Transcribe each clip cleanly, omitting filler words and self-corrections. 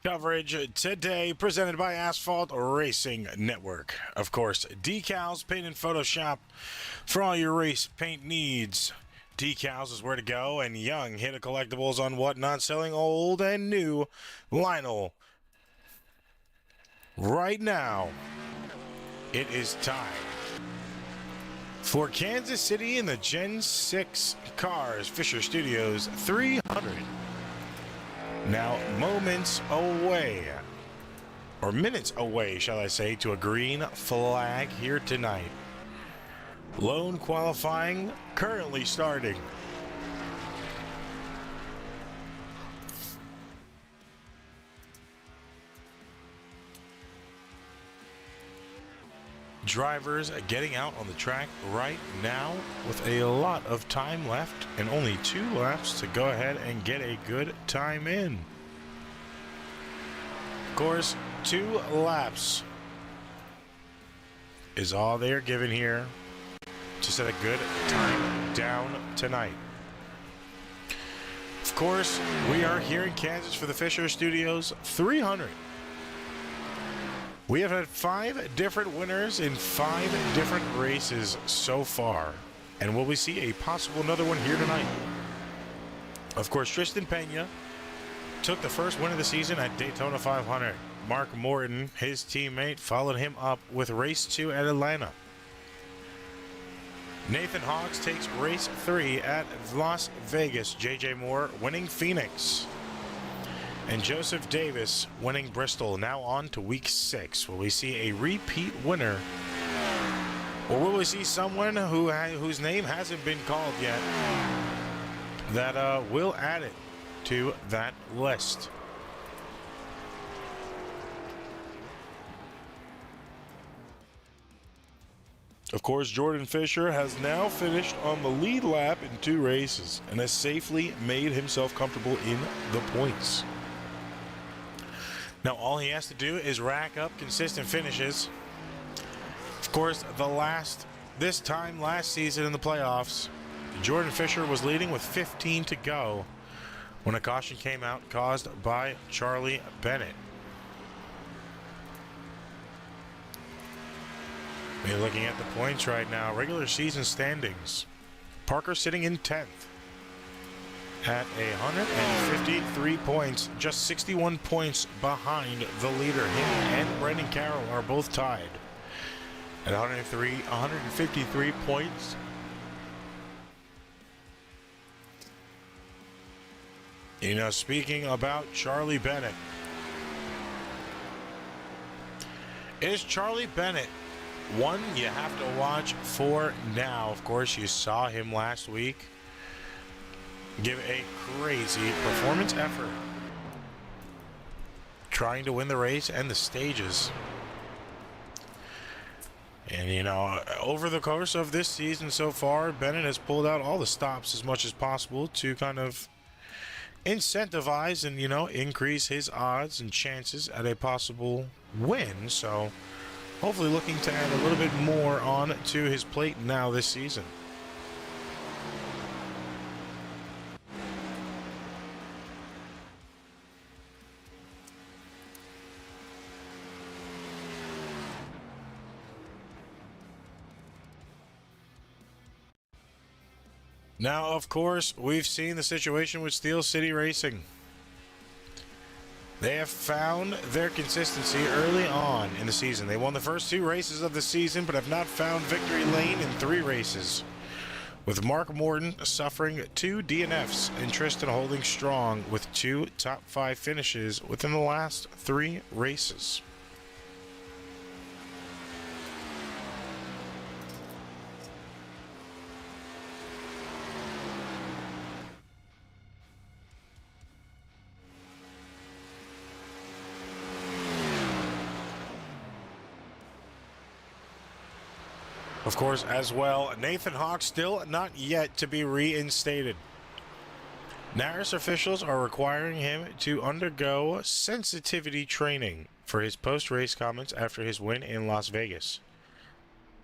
Coverage today presented by Asphalt Racing Network. Of course, decals, paint, and Photoshop for all your race paint needs. Decals is where to go, and Young hit a collectibles on whatnot, selling old and new vinyl. Right now, it is time for Kansas City in the Gen 6 Cars Fisher Studios 300. Now, moments away, or minutes away, shall I say, to a green flag here tonight. Lone qualifying currently starting. Drivers getting out on the track right now with a lot of time left and only 2 laps to go ahead and get a good time in. Of course, 2 laps is all they're given here to set a good time down tonight. Of course, we are here in Kansas for the Fisher Studios 300. We have had 5 different winners in 5 different races so far. And will we see a possible another one here tonight? Of course, Tristan Pena took the first win of the season at Daytona 500. Mark Morton, his teammate, followed him up with race 2 at Atlanta. Nathan Hawks takes race 3 at Las Vegas. JJ Moore winning Phoenix. And Joseph Davis winning Bristol. Now on to week 6. Will we see a repeat winner? Or will we see someone whose name hasn't been called yet that will add it to that list? Of course, Jordan Fisher has now finished on the lead lap in 2 races and has safely made himself comfortable in the points. Now all he has to do is rack up consistent finishes. Of course, this time last season in the playoffs, Jordan Fisher was leading with 15 to go when a caution came out caused by Charlie Bennett. We're looking at the points right now. Regular season standings. Parker sitting in 10th. At 153 points, just 61 points behind the leader. Him and Brendan Carroll are both tied at 153 points. You know, speaking about Charlie Bennett, is Charlie Bennett one you have to watch for now? Of course, you saw him last week give a crazy performance effort, trying to win the race and the stages. And, you know, over the course of this season so far, Bennett has pulled out all the stops as much as possible to kind of incentivize and, you know, increase his odds and chances at a possible win. So hopefully looking to add a little bit more on to his plate now this season. Now, of course, we've seen the situation with Steel City Racing. They have found their consistency early on in the season. They won the first 2 races of the season, but have not found victory lane in 3 races. With Mark Morton suffering 2 DNFs and Tristan holding strong with 2 top 5 finishes within the last 3 races. Of course, as well, Nathan Hawk still not yet to be reinstated. NARAS officials are requiring him to undergo sensitivity training for his post-race comments after his win in Las Vegas.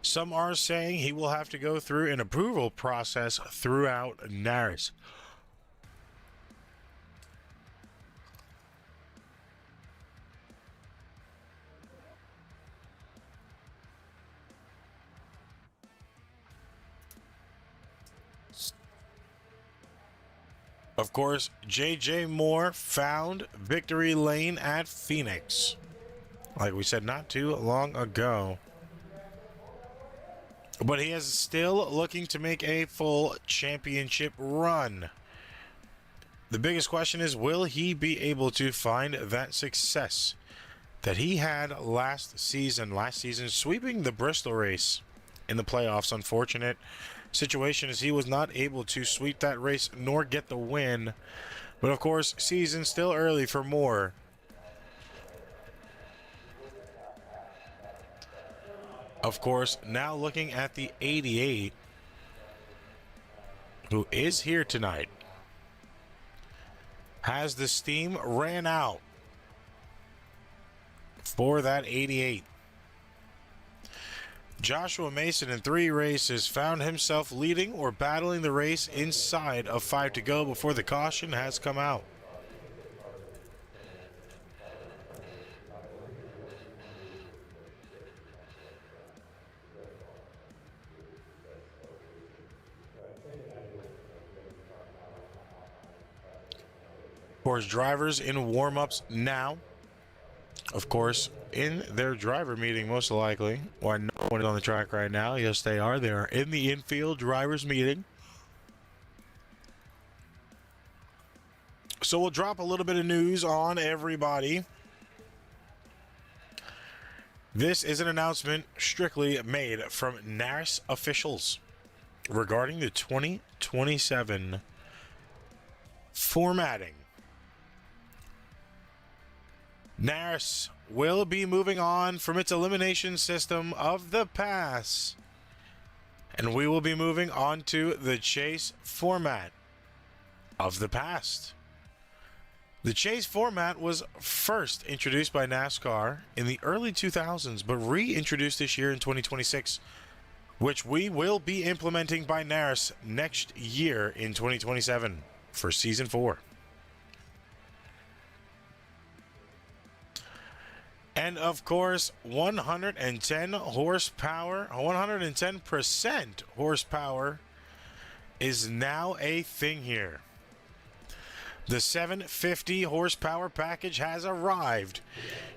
Some are saying he will have to go through an approval process throughout NARAS. Of course, J.J. Moore found victory lane at Phoenix. Like we said not too long ago. But he is still looking to make a full championship run. The biggest question is, will he be able to find that success that he had last season? Last season, sweeping the Bristol race in the playoffs. Unfortunate situation is he was not able to sweep that race nor get the win. But of course, season still early for Moore. Of course, now looking at the 88, who is here tonight. Has the steam ran out for that 88? Joshua Mason in 3 races found himself leading or battling the race inside of 5 to go before the caution has come out. Of course, drivers in warm-ups now. Of course, in their driver meeting, most likely. Why no one is on the track right now? Yes, they are. They are in the infield drivers meeting. So we'll drop a little bit of news on everybody. This is an announcement strictly made from NARAS officials regarding the 2027 formatting. NARAS will be moving on from its elimination system of the pass, and we will be moving on to the chase format of the past. The chase format was first introduced by NASCAR in the early 2000s, but reintroduced this year in 2026, which we will be implementing by NARAS next year in 2027 for Season 4. And of course, 110 horsepower, 110% horsepower is now a thing here. The 750 horsepower package has arrived,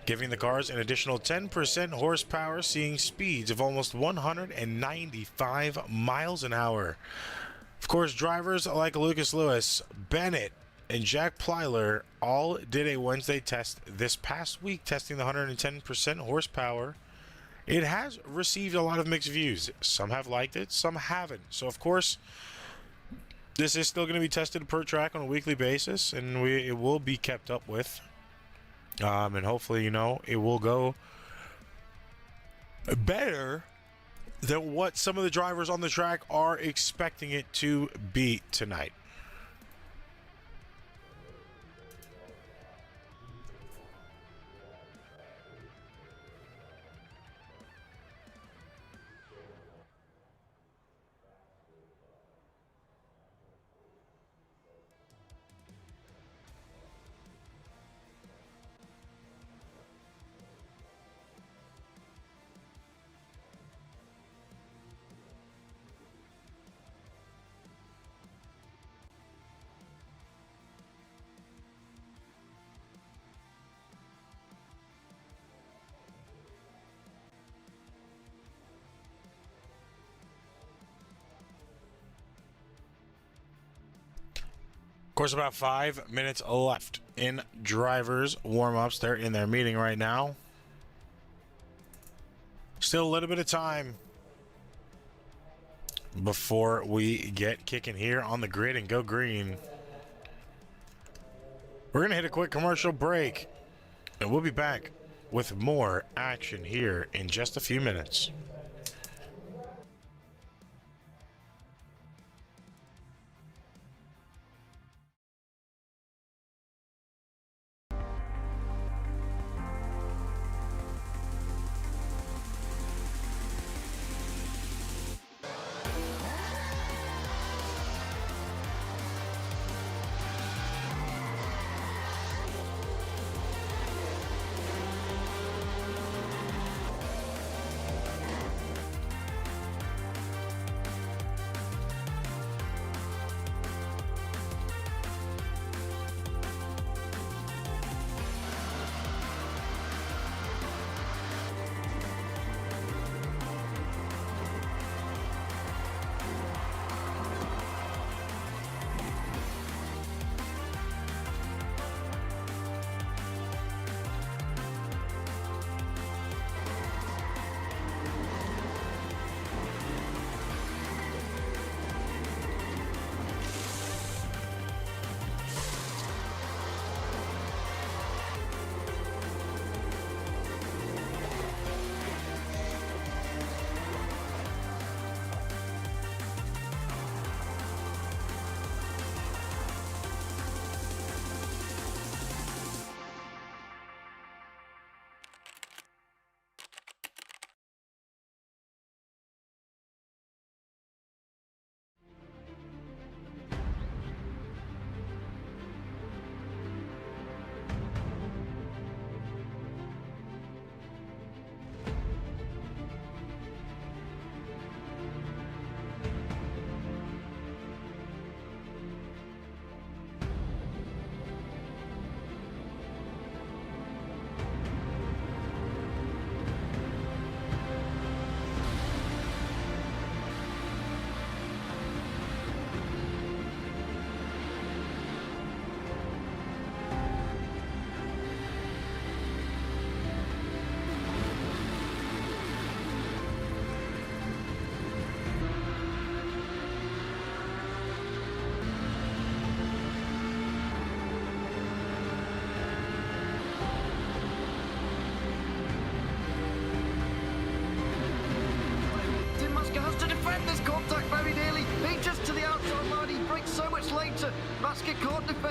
giving the cars an additional 10% horsepower, seeing speeds of almost 195 miles an hour. Of course, drivers like Lucas Lewis, Bennett, and Jack Plyler all did a Wednesday test this past week, testing the 110% horsepower. It has received a lot of mixed views. Some have liked it, some haven't. So, of course, this is still going to be tested per track on a weekly basis, and it will be kept up with. And hopefully, it will go better than what some of the drivers on the track are expecting it to be tonight. Of course, about 5 minutes left in drivers' warm-ups. They're in their meeting right now. Still a little bit of time before we get kicking here on the grid and go green. We're going to hit a quick commercial break, and we'll be back with more action here in just a few minutes.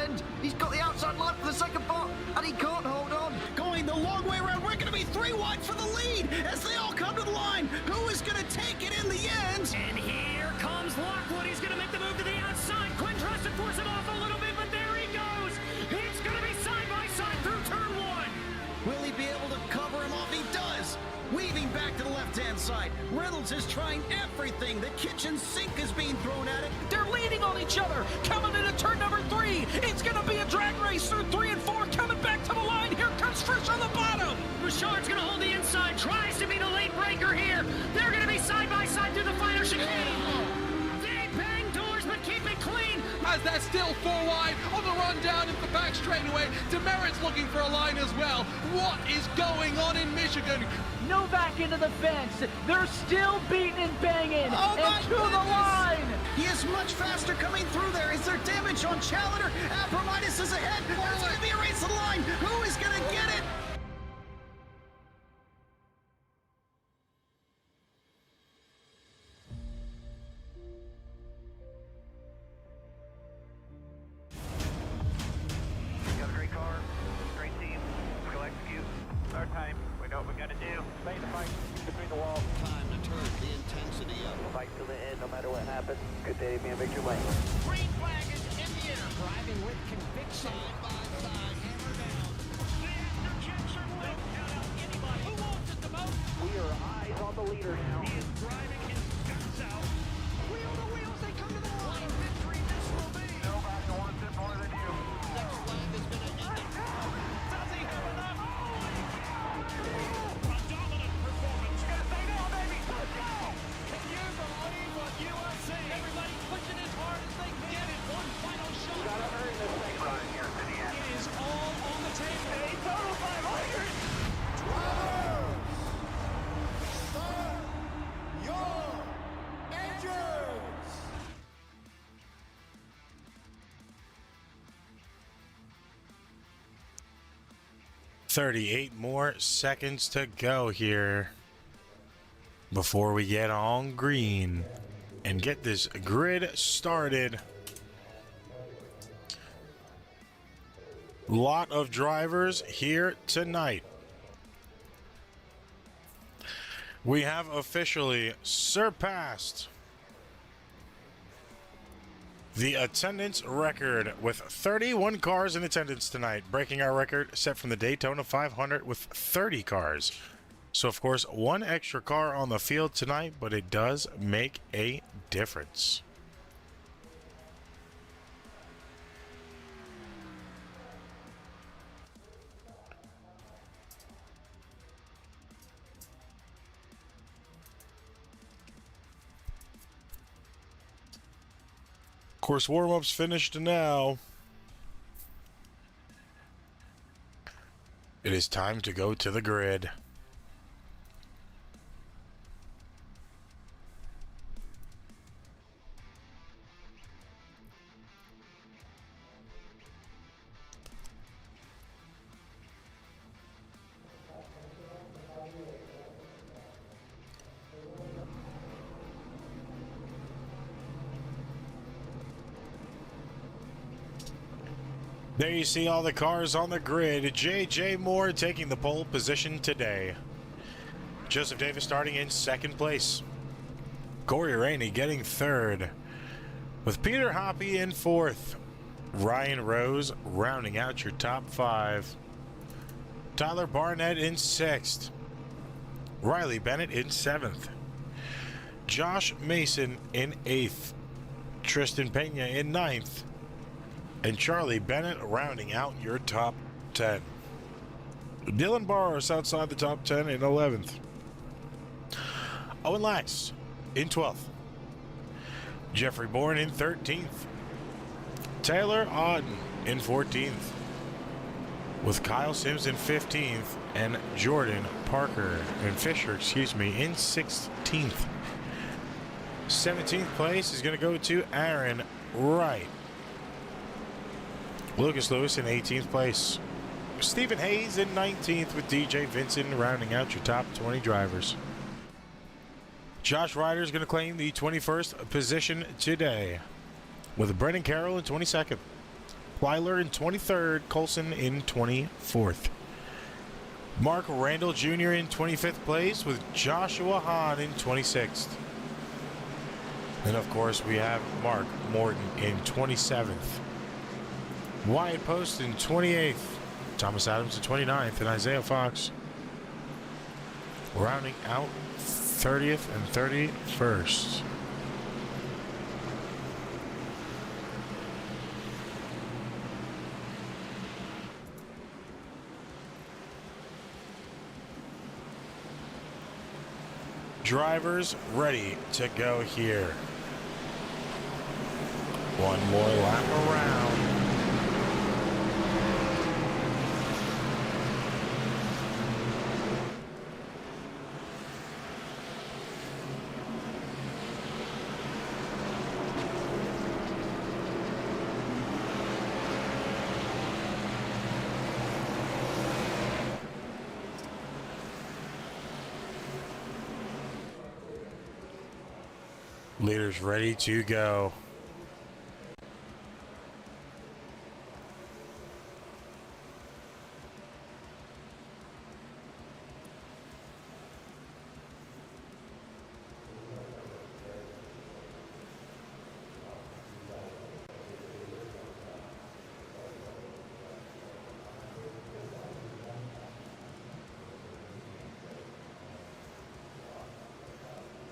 end. He's got the outside line for the second spot, and he can't hold on. Going the long way around. We're going to be 3 wide for the lead as they all come to the line. Who is going to take it in the end? And here comes Lockwood. He's going to make the move to the outside. Quinn tries to force him off a little bit, but there he goes. It's going to be side by side through turn 1. Will he be able to cover him off? He does. Weaving back to the left-hand side. Reynolds is trying everything. The kitchen sink is being thrown at it. They're leaning on each other. Coming into turn number 3. It's going to be a drag race through 3 and 4. Coming back to the line. Here comes Trish on the bottom. Bouchard's going to hold the inside. Tries to be the late breaker here. They're going to be side by side through the final chicane. They bang doors, but keep it clean. As they're still 4 wide on the run down into the back straightaway. Demerit's looking for a line as well. What is going on in Michigan? Novak into the fence. They're still beating and banging. Oh and to the line. He is much faster coming through there. Is there damage on Challenger? Abramitis is ahead. There's going to be a race to the line. Who is going to get it? You got a great car, great team. We'll execute. Our time. We know what we got to do. Stay in the fight between the walls. Time to turn the intensity up. We'll fight till the end, no matter what happens. Good day to be in victory lane. Green flag is in the air. Driving with conviction. Side by side, hammer down. The interjection will count out anybody. Who wants it the most? We are eyes on the leader now. He is driving his guts out. Wheel to wheels, they come to the line. Victory this will be. Nobody wants it more than you. Next flag is going to end it. Does he have enough? A dominant performance. You gotta say no, baby. Let's go. Can you believe what you are seeing? Everybody pushing as hard as they can. Get it. One final You shot. gotta earn this thing right here to the end. It is all on the table. A total 500. $38 more seconds to go here before we get on green and get this grid started. Lot of drivers here tonight. We have officially surpassed the attendance record with 31 cars in attendance tonight, breaking our record set from the Daytona 500 with 30 cars. So, of course, one extra car on the field tonight, but it does make a difference. Of course, warm-up's finished now. It is time to go to the grid. There you see all the cars on the grid. J.J. Moore taking the pole position today. Joseph Davis starting in second place. Corey Rainey getting third. With Peter Hoppy in fourth. Ryan Rose rounding out your top five. Tyler Barnett in sixth. Riley Bennett in seventh. Josh Mason in eighth. Tristan Pena in ninth. And Charlie Bennett rounding out your top 10. Dylan Barros outside the top 10 in 11th. Owen Lax in 12th. Jeffrey Bourne in 13th. Taylor Auden in 14th. With Kyle Sims in 15th and Jordan Parker and Fisher, in 16th. 17th place is going to go to Aaron Wright. Lucas Lewis in 18th place. Stephen Hayes in 19th with DJ Vincent rounding out your top 20 drivers. Josh Ryder is going to claim the 21st position today with Brendan Carroll in 22nd. Weiler in 23rd, Coulson in 24th. Mark Randall Jr. in 25th place with Joshua Hahn in 26th. And of course we have Mark Morton in 27th. Wyatt Post in 28th. Thomas Adams in 29th. And Isaiah Fox rounding out 30th and 31st. Drivers ready to go here. One more lap around. Leaders ready to go.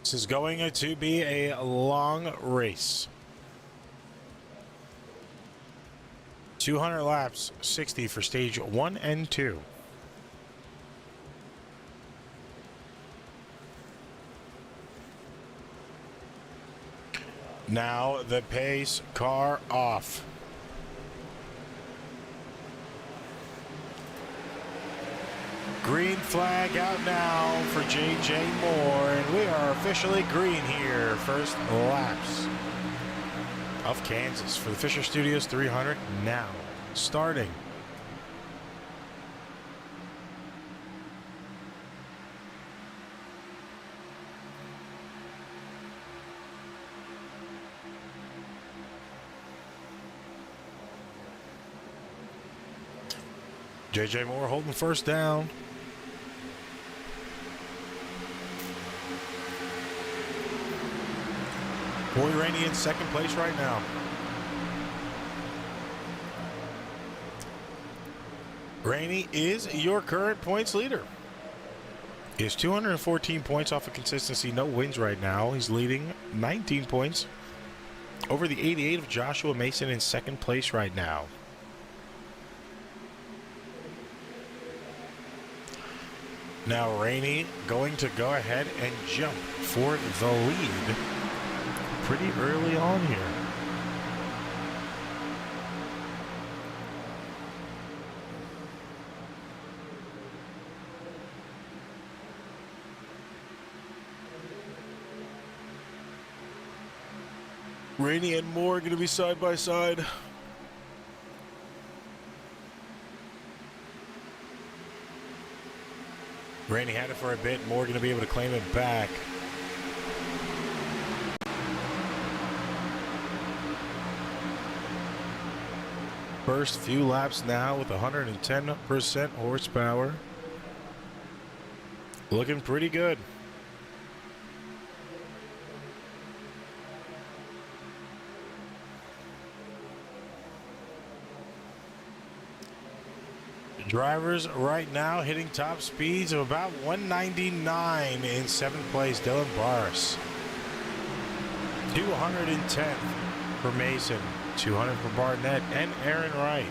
This is going to be a long race. 200 laps, 60 for stage 1 and 2. Now the pace car off. Green flag out now for J.J. Moore, and we are officially green here. First laps of Kansas for the Fisher Studios 300 now starting. J.J. Moore holding first down. Boy Rainey in second place right now. Rainey is your current points leader. He has 214 points off of consistency, no wins right now. He's leading 19 points over the 88 of Joshua Mason in second place right now. Now Rainey going to go ahead and jump for the lead pretty early on here. Rainey and Moore going to be side by side. Rainey had it for a bit. Moore going to be able to claim it back. First few laps now with 110% horsepower. Looking pretty good. Drivers right now hitting top speeds of about 199 in 7th place. Dylan Barris. 210 for Mason. 200 for Barnett and Aaron Wright.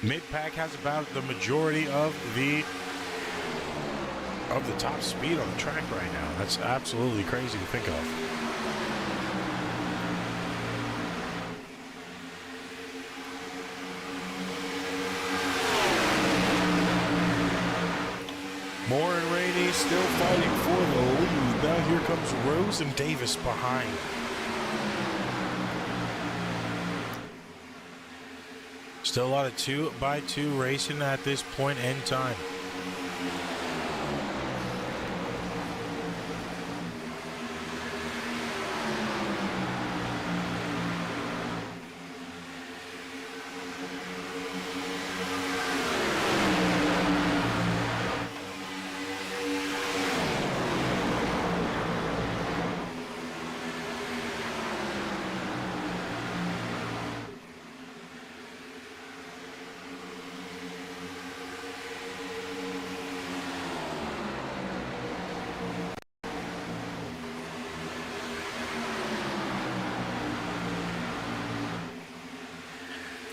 Mid-pack has about the majority of the top speed on the track right now. That's absolutely crazy to think of. Moore and Rainey still fighting for the lead. Now here comes Rose and Davis behind. Still a lot of 2x2 racing at this point in time.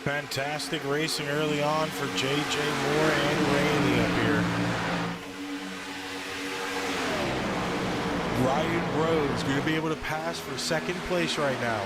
Fantastic racing early on for J.J. Moore and Rainey up here. Ryan Rose going to be able to pass for second place right now.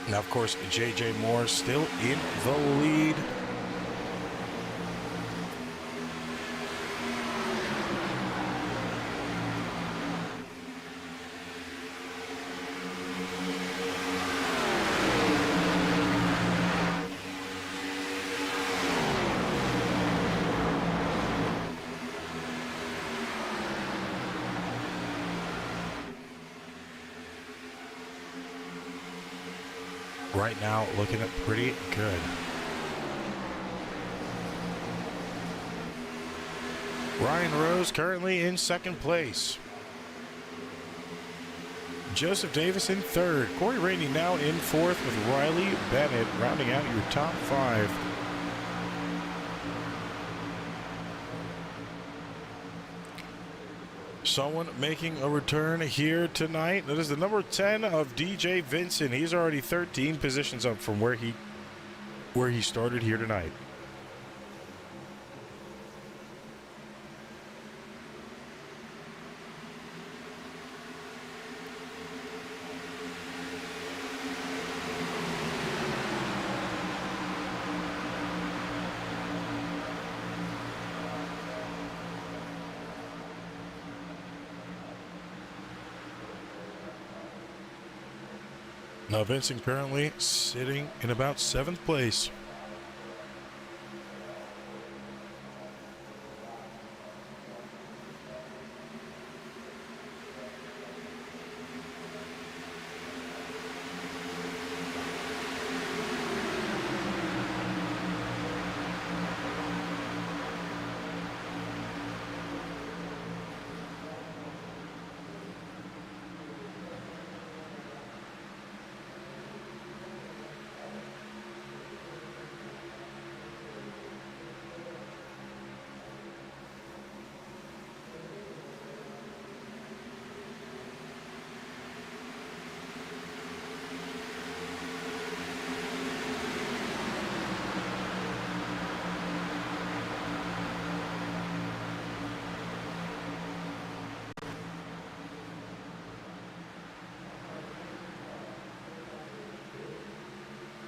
Now, of course, J.J. Moore still in the lead. Right now, looking at pretty good. Ryan Rose currently in second place. Joseph Davis in third. Corey Rainey now in fourth with Riley Bennett rounding out your top five. Someone making a return here tonight. That is the number 10 of DJ Vincent. He's already 13 positions up from where he started here tonight. Now Vincent currently sitting in about 7th place.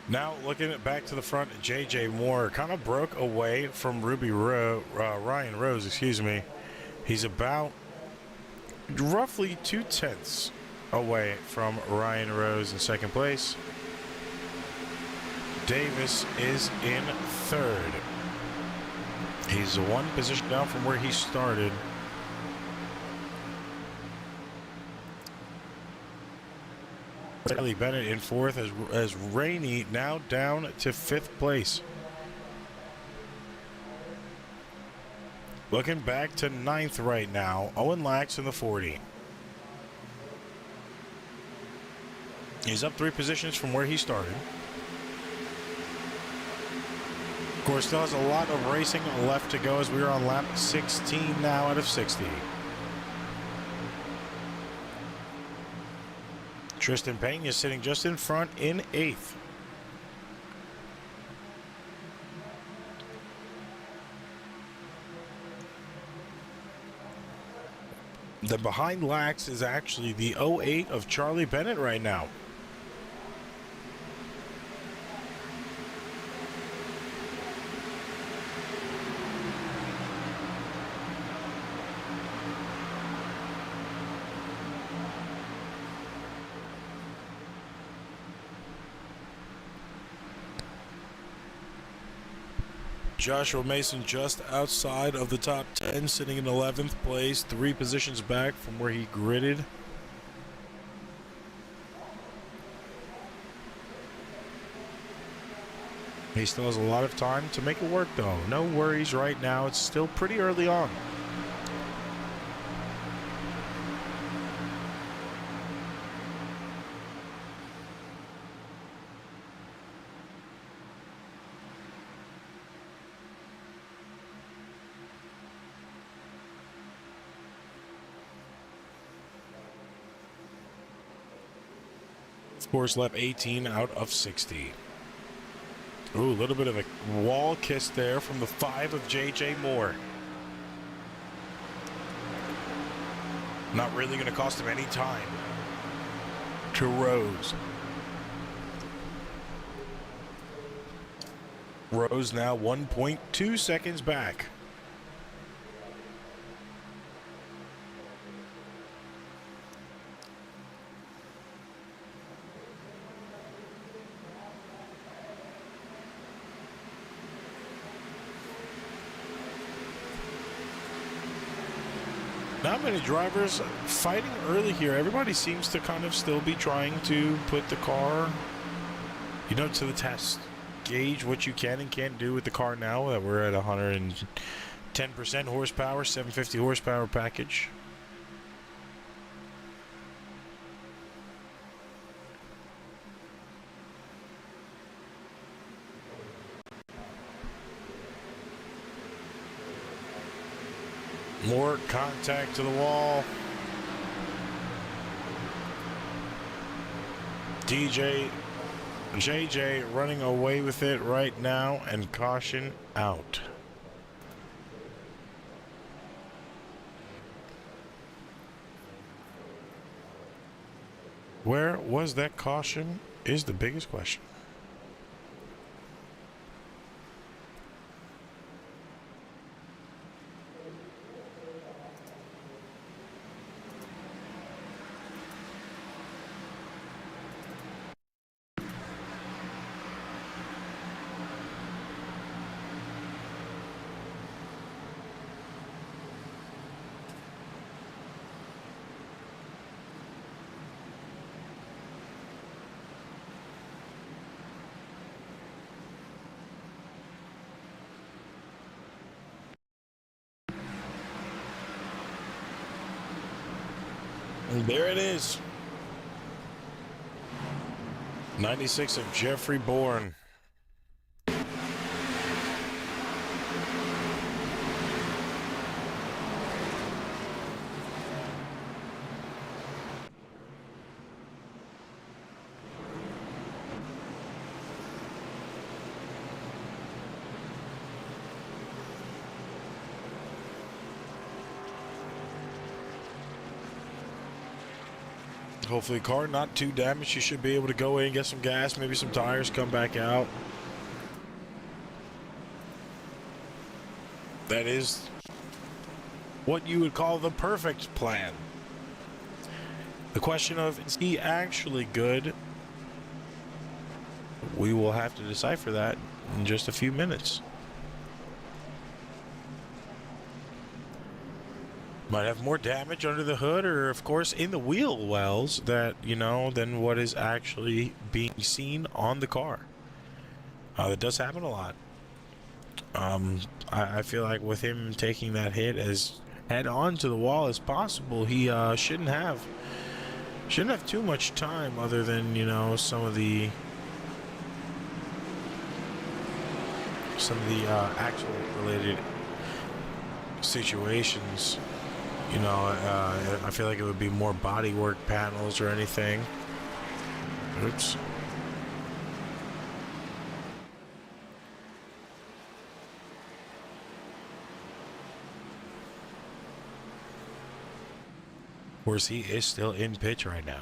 Now looking back to the front, J.J. Moore kind of broke away from Ryan Rose, excuse me. He's about roughly 2/10 away from Ryan Rose in second place. Davis is in third. He's one position down from where he started. Riley Bennett in fourth as Rainey now down to 5th place. Looking back to 9th right now, Owen Lax in the 40. He's up 3 positions from where he started. Of course, still has a lot of racing left to go as we are on lap 16 now out of 60. Tristan Payne is sitting just in front in 8th. The behind Lax is actually the 08 of Charlie Bennett right now. Joshua Mason just outside of the top 10, sitting in 11th place, 3 positions back from where he gridded. He still has a lot of time to make it work, though. No worries right now. It's still pretty early on. Of course, lap 18 out of 60. Ooh, a little bit of a wall kiss there from the 5 of J.J. Moore. Not really going to cost him any time. To Rose. Rose now 1.2 seconds back. Not many drivers fighting early here. Everybody seems to kind of still be trying to put the car, you know, to the test. Gauge what you can and can't do with the car now that we're at 110% horsepower, 750 horsepower package. More contact to the wall. JJ running away with it right now, and caution out. Where was that caution is the biggest question. And there it is. 96 of Jeffrey Bourne. Hopefully car not too damaged. You should be able to go in, get some gas, maybe some tires, come back out. That is what you would call the perfect plan. The question of, is he actually good? We will have to decipher that in just a few minutes. Might have more damage under the hood, or of course in the wheel wells, that, you know, than what is actually being seen on the car. That does happen a lot. I feel like with him taking that hit as head on to the wall as possible, he shouldn't have too much time, other than, you know, some of the actual related situations. You know, I feel like it would be more bodywork panels or anything. Oops. Of course, he is still in pitch right now.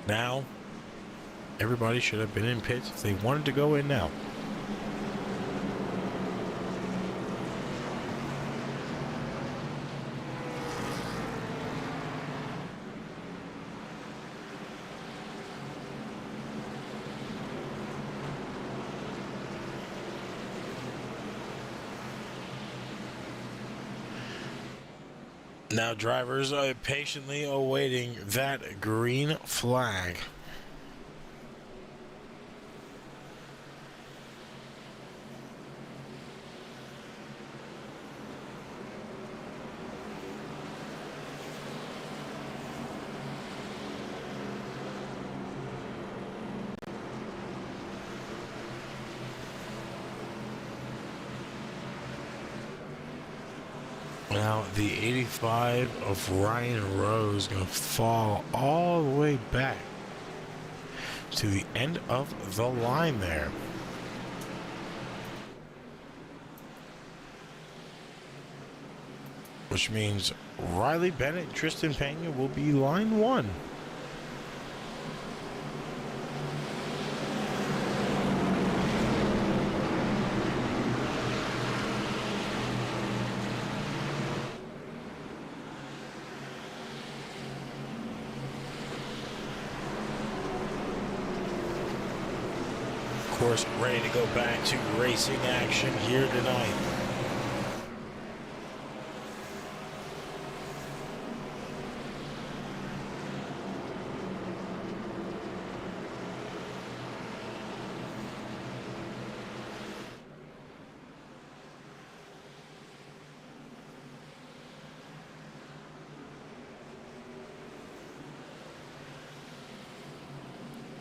Now, everybody should have been in pits if they wanted to go in now. Now drivers are patiently awaiting that green flag. Now, the 85 of Ryan Rowe is going to fall all the way back to the end of the line there. Which means Riley Bennett and Tristan Pena will be line one. Of course, ready to go back to racing action here tonight.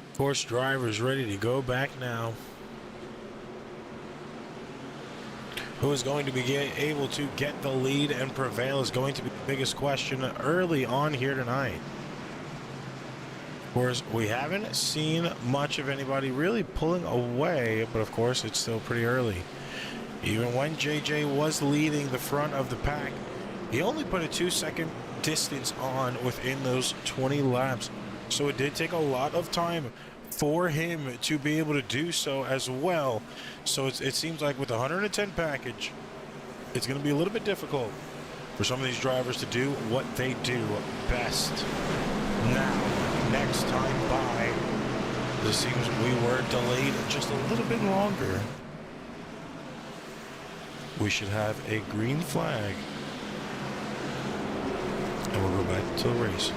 Of course, drivers ready to go back now. Who is going to be able to get the lead and prevail is going to be the biggest question early on here tonight. Of course, we haven't seen much of anybody really pulling away, but of course, it's still pretty early. Even when JJ was leading the front of the pack, he only put a 2-second distance on within those 20 laps. So it did take a lot of time for him to be able to do so as well. So it seems like with the 110 package, it's going to be a little bit difficult for some of these drivers to do what they do best. Now, next time by, it seems we were delayed just a little bit longer. We should have a green flag, and we'll go back to the race.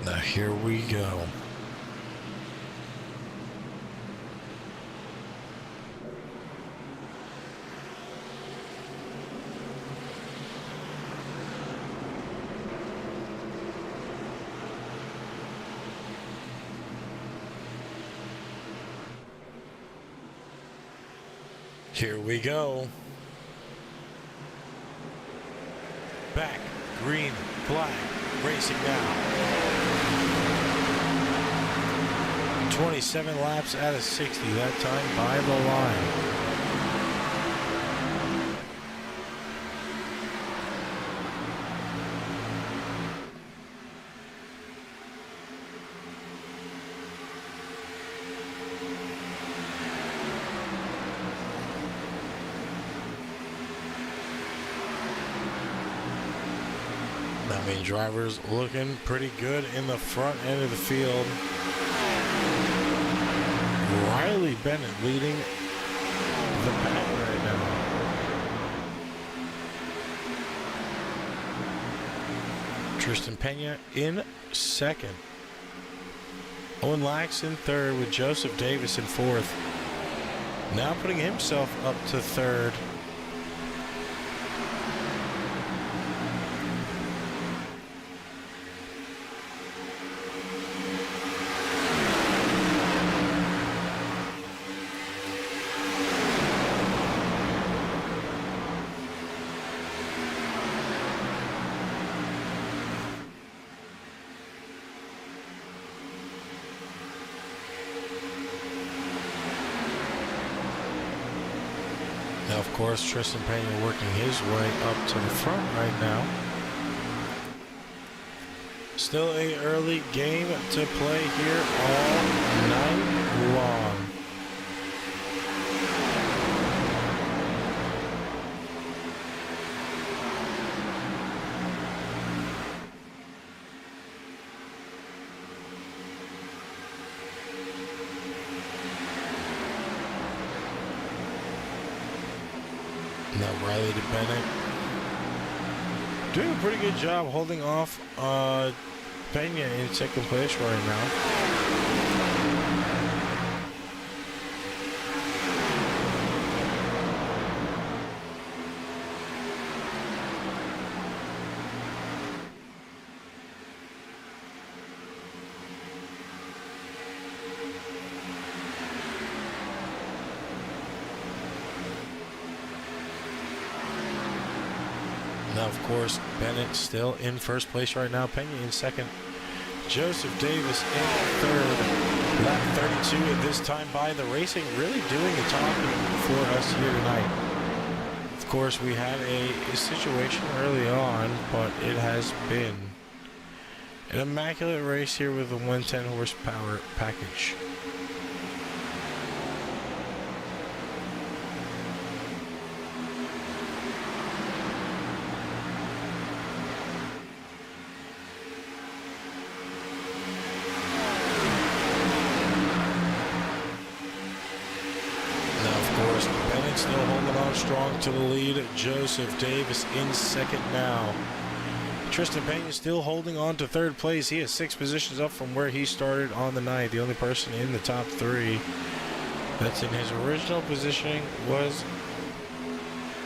Now here we go. Here we go. Back, green flag, racing now. 27 laps out of 60, that time by the line. I mean, drivers looking pretty good in the front end of the field. Riley Bennett leading the pack right now. Tristan Pena in second. Owen Lax in third with Joseph Davis in fourth. Now putting himself up to third. course, Tristan Pena working his way up to the front right now. Still a early game to play here all night long. Now Riley to Bennett. Doing a pretty good job holding off Pena in second place right now. Now, of course, Bennett still in first place right now. Pena in second. Joseph Davis in third. Lap 32 at this time by the racing. Really doing the talking for us here tonight. Of course, we had a situation early on, but it has been an immaculate race here with a 110 horsepower package. Still holding on strong to the lead. Joseph Davis in second now. Tristan Pena still holding on to third place. He is 6 positions up from where he started on the night. The only person in the top 3 that's in his original positioning was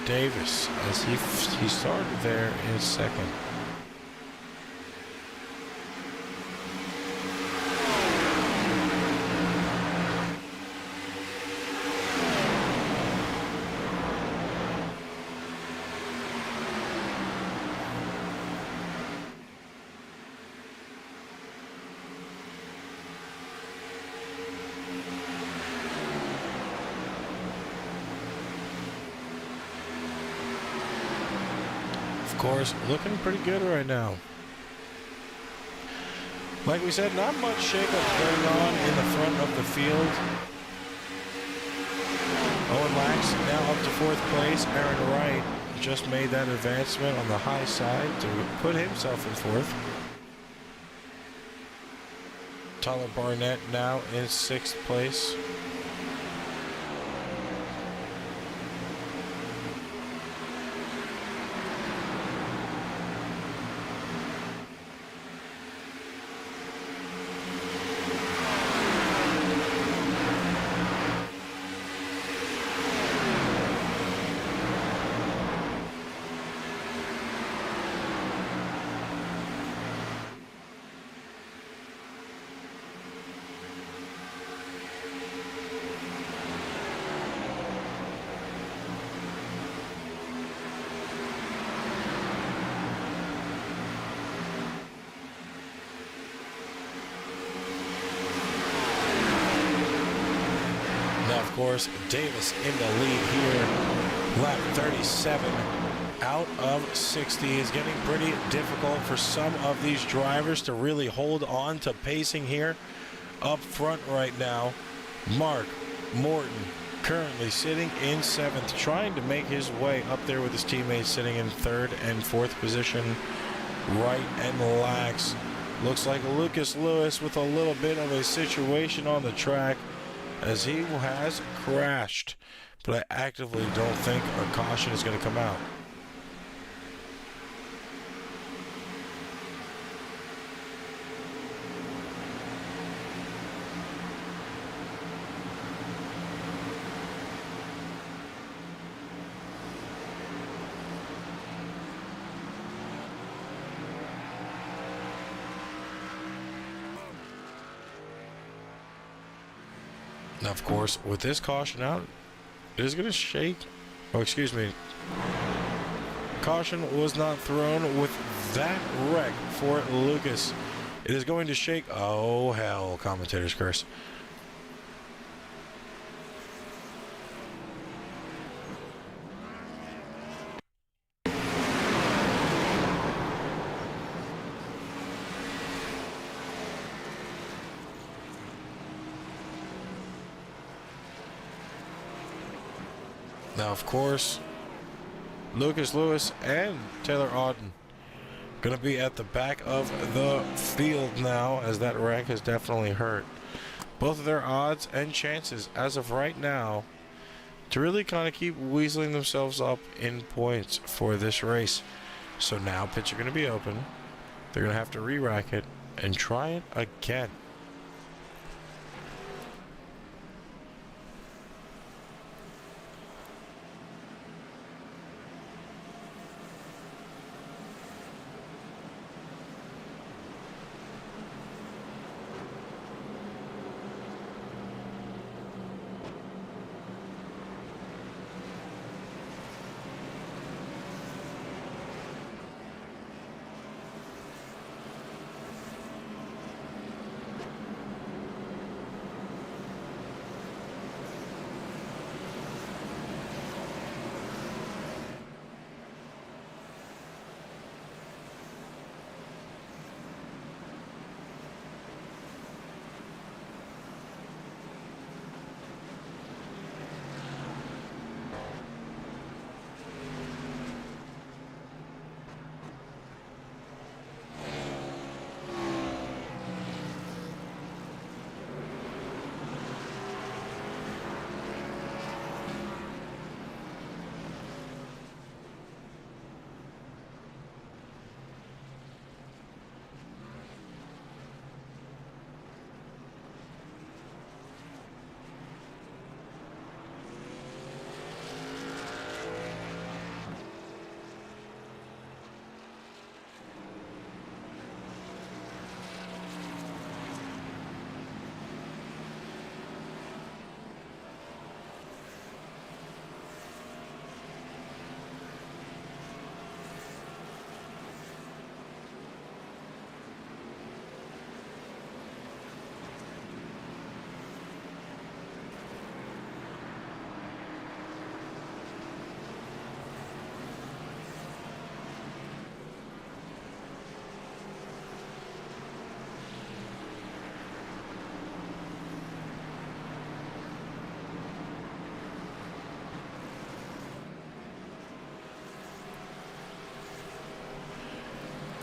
Davis, as he started there in second. Of course, looking pretty good right now. Like we said, not much shakeup going on in the front of the field. Owen Lax now up to 4th place. Aaron Wright just made that advancement on the high side to put himself in 4th. Tyler Barnett now in 6th place. Of course, Davis in the lead here. Lap 37 out of 60 is getting pretty difficult for some of these drivers to really hold on to pacing here. Up front right now, Mark Morton currently sitting in 7th, trying to make his way up there with his teammates sitting in 3rd and 4th position. Wright and Lax. Looks like Lucas Lewis with a little bit of a situation on the track, as he has crashed, but I actively don't think a caution is going to come out. Now, of course, with this caution out, it is going to shake. Oh, excuse me. Caution was not thrown with that wreck for Lucas. It is going to shake. Oh, hell, commentator's curse. Now, of course, Lucas Lewis and Taylor Auden going to be at the back of the field now, as that wreck has definitely hurt both of their odds and chances as of right now to really kind of keep weaseling themselves up in points for this race. So now pits are going to be open. They're going to have to re-rack it and try it again.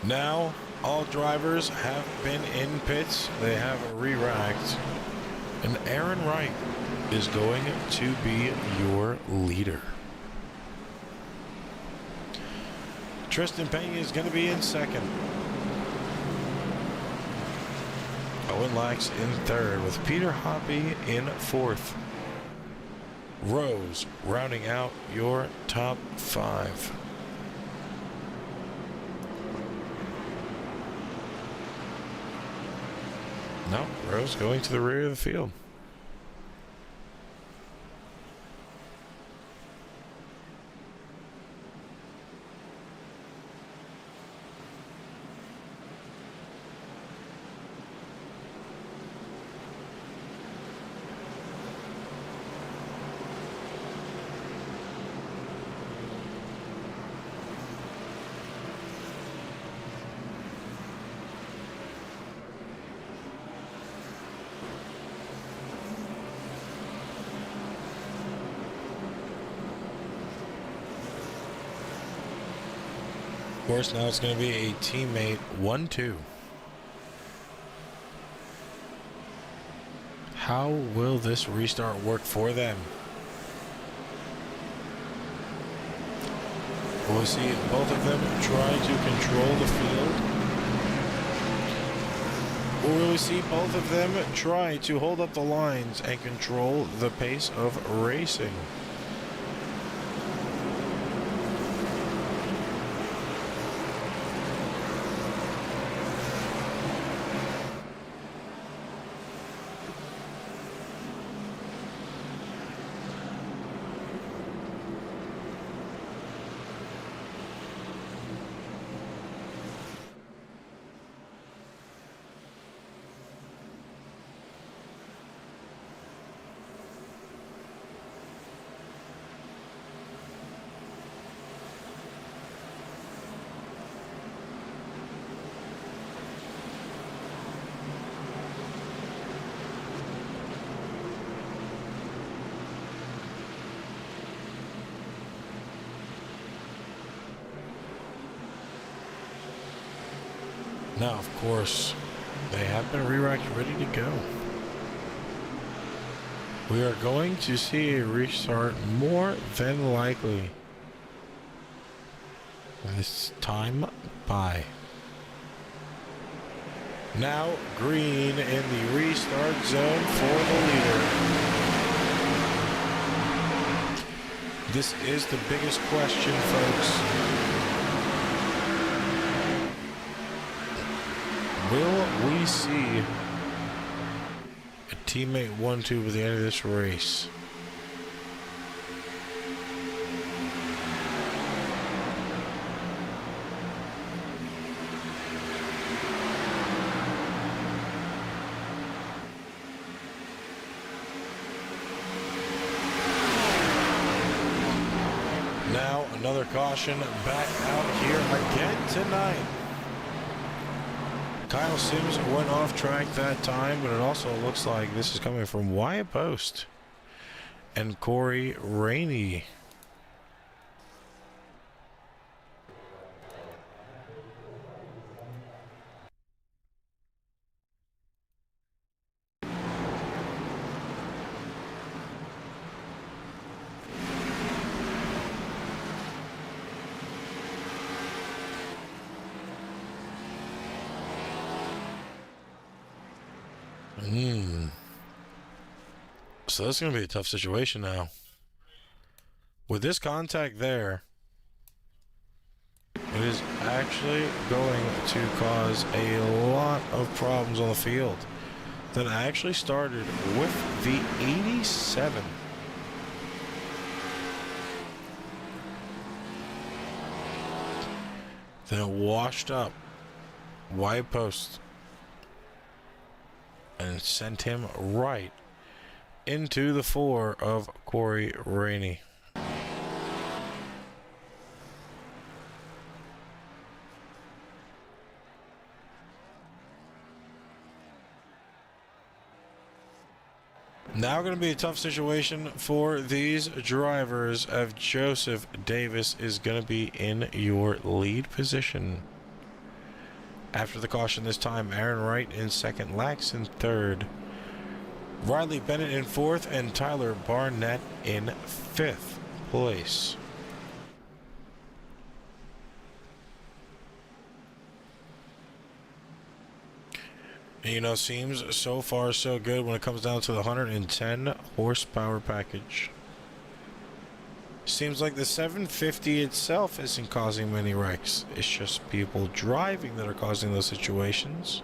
Now, all drivers have been in pits. They have re-racked. And Aaron Wright is going to be your leader. Tristan Pena is going to be in second. Owen Lax in third, with Peter Hoppy in fourth. Rose rounding out your top five. No, Rose going to the rear of the field. Of course, now it's going to be a teammate 1-2. How will this restart work for them? We'll see both of them try to control the field. Or will we see both of them try to hold up the lines and control the pace of racing? Now, of course, they have been re-racked, ready to go. We are going to see a restart more than likely. This time by. Now green in the restart zone for the leader. This is the biggest question, folks. Will we see a teammate 1-2 by the end of this race? Now another caution back out here again tonight. Kyle Sims went off track that time, but it also looks like this is coming from Wyatt Post and Corey Rainey. So that's going to be a tough situation now. With this contact there, it is actually going to cause a lot of problems on the field. That actually started with the 87. Then it washed up Wyatt Post and sent him right into the 4 of Corey Rainey. Now going to be a tough situation for these drivers as Joseph Davis is going to be in your lead position. After the caution this time, Aaron Wright in second, Lax in third, Riley Bennett in fourth, and Tyler Barnett in fifth place. You know, seems so far so good when it comes down to the 110 horsepower package. Seems like the 750 itself isn't causing many wrecks. It's just people driving that are causing those situations.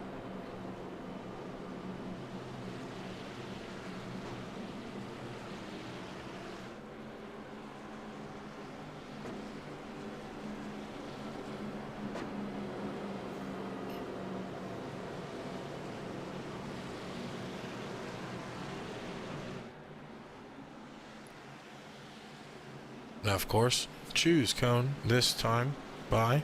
Now, of course, choose cone this time by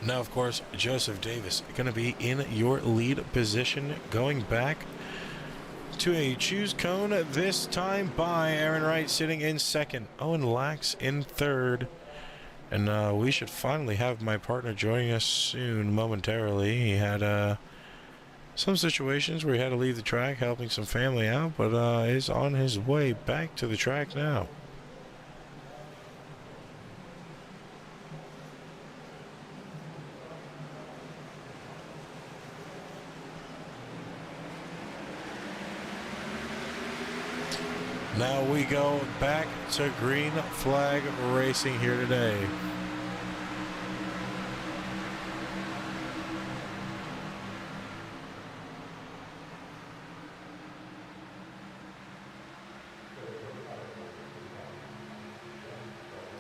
now, of course, Joseph Davis going to be in your lead position, going back to a choose cone this time by Aaron Wright sitting in second, Owen Lax in third, and we should finally have my partner joining us soon momentarily. He had some situations where he had to leave the track helping some family out, but is on his way back to the track now. Now we go back to green flag racing here today.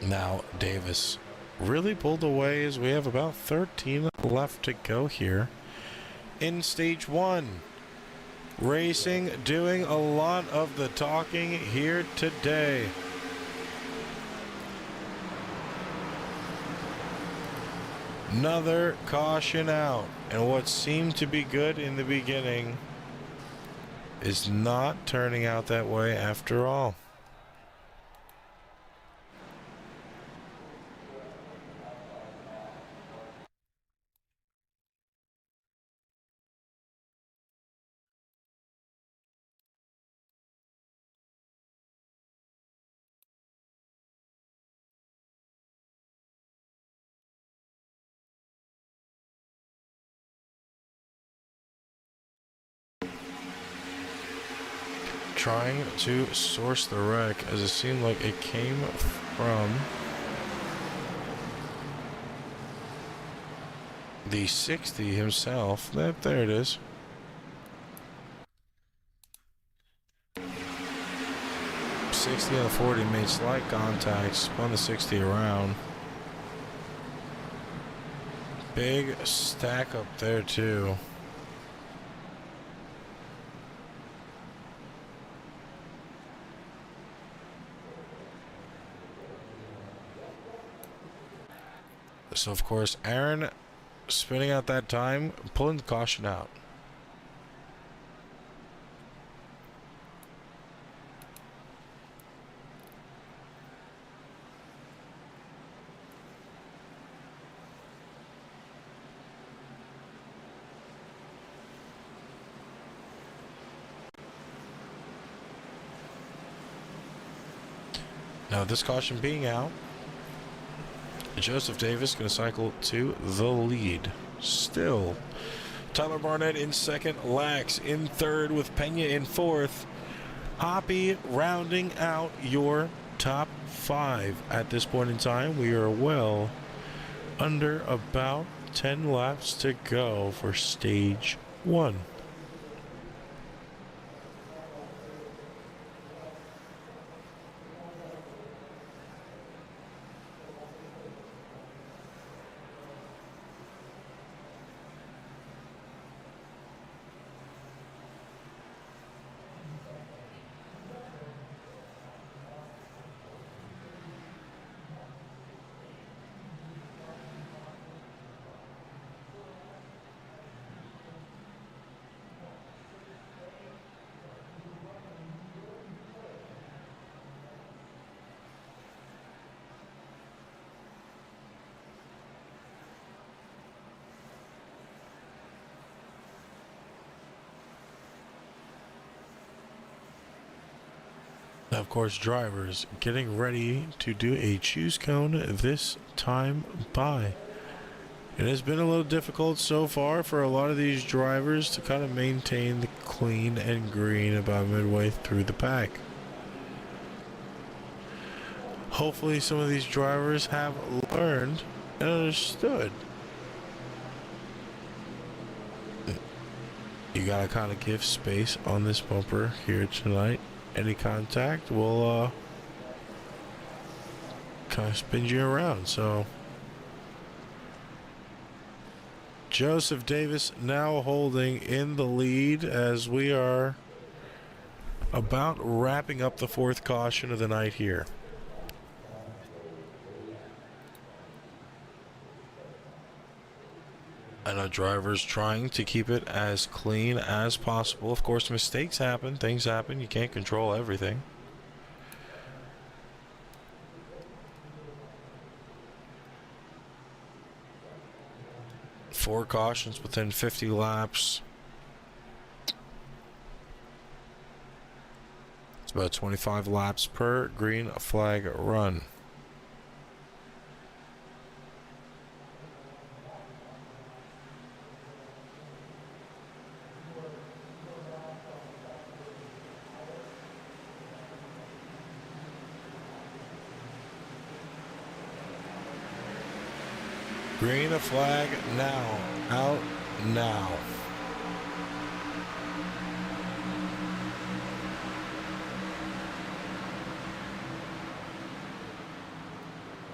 Now Davis really pulled away as we have about 13 left to go here in stage 1. Racing doing a lot of the talking here today. Another caution out, and what seemed to be good in the beginning is not turning out that way after all. Trying to source the wreck as it seemed like it came from the 60 himself. There it is. '60 on the 40 made slight contact, spun the 60 around. Big stack up there too. So of course Aaron spinning out that time, pulling the caution out. Now this caution being out, Joseph Davis going to cycle to the lead. Still, Tyler Barnett in second, Lax in third with Pena in fourth. Hoppy rounding out your top 5 at this point in time. We are well under about 10 laps to go for stage 1. Now, of course, drivers getting ready to do a choose cone this time by. It has been a little difficult so far for a lot of these drivers to kind of maintain the clean and green about midway through the pack. Hopefully some of these drivers have learned and understood. You gotta kind of give space on this bumper here tonight. Any contact will kind of spin you around. So Joseph Davis now holding in the lead as we are about wrapping up the 4th caution of the night here. I know drivers trying to keep it as clean as possible. Of course, mistakes happen, things happen, you can't control everything. Four cautions within 50 laps. It's about 25 laps per green flag run. Green flag now. Out now.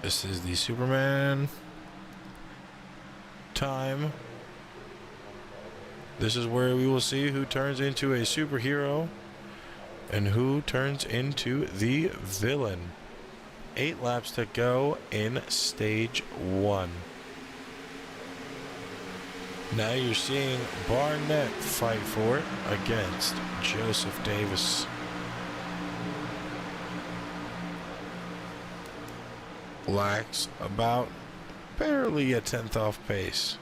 This is the Superman time. This is where we will see who turns into a superhero and who turns into the villain. 8 laps to go in stage 1. Now you're seeing Barnett fight for it against Joseph Davis. Lacks about barely a 10th off pace.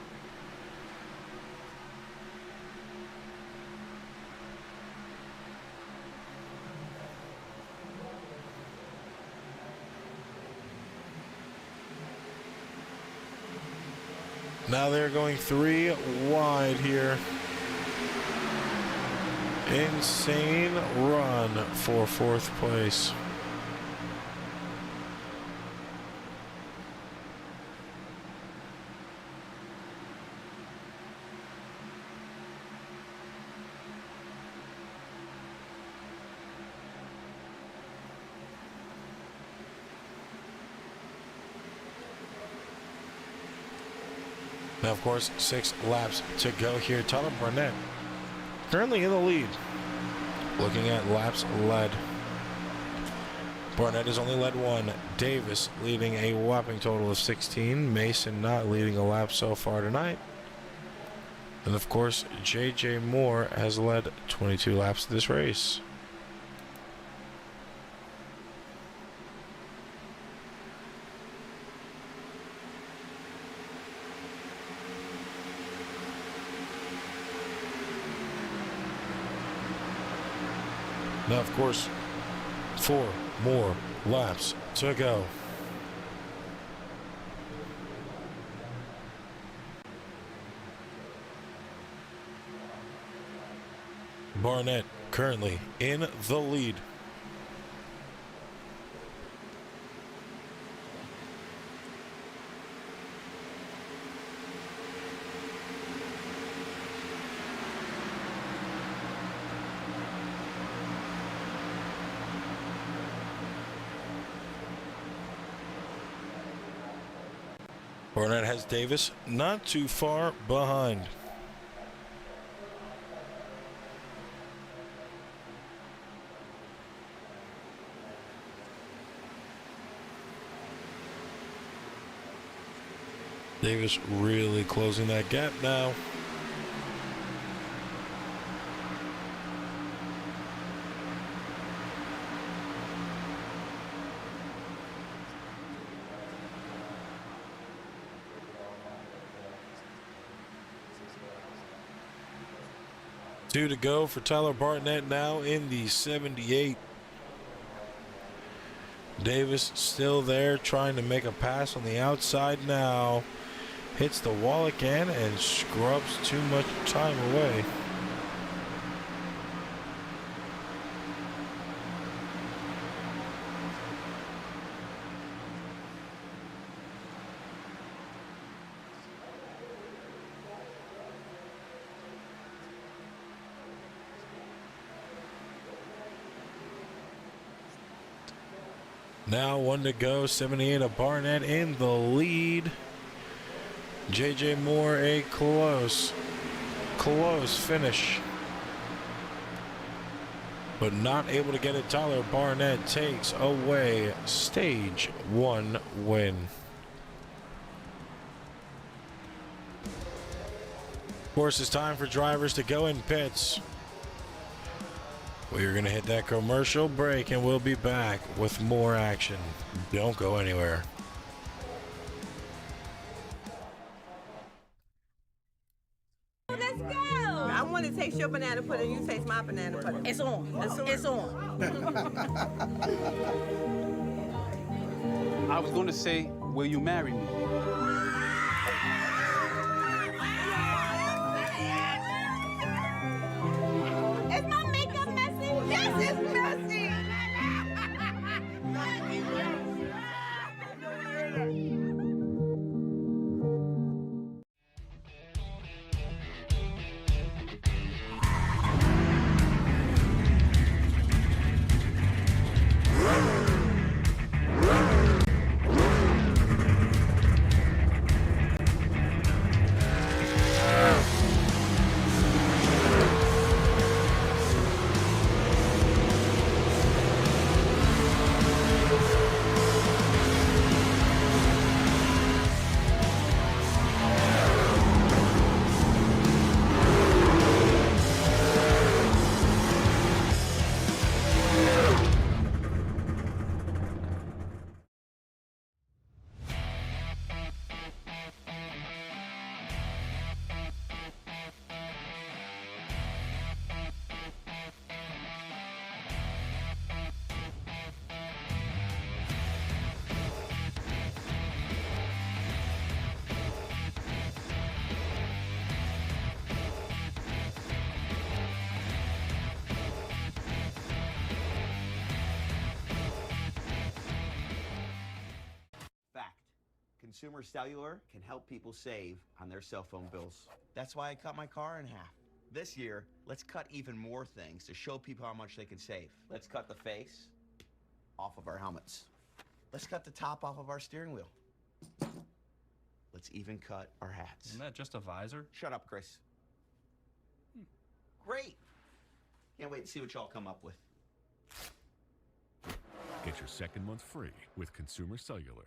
Now they're going 3 wide here. Insane run for 4th place. Now, of course, 6 laps to go here. Tyler Barnett currently in the lead. Looking at laps led. Barnett has only led 1. Davis leading a whopping total of 16. Mason not leading a lap so far tonight. And, of course, J.J. Moore has led 22 laps of this race. Now, of course, 4 more laps to go. Barnett currently in the lead. Barnett has Davis not too far behind. Davis really closing that gap now. Two to go for Tyler Barnett now in the 78. Davis still there trying to make a pass on the outside now. Hits the wall again and scrubs too much time away. Now 1 to go, 78 of Barnett in the lead. J.J. Moore a close finish, but not able to get it. Tyler Barnett takes away stage 1 win. Of course, it's time for drivers to go in pits. We're going to hit that commercial break and we'll be back with more action. Don't go anywhere. Let's go. I want to taste your banana pudding. You taste my banana pudding. It's on. It's on. I was going to say, will you marry me? Is my makeup messy? Yes, it's messy. Consumer Cellular can help people save on their cell phone bills. That's why I cut my car in half. This year, let's cut even more things to show people how much they can save. Let's cut the face off of our helmets. Let's cut the top off of our steering wheel. Let's even cut our hats. Isn't that just a visor? Shut up, Chris. Great. Can't wait to see what y'all come up with. Get your second month free with Consumer Cellular.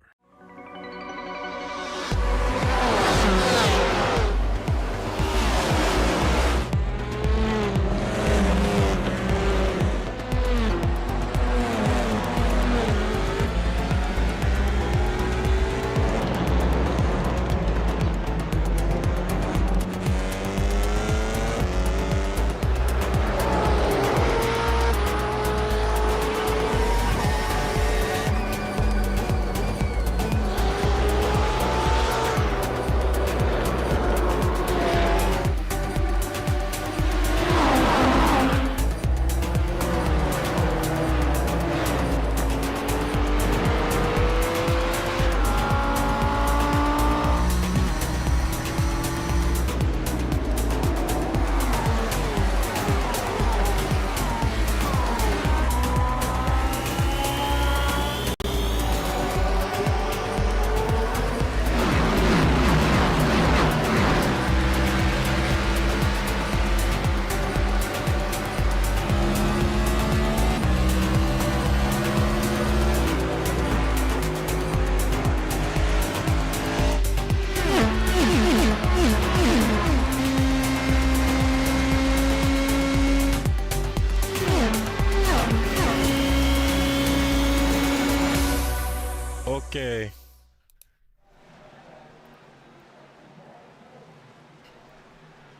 Okay.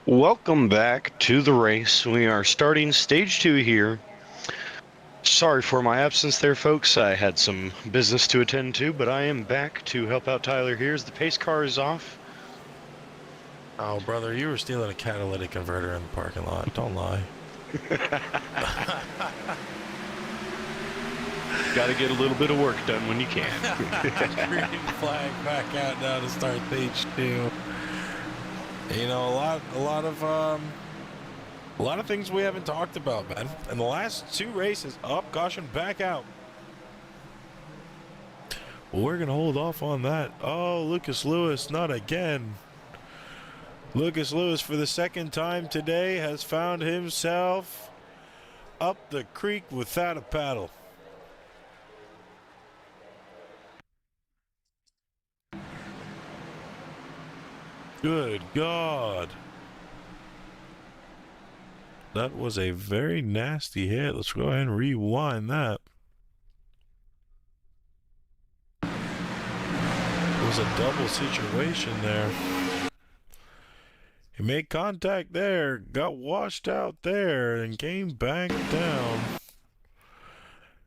Welcome back to the race. We are starting stage 2 here. Sorry for my absence there, folks. I had some business to attend to, but I am back to help out Tyler here as the pace car is off. Oh, brother, you were stealing a catalytic converter in the parking lot. Don't lie. Got to get a little bit of work done when you can. Green flag back out now to start stage 2. You know, a lot of things we haven't talked about, man. In the last 2 races, up, caution, back out. Well, we're gonna hold off on that. Oh, Lucas Lewis, not again. Lucas Lewis, for the second time today, has found himself up the creek without a paddle. Good God. That was a very nasty hit. Let's go ahead and rewind that. It was a double situation there. He made contact there, got washed out there, and came back down.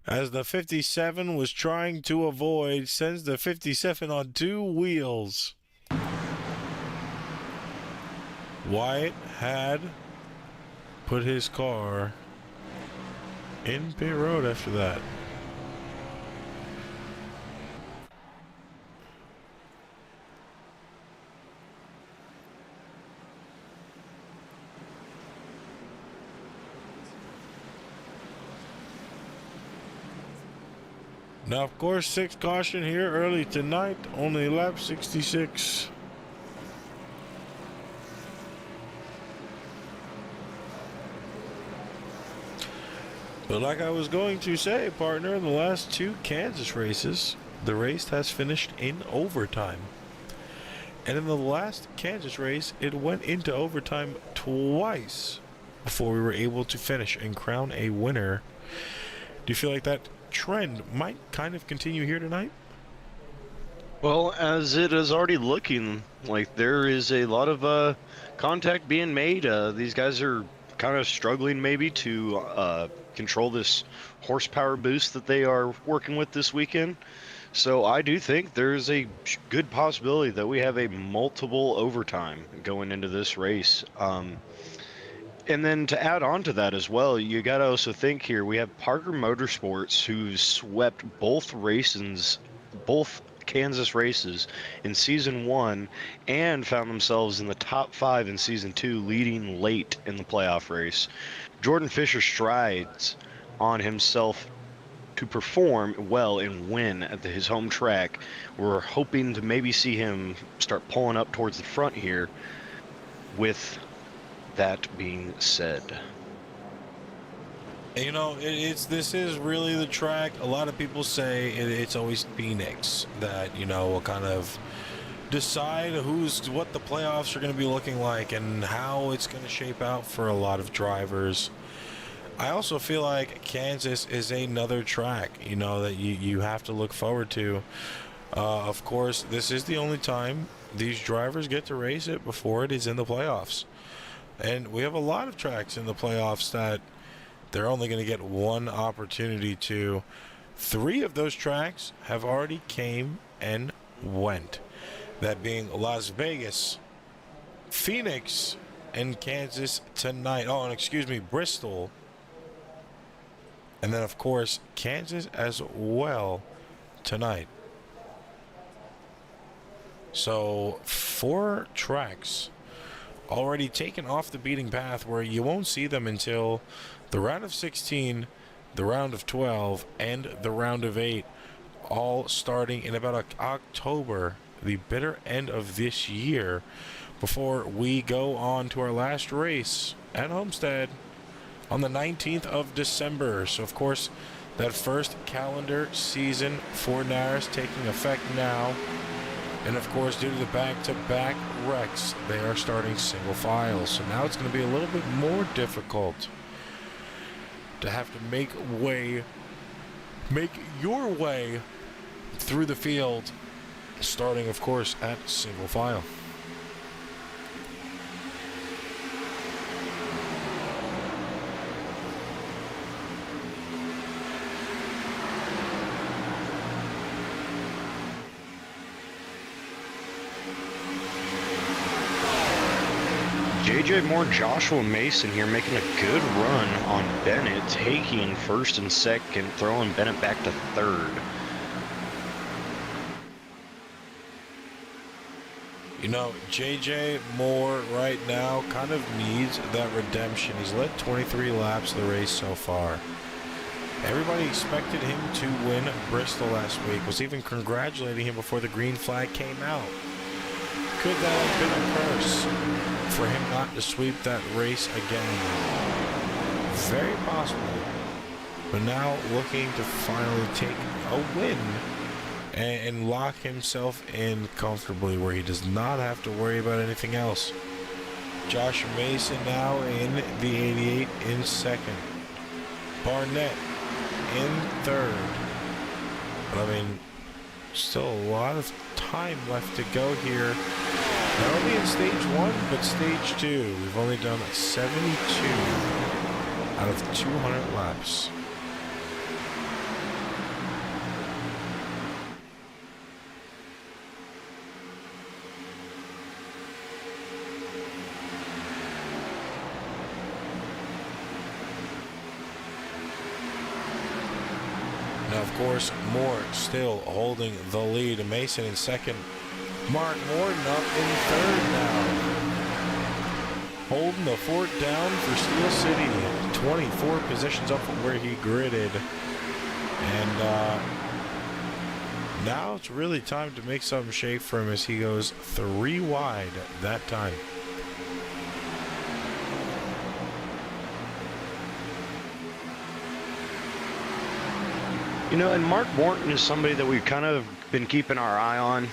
As the 57 was trying to avoid, sends the 57 on 2 wheels. Wyatt had put his car in pit road after that. Now, of course, 6 caution here early tonight, only lap 66. But like I was going to say, partner, in the last 2 Kansas races, the race has finished in overtime. And in the last Kansas race, it went into overtime twice before we were able to finish and crown a winner. Do you feel like that trend might kind of continue here tonight? Well, as it is already looking like there is a lot of contact being made. These guys are kind of struggling maybe to control this horsepower boost that they are working with this weekend. So I do think there's a good possibility that we have a multiple overtime going into this race. And then to add on to that as well, you got to also think here, we have Parker Motorsports, who's swept both Kansas races in Season 1 and found themselves in the top 5 in Season 2, leading late in the playoff race. Jordan Fisher strides on himself to perform well and win at his home track. We're hoping to maybe see him start pulling up towards the front here. With that being said, You know, this is really the track. A lot of people say it's always Phoenix that, you know, will kind of decide what the playoffs are going to be looking like and how it's going to shape out for a lot of drivers. I also feel like Kansas is another track, you know, that you have to look forward to. Of course, this is the only time these drivers get to race it before it is in the playoffs. And we have a lot of tracks in the playoffs that they're only going to get one opportunity to. 3 of those tracks have already came and went. That being Las Vegas, Phoenix, and Kansas tonight. Oh, and excuse me, Bristol. And then, of course, Kansas as well tonight. So 4 tracks already taken off the beating path where you won't see them until the round of 16, the round of 12, and the round of 8, all starting in about October, the bitter end of this year, before we go on to our last race at Homestead on the 19th of December. So, of course, that first calendar season for NARAS taking effect now. And, of course, due to the back-to-back wrecks, they are starting single file. So now it's going to be a little bit more difficult to have to make your way through the field, starting, of course, at single file. JJ Moore, Joshua Mason here making a good run on Bennett, taking first and second, throwing Bennett back to third. You know, JJ Moore right now kind of needs that redemption. He's led 23 laps of the race so far. Everybody expected him to win Bristol last week, was even congratulating him before the green flag came out. Could that have been a curse for him not to sweep that race again? Very possible. But now looking to finally take a win and lock himself in comfortably where he does not have to worry about anything else. Josh Mason now in the 88 in second. Barnett in third. But I mean, still a lot of time left to go here. Not only in stage 1, but stage 2. We've only done 72 out of 200 laps. Now, of course, Moore still holding the lead. Mason in second. Mark Morton up in third now. Holding the fort down for Steel City. 24 positions up from where he gridded. And now it's really time to make something shake for him as he goes 3 wide that time. You know, and Mark Morton is somebody that we've kind of been keeping our eye on.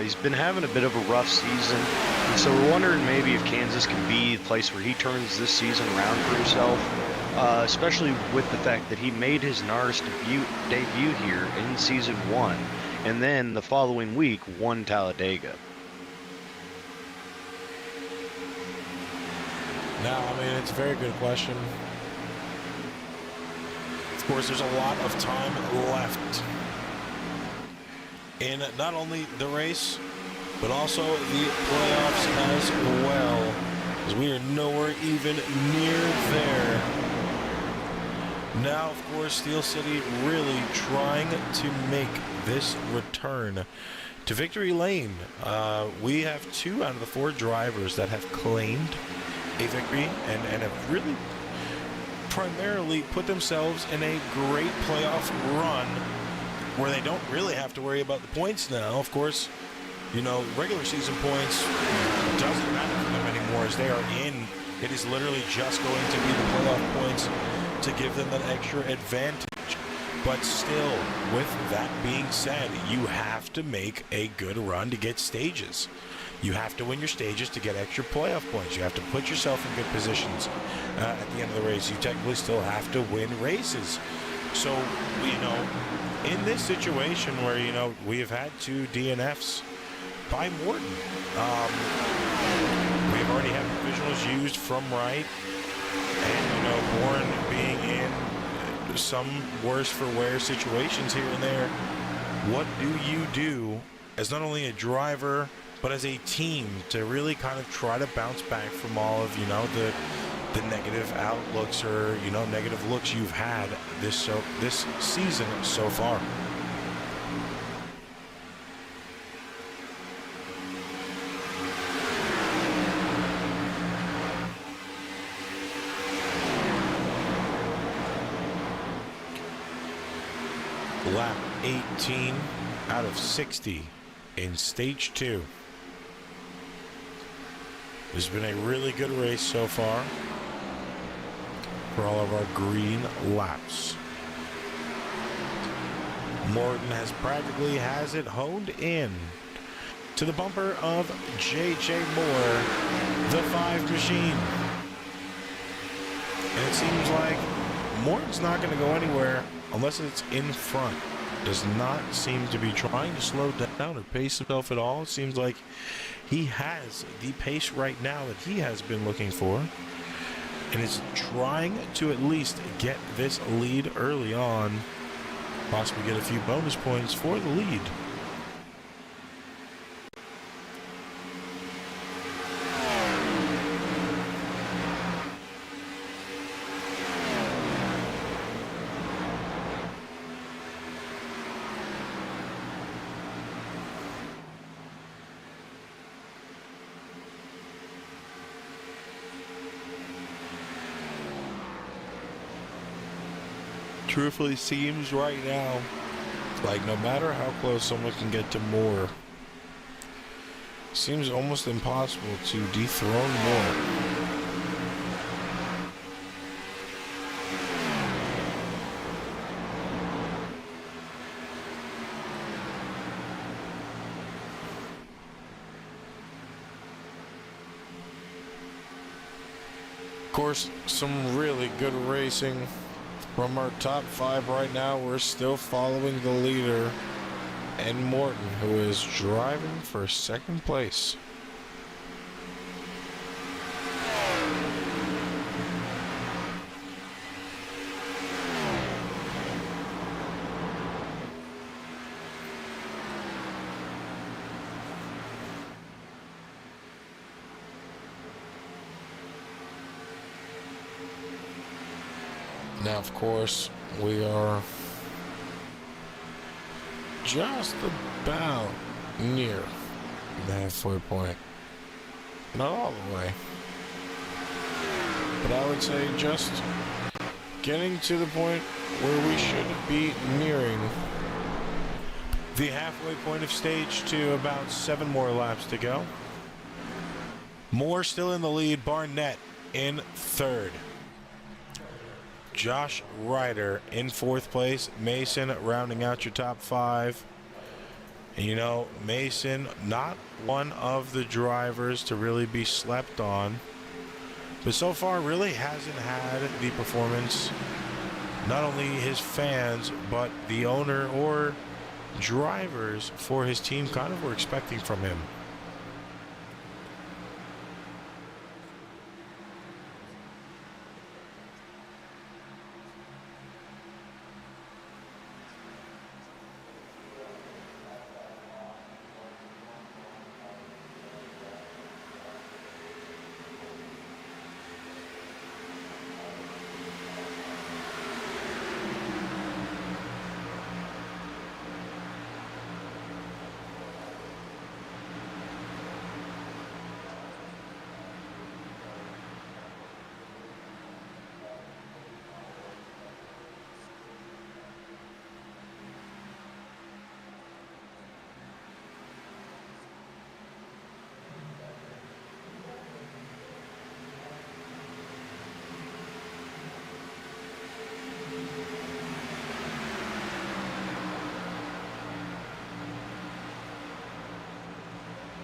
He's been having a bit of a rough season, and so we're wondering maybe if Kansas can be the place where he turns this season around for himself, especially with the fact that he made his NARAS debut here in Season 1, and then the following week won Talladega. Now, I mean, it's a very good question. Of course, there's a lot of time left in not only the race, but also the playoffs as well, as we are nowhere even near there. Now, of course, Steel City really trying to make this return to victory lane. We have 2 out of the 4 drivers that have claimed a victory and have really primarily put themselves in a great playoff run where they don't really have to worry about the points now. Of course, you know, regular season points doesn't matter for them anymore as they are in. It is literally just going to be the playoff points to give them that extra advantage. But still, with that being said, you have to make a good run to get stages. You have to win your stages to get extra playoff points. You have to put yourself in good positions at the end of the race. You technically still have to win races. So, you know, in this situation where, you know, we have had 2 DNFs by Morton. We've already had provisionals used from right. And, you know, Bourne being in some worse for wear situations here and there. What do you do as not only a driver, but as a team to really kind of try to bounce back from all of, you know, the negative outlooks or, you know, negative looks you've had this season so far? Lap 18 out of 60 in stage 2. This has been a really good race so far for all of our green laps. Morton has it honed in to the bumper of J.J. Moore, the 5 machine. And it seems like Morton's not going to go anywhere unless it's in front. Does not seem to be trying to slow down or pace himself at all. It seems like he has the pace right now that he has been looking for, and is trying to at least get this lead early on, possibly get a few bonus points for the lead. Truthfully, seems right now like no matter how close someone can get to Moore, seems almost impossible to dethrone Moore. Of course, some really good racing from our top 5 right now. We're still following the leader, and Morton, who is driving for 2nd place. Now, of course, we are just about near the halfway point. Not all the way, but I would say just getting to the point where we should be nearing the halfway point of stage 2. About 7 more laps to go. Moore still in the lead. Barnett in 3rd. Josh Ryder in 4th place. Mason rounding out your top 5. And you know, Mason, not one of the drivers to really be slept on, but so far really hasn't had the performance not only his fans, but the owner or drivers for his team kind of were expecting from him.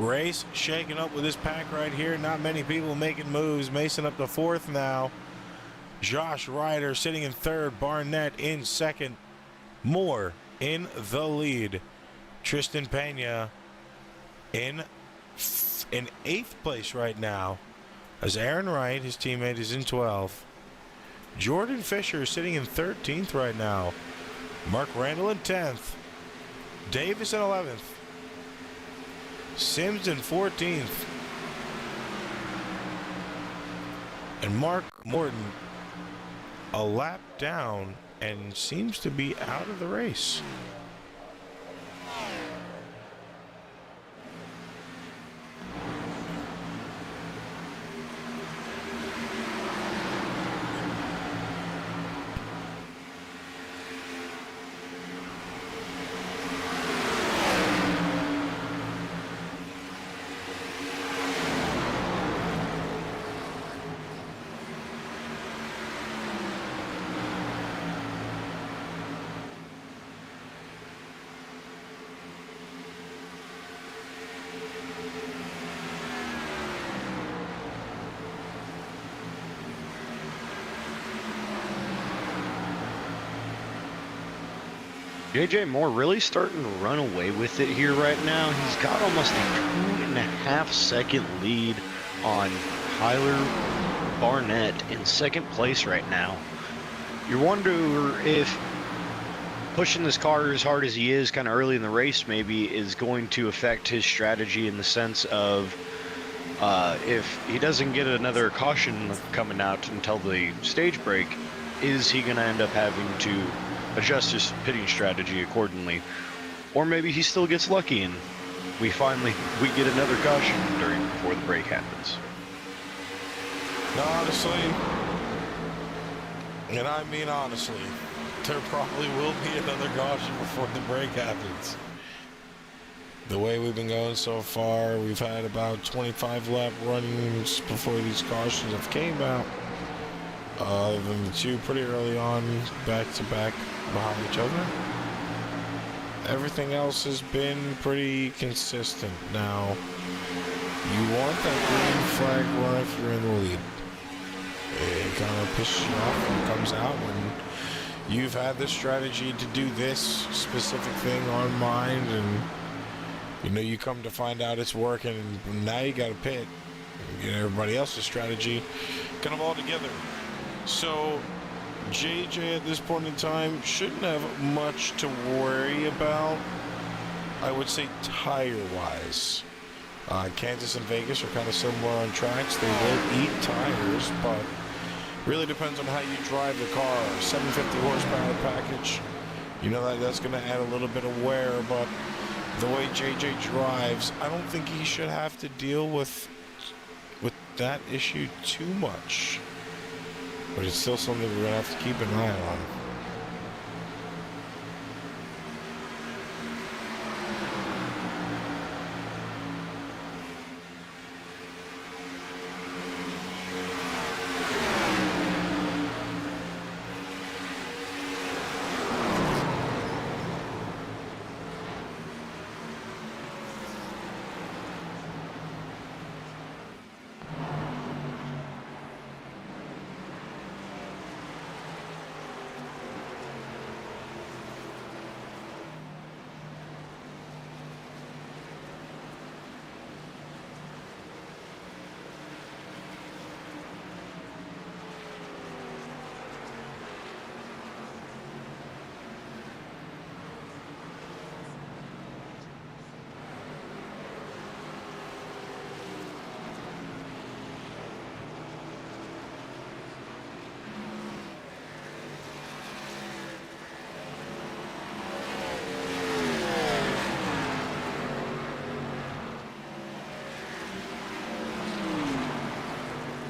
Race shaking up with this pack right here. Not many people making moves. Mason up to 4th now. Josh Ryder sitting in 3rd. Barnett in 2nd. Moore in the lead. Tristan Pena in 8th place right now, as Aaron Wright, his teammate, is in 12th. Jordan Fisher sitting in 13th right now. Mark Randall in 10th. Davis in 11th. Sims in 14th. And Mark Morton a lap down and seems to be out of the race. JJ Moore really starting to run away with it here right now. He's got almost a 2.5-second lead on Tyler Barnett in 2nd place right now. You wonder if pushing this car as hard as he is kind of early in the race maybe is going to affect his strategy in the sense of if he doesn't get another caution coming out until the stage break, is he going to end up having to adjust his pitting strategy accordingly? Or maybe he still gets lucky and we get another caution before the break happens. No, honestly, and I mean honestly, there probably will be another caution before the break happens. The way we've been going so far, we've had about 25 lap runnings before these cautions have came out. Other than the 2 pretty early on, back to back behind each other. Everything else has been pretty consistent. Now, you want that green flag run if you're in the lead. It kind of pisses you off when it comes out when you've had this strategy to do this specific thing on mind, and you come to find out it's working, and now you got to pit and get everybody else's strategy kind of all together. So JJ at this point in time shouldn't have much to worry about, I would say, tire-wise. Kansas and Vegas are kind of similar on tracks. They will eat tires, but really depends on how you drive the car. 750 horsepower package, that's going to add a little bit of wear, but the way JJ drives, I don't think he should have to deal with that issue too much. But it's still something we're going to have to keep an eye on.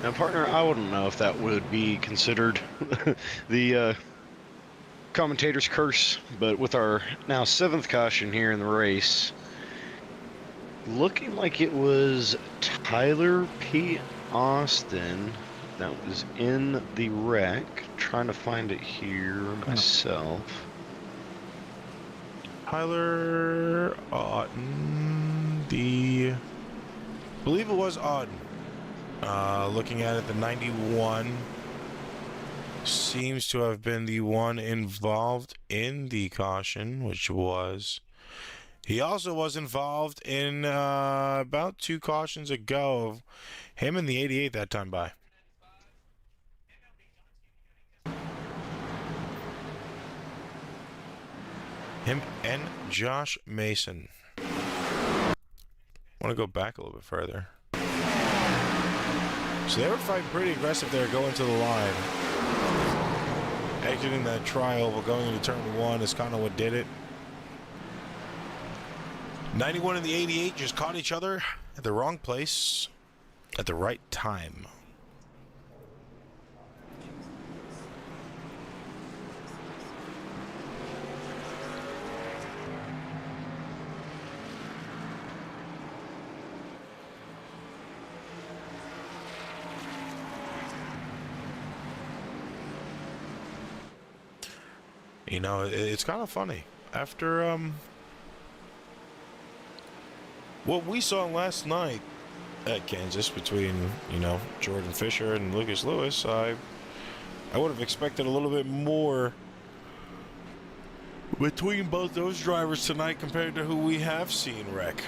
Now, partner, I wouldn't know if that would be considered the commentator's curse, but with our now 7th caution here in the race, looking like it was Tyler P. Austin that was in the wreck. Trying to find it here myself. Tyler Otten, the believe it was odd. Looking at it, the 91 seems to have been the one involved in the caution, which was. He also was involved in about 2 cautions ago. Him and the 88 that time by. Him and Josh Mason. I want to go back a little bit further. So they were fighting pretty aggressive there going to the line. Exiting that trial, but going into turn 1 is kind of what did it. 91 and the 88 just caught each other at the wrong place at the right time. You know, it's kind of funny. After what we saw last night at Kansas between, you know, Jordan Fisher and Lucas Lewis, I would have expected a little bit more between both those drivers tonight compared to who we have seen wreck.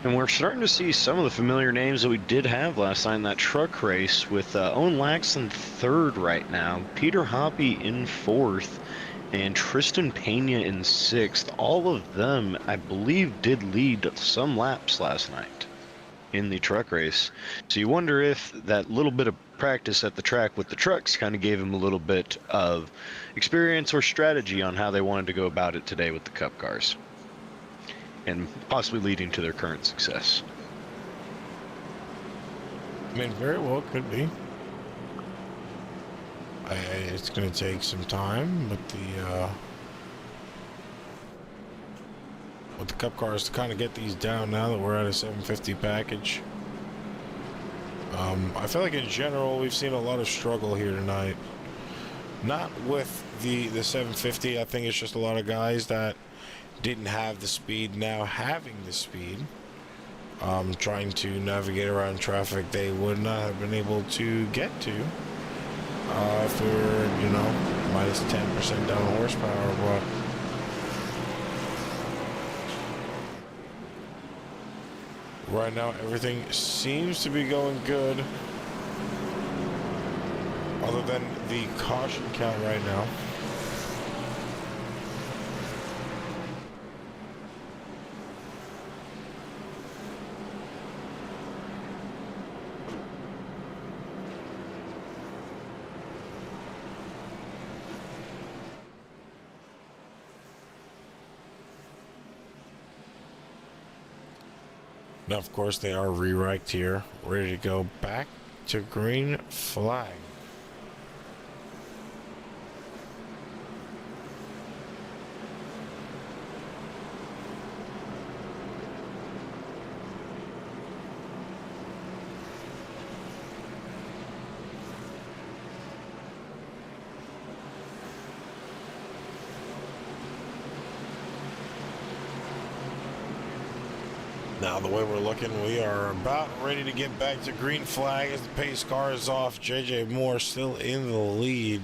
And we're starting to see some of the familiar names that we did have last night in that truck race, with Owen Laxton 3rd right now, Peter Hoppy in 4th, and Tristan Pena in 6th. All of them, I believe, did lead some laps last night in the truck race. So you wonder if that little bit of practice at the track with the trucks kind of gave them a little bit of experience or strategy on how they wanted to go about it today with the Cup cars, and possibly leading to their current success. I mean, very well could be. It's going to take some time with the Cup cars to kind of get these down now that we're at a 750 package. I feel like in general we've seen a lot of struggle here tonight. Not with the 750. I think it's just a lot of guys that didn't have the speed now having the speed, trying to navigate around traffic they would not have been able to get to if we were, you know, minus 10% down horsepower. But right now everything seems to be going good, other than the caution count right now. Now, of course, they are re-racked here, ready to go back to green flag. Now, the way we're looking, we are about ready to get back to green flag as the pace car is off. JJ Moore still in the lead.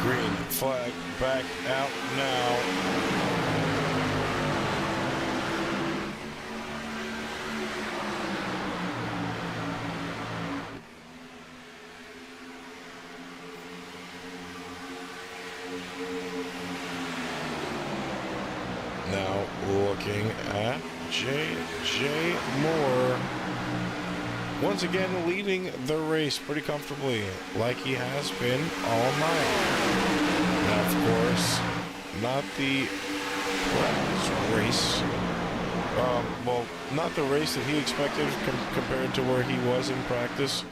Green flag back out now. Now looking at JJ Moore. once again leading the race pretty comfortably, like he has been all night. Now, of course, not the race. Well, not the race that he expected compared to where he was in practice.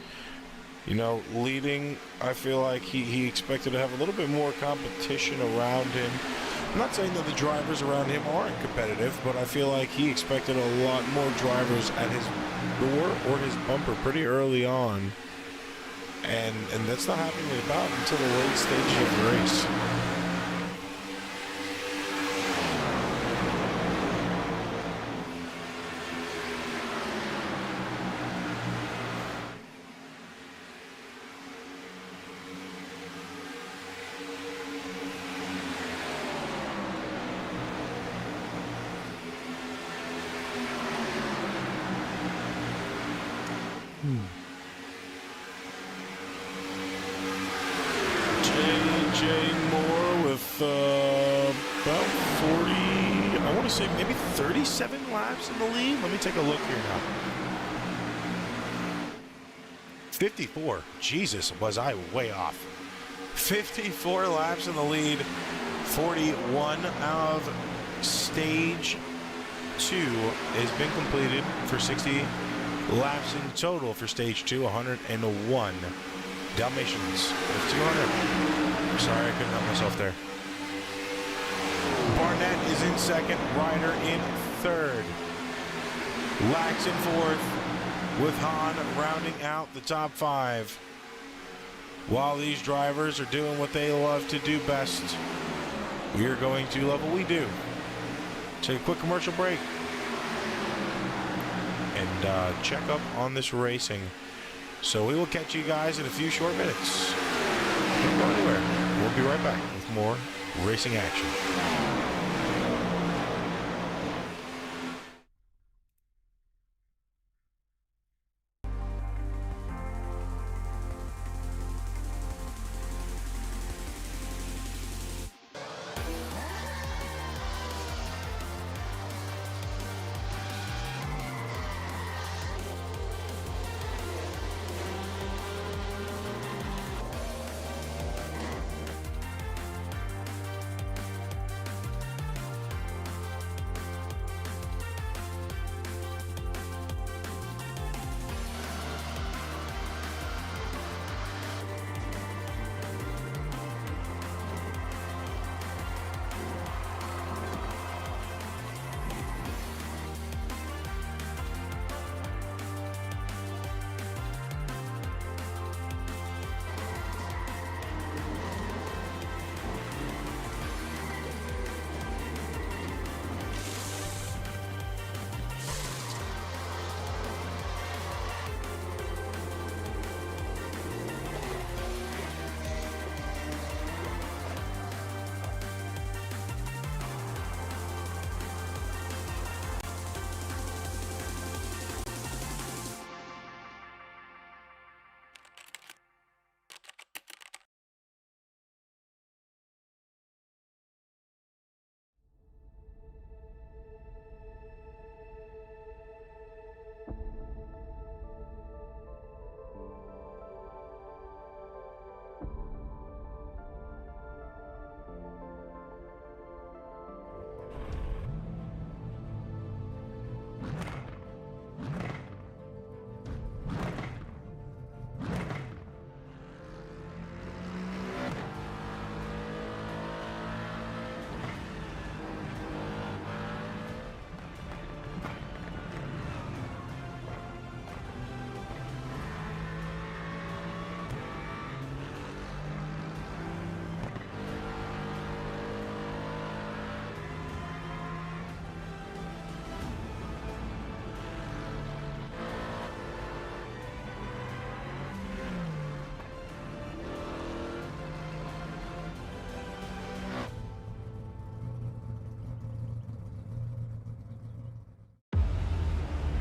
You know, leading, I feel like he expected to have a little bit more competition around him. I'm not saying that the drivers around him aren't competitive, but I feel like he expected a lot more drivers at his door or his bumper pretty early on. And that's not happening about until the late stages of the race. J.J. Moore with about 40, I want to say maybe 37 laps in the lead. Let me take a look here now. 54. Jesus, was I way off. 54 laps in the lead. 41 out of stage 2 has been completed for 60 laps in total for stage 2, 101. Dalmatians with 200. Sorry, I couldn't help myself there. Barnett is in second, Ryder in third. Lax in fourth, with Hahn rounding out the top 5. While these drivers are doing what they love to do best, we are going to love what we do. Take a quick commercial break and check up on this racing. So we will catch you guys in a few short minutes. Don't go anywhere. We'll be right back with more racing action.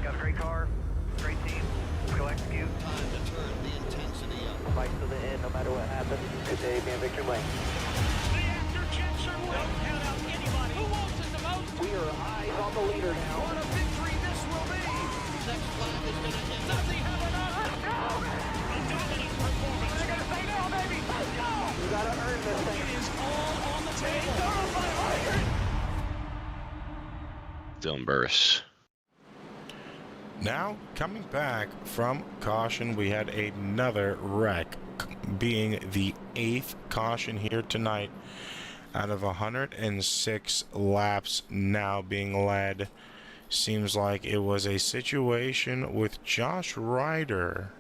Got a great car, great team. We'll execute. Time to turn the intensity up. Fight to the end, no matter what happens. Good day, be in victory lane. The after jets are wet. Don't count out anybody. Who wants it the most? We are eyes on the leader now. What a victory this will be! next lap is going to end. Does he have enough? Let's go! A dominant performance. They're going to say no, baby. Let's go! You gotta earn this thing. It is all on the table. Dylan Burris. Now, coming back from caution, we had another wreck, being the 8th caution here tonight out of 106 laps now being led. Seems like it was a situation with Josh Ryder,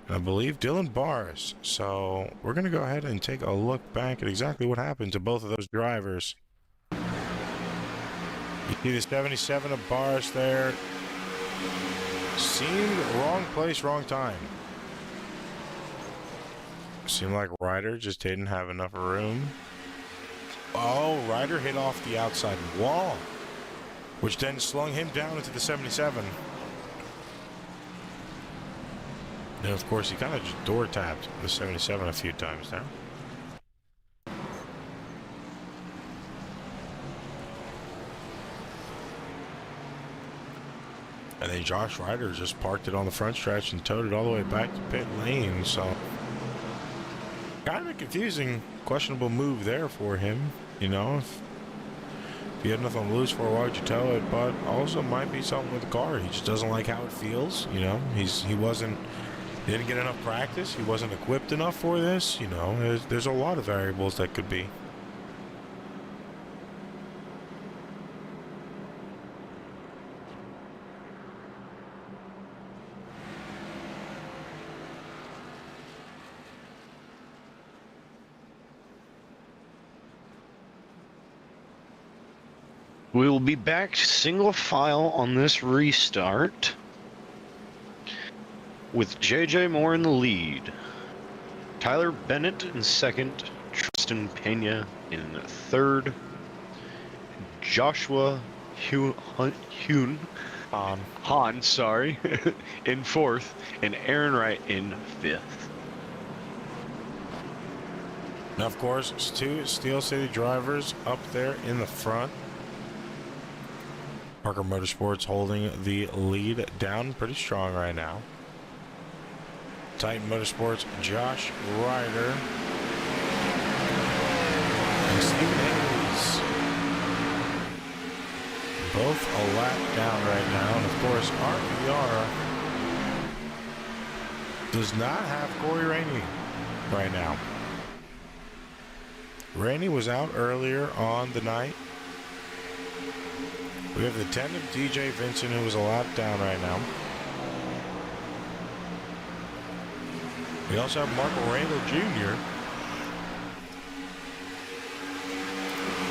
and I believe Dylan Barris. So we're going to go ahead and take a look back at exactly what happened to both of those drivers. You see the 77 of Barris there. Seemed wrong place, wrong time. Seemed like Ryder just didn't have enough room. Oh, Ryder hit off the outside wall, which then slung him down into the 77. And of course, he kind of just door tapped the 77 a few times there. And then Josh Ryder just parked it on the front stretch and towed it all the way back to pit lane. So kind of a confusing, questionable move there for him. You know, if you had nothing to lose for, why would you tow it? But also might be something with the car. He just doesn't like how it feels. You know, he didn't get enough practice. He wasn't equipped enough for this. You know, there's a lot of variables that could be. We will be back single file on this restart with JJ Moore in the lead, Tyler Bennett in second, Tristan Pena in third, Joshua Han, sorry, in fourth, and Aaron Wright in fifth. Now, of course, two Steel City drivers up there in the front. Parker Motorsports holding the lead down pretty strong right now. Titan Motorsports, Josh Ryder and Stephen Hayes. Both a lap down right now. And of course, RVR does not have Corey Rainey right now. Rainey was out earlier on the night. We have the 10 of DJ Vincent, who was a lap down right now. We also have Marco Randall Jr.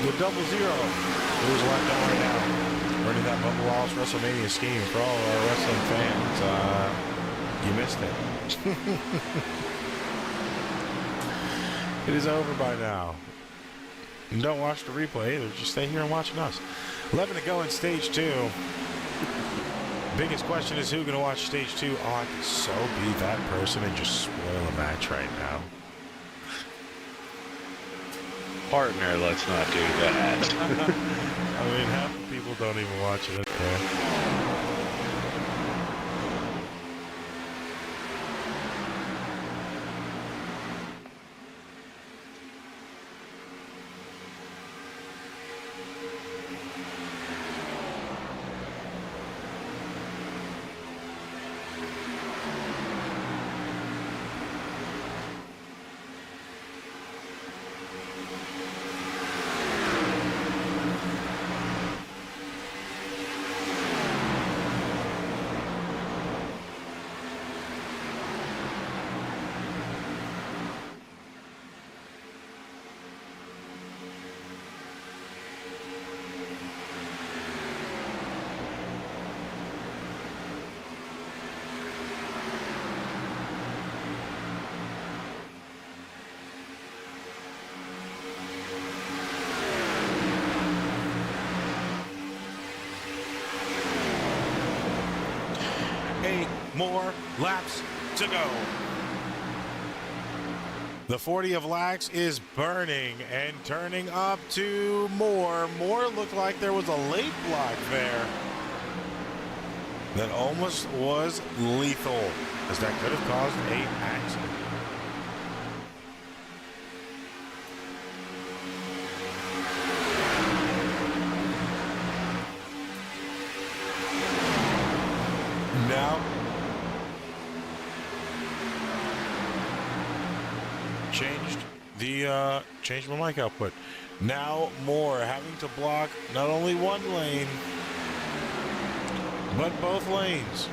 The 00, who is a lap down right now. Running that Bubba Wallace WrestleMania scheme for all our wrestling fans. You missed it. It is over by now. And don't watch the replay either. Just stay here and watching us. 11 to go in stage 2. Biggest question is who's going to watch stage 2? Oh, I could so be that person and just spoil a match right now. Partner, let's not do that. I mean, half the people don't even watch it. Okay. More laps to go. The 40 of lax is burning and turning up to Moore. Moore looked like there was a late block there. that almost was lethal, as that could have caused an accident. Now, changed my mic output. Now more having to block not only one lane, but both lanes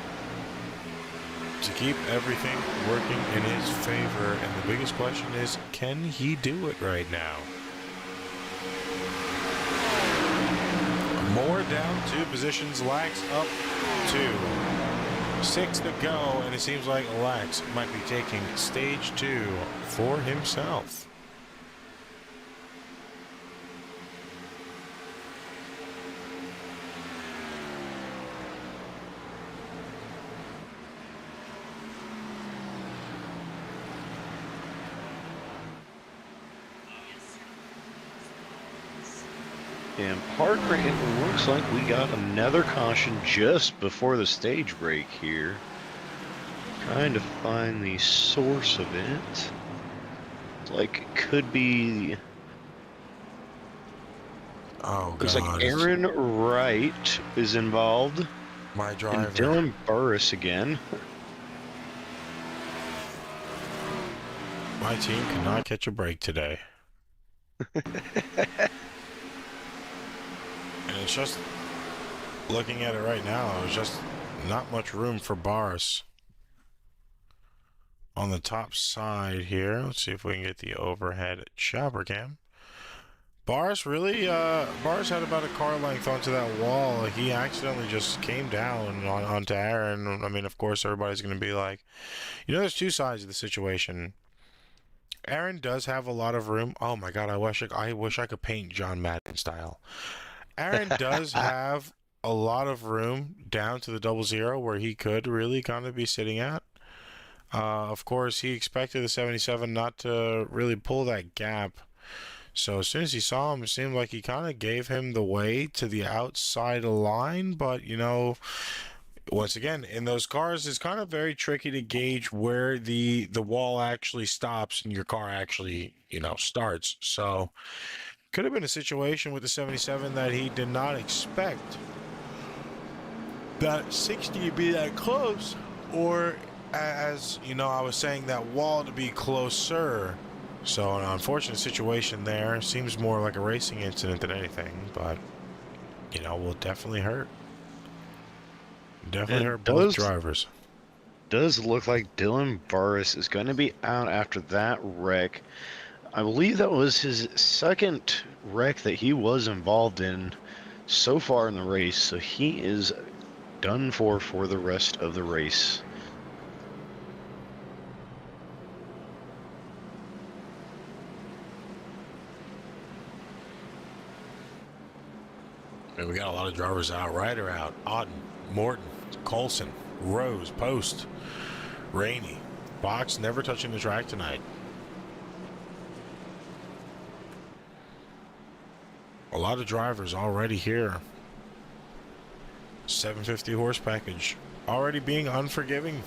to keep everything working in his favor. And the biggest question is, can he do it right now? More down 2 positions. Lax up 2. 6 to go, and it seems like Lax might be taking stage 2 for himself. And Parker, it looks like we got another caution just before the stage break here. Trying to find the source of it. It's like it could be... Oh, looks God. like Aaron Wright is involved. My driver. And Dylan Burris again. My team cannot catch a break today. And it's just, looking at it right now, there's just not much room for Boris. On the top side here, let's see if we can get the overhead chopper cam. Boris Boris had about a car length onto that wall. He accidentally just came down onto Aaron. I mean, of course, everybody's going to be like, there's 2 sides of the situation. Aaron does have a lot of room. Oh my God, I wish I could paint John Madden style. Aaron does have a lot of room down to the 00 where he could really kind of be sitting at. Of course, he expected the 77 not to really pull that gap. So as soon as he saw him, it seemed like he kind of gave him the way to the outside line. But, once again, in those cars, it's kind of very tricky to gauge where the wall actually stops and your car actually, starts. So could have been a situation with the 77 that he did not expect that 60 to be that close, or as I was saying, that wall to be closer. So an unfortunate situation there. Seems more like a racing incident than anything, but will definitely hurt. Definitely hurt both drivers. Does look like Dylan Burris is going to be out after that wreck. I believe that was his second wreck that he was involved in so far in the race, so he is done for the rest of the race. And we got a lot of drivers out. Ryder out. Auden, Morton, Colson, Rose, Post, Rainey. Box never touching the track tonight. A lot of drivers already here. 750 horse package already being unforgiving.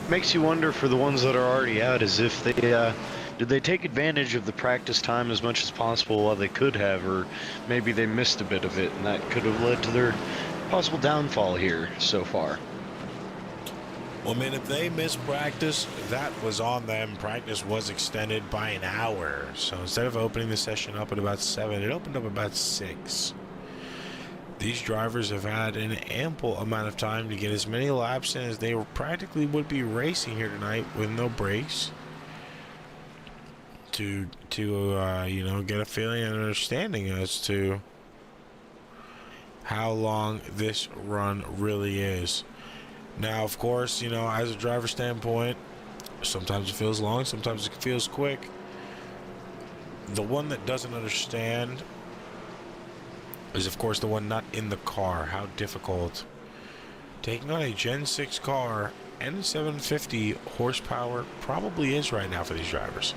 Makes you wonder for the ones that are already out, as if they did they take advantage of the practice time as much as possible while they could have, or maybe they missed a bit of it and that could have led to their possible downfall here so far. Well, man, if they missed practice, that was on them. Practice was extended by an hour. So instead of opening the session up at about 7, it opened up about 6. These drivers have had an ample amount of time to get as many laps in as they practically would be racing here tonight with no brakes. To get a feeling and understanding as to how long this run really is. Now, of course, as a driver standpoint, sometimes it feels long, sometimes it feels quick. The one that doesn't understand is, of course, the one not in the car. How difficult taking on a Gen 6 car and 750 horsepower probably is right now for these drivers.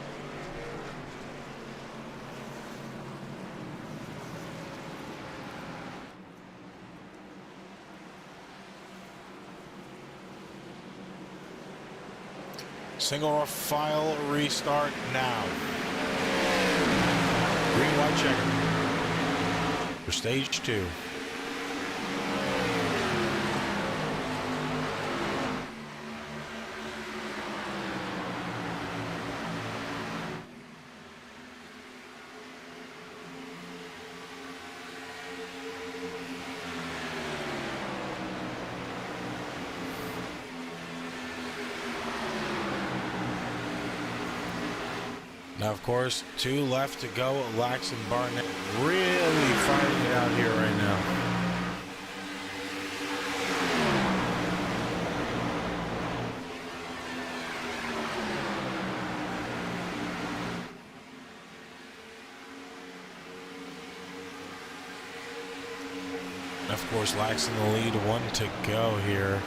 Single file restart now. Green, white checker for stage 2. Now, of course, 2 left to go. Lax and Barnett really fighting it out here right now. And of course, Lax in the lead, 1 to go here.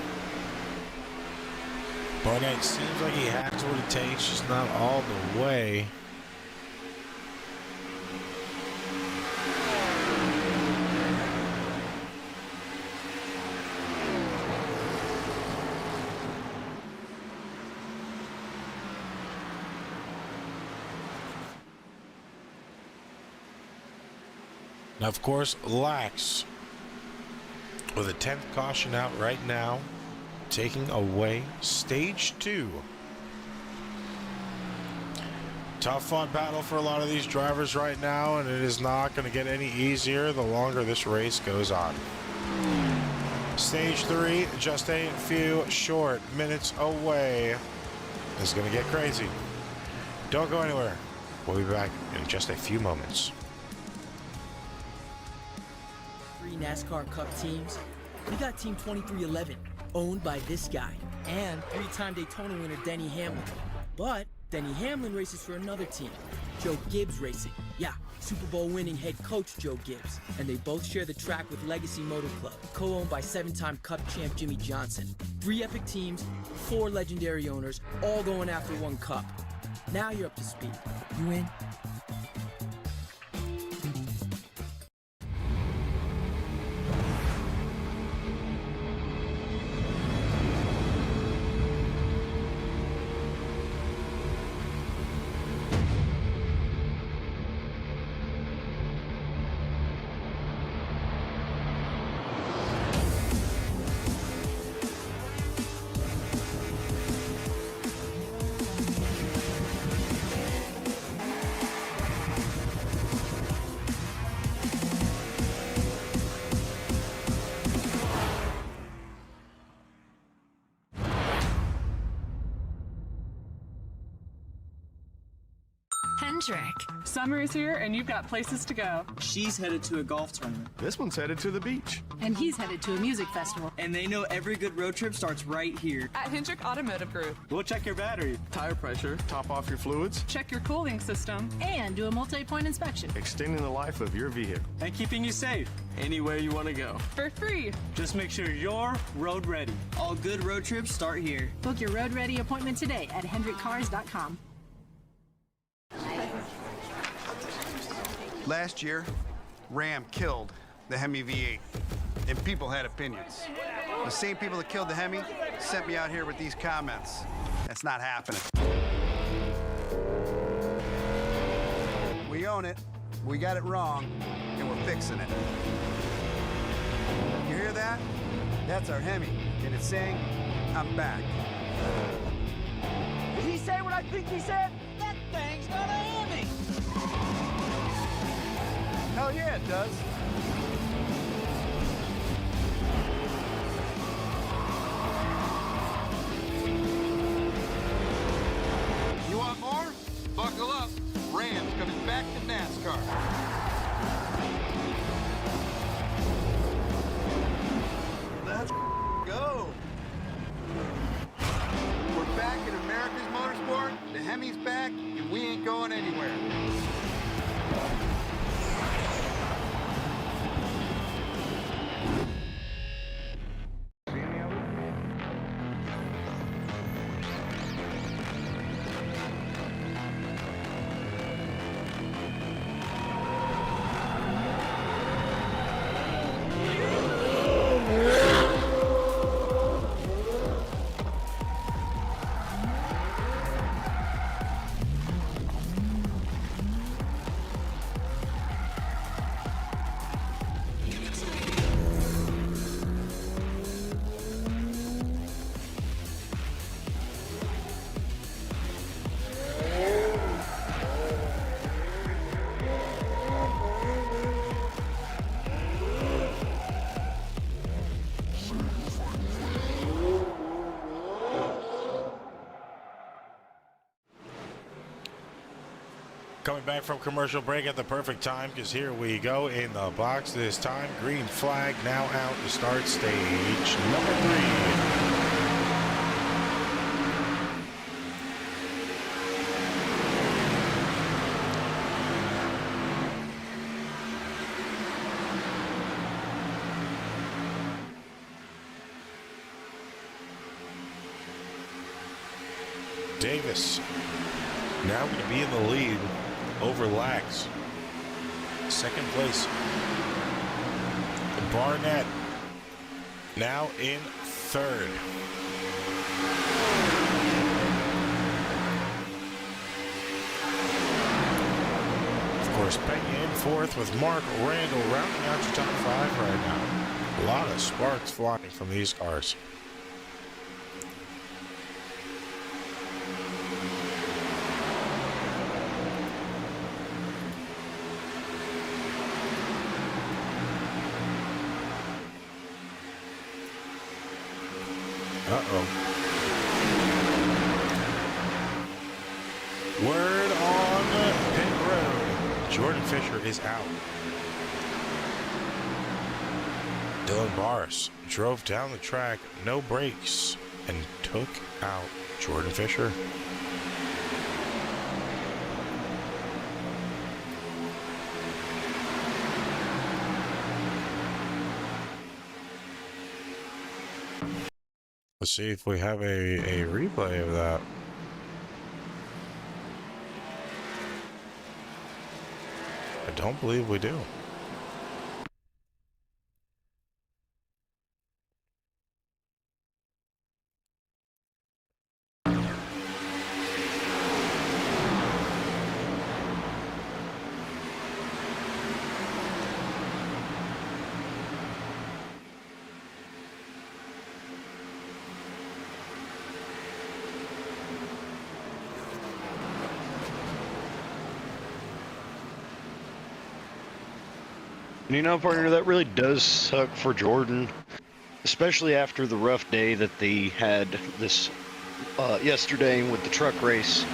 Barnett seems like he has what it takes, just not all the way. Now, of course, Lax with a 10th caution out right now, taking away stage 2. Tough fought battle for a lot of these drivers right now, and it is not going to get any easier the longer this race goes on. Stage 3, just a few short minutes away. This is going to get crazy. Don't go anywhere. We'll be back in just a few moments. 3 NASCAR Cup teams. We got Team 2311, owned by this guy, and 3-time Daytona winner Denny Hamlin. But Denny Hamlin races for another team, Joe Gibbs Racing. Yeah, Super Bowl winning head coach Joe Gibbs. And they both share the track with Legacy Motor Club, co-owned by 7-time Cup champ Jimmy Johnson. 3 epic teams, 4 legendary owners, all going after 1 cup. Now you're up to speed. You in? Summer is here and you've got places to go. She's headed to a golf tournament. This one's headed to the beach. And he's headed to a music festival. And they know every good road trip starts right here. At Hendrick Automotive Group. We'll check your battery, tire pressure, top off your fluids, check your cooling system, and do a multi-point inspection. Extending the life of your vehicle. And keeping you safe. Anywhere you want to go. For free. Just make sure you're road ready. All good road trips start here. Book your road ready appointment today at hendrickcars.com. Last year, Ram killed the Hemi V8, and people had opinions. The same people that killed the Hemi sent me out here with these comments. That's not happening. We own it, we got it wrong, and we're fixing it. You hear that? That's our Hemi, and it's saying, I'm back. Did he say what I think he said? That thing's got a Hemi! Hell yeah, it does. You want more? Buckle up. Ram's coming back to NASCAR. Let's go. We're back in America's motorsport. The Hemi's back, and we ain't going anywhere. Coming back from commercial break at the perfect time, because here we go in the box this time. Green flag now out to start stage number 3. Davis now going to be in the lead over Lax. Second place. Barnett now in third. Of course, Pena in fourth with Mark Randall rounding out your top 5 right now. A lot of sparks flying from these cars. Word on pit road. Jordan Fisher is out. Dylan Barrs drove down the track, no brakes, and took out Jordan Fisher. Let's see if we have a replay of that. I don't believe we do. And you know, partner, that really does suck for Jordan, especially after the rough day that they had this yesterday with the truck race.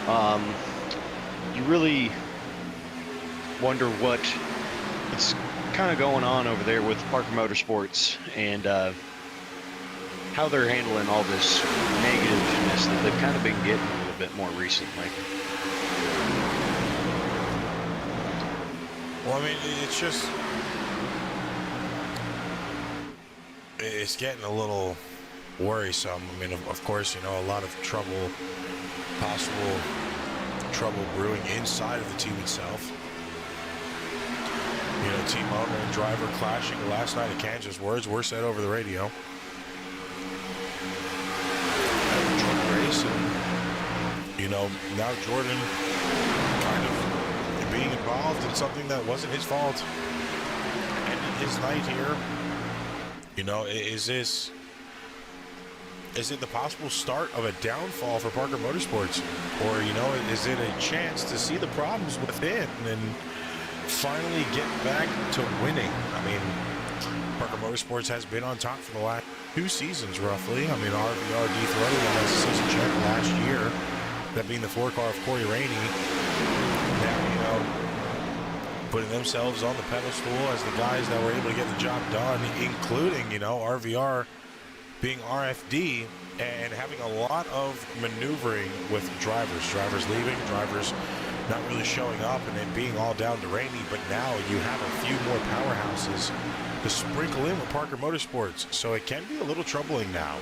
You really wonder what it's kind of going on over there with Parker Motorsports and how they're handling all this negativeness that they've kind of been getting a little bit more recently. Well, I mean, it's just... it's getting a little worrisome. I mean, of course, you know, a lot of possible trouble brewing inside of the team itself. You know, team owner and driver clashing last night at Kansas. Words were said over the radio. Race, and, you know, now Jordan kind of being involved in something that wasn't his fault. Ending his night here. You know, is it the possible start of a downfall for Parker Motorsports? Or, you know, is it a chance to see the problems within and finally get back to winning? I mean, Parker Motorsports has been on top for the last 2 seasons, roughly. I mean, RVR dethroned them as a season check last year, that being the 4-car of Corey Rainey. Now, you know, putting themselves on the pedestal as the guys that were able to get the job done, including, you know, RVR being RFD and having a lot of maneuvering with drivers leaving, drivers not really showing up, and it being all down to Rainey. But now you have a few more powerhouses to sprinkle in with Parker Motorsports, so it can be a little troubling now.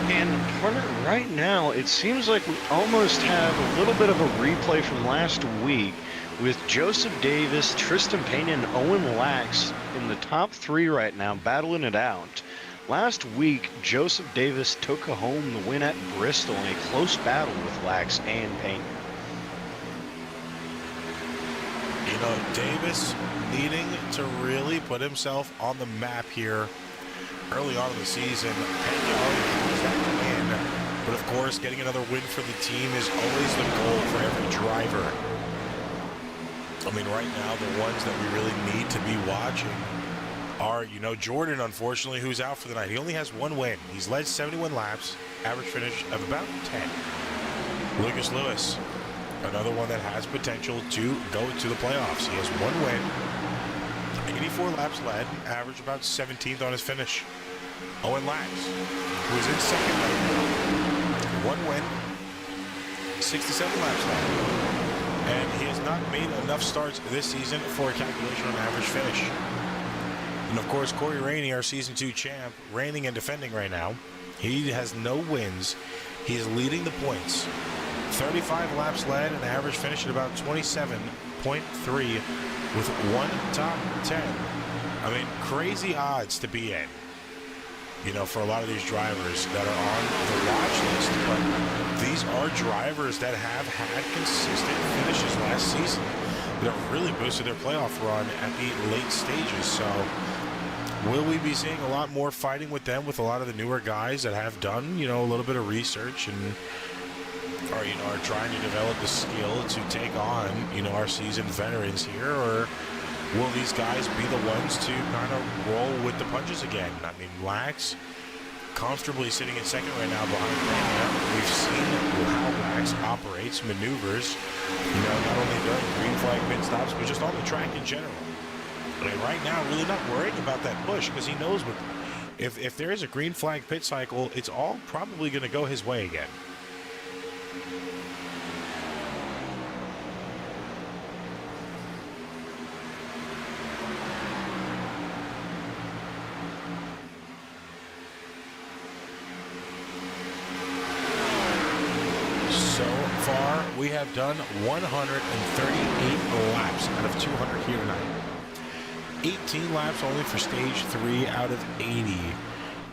And partner, right now, it seems like we almost have a little bit of a replay from last week with Joseph Davis, Tristan Payne, and Owen Lax in the top 3 right now, battling it out. Last week, Joseph Davis took home the win at Bristol in a close battle with Lax and Payne. You know, Davis needing to really put himself on the map here early on in the season. Pena already has that win, but of course, getting another win for the team is always the goal for every driver. I mean, right now, the ones that we really need to be watching are, you know, Jordan, unfortunately, who's out for the night. He only has 1 win. He's led 71 laps, average finish of about 10. Lucas Lewis, another one that has potential to go to the playoffs. He has one win, 84 laps led, average about 17th on his finish. Owen Lax, who is in second right now, one win, 67 laps led. And he has not made enough starts this season for a calculation on average finish. And of course, Corey Rainey, our Season 2 champ, reigning and defending right now. He has no wins. He is leading the points. 35 laps led, and average finish at about 27.3 with one top 10. I mean, crazy odds to be in, you know, for a lot of these drivers that are on the watch list. But these are drivers that have had consistent finishes last season that have really boosted their playoff run at the late stages. So will we be seeing a lot more fighting with them, with a lot of the newer guys that have done, you know, a little bit of research and are trying to develop the skill to take on, you know, our seasoned veterans here? Or will these guys be the ones to kind of roll with the punches again? I mean, Lax comfortably sitting in second right now behind Pena. We've seen how Lax operates, maneuvers, you know, not only during green flag pit stops, but just on the track in general. I mean, right now, really not worrying about that push, because he knows if there is a green flag pit cycle, it's all probably going to go his way again. We have done 138 laps out of 200 here tonight. 18 laps only for stage 3 out of 80.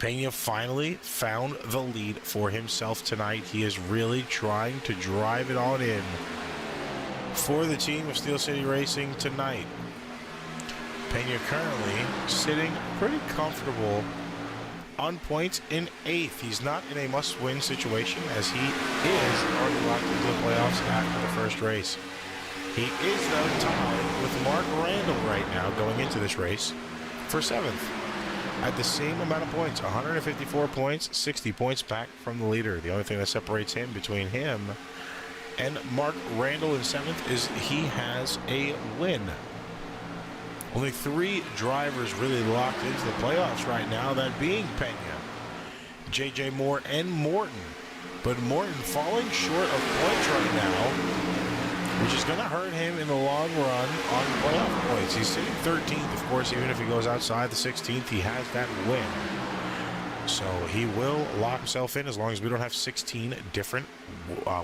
Pena finally found the lead for himself tonight. He is really trying to drive it on in for the team of Steel City Racing tonight. Pena currently sitting pretty comfortable on points in 8th. He's not in a must-win situation, as he is already locked into the playoffs after the first race. He is, though, tied with Mark Randall right now going into this race for 7th at the same amount of points, 154 points, 60 points back from the leader. The only thing that separates him between him and Mark Randall in 7th is he has a win. Only 3 drivers really locked into the playoffs right now, that being Pena, J.J. Moore, and Morton. But Morton falling short of points right now, which is going to hurt him in the long run on playoff points. He's sitting 13th, of course. Even if he goes outside the 16th, he has that win. So he will lock himself in as long as we don't have 16 different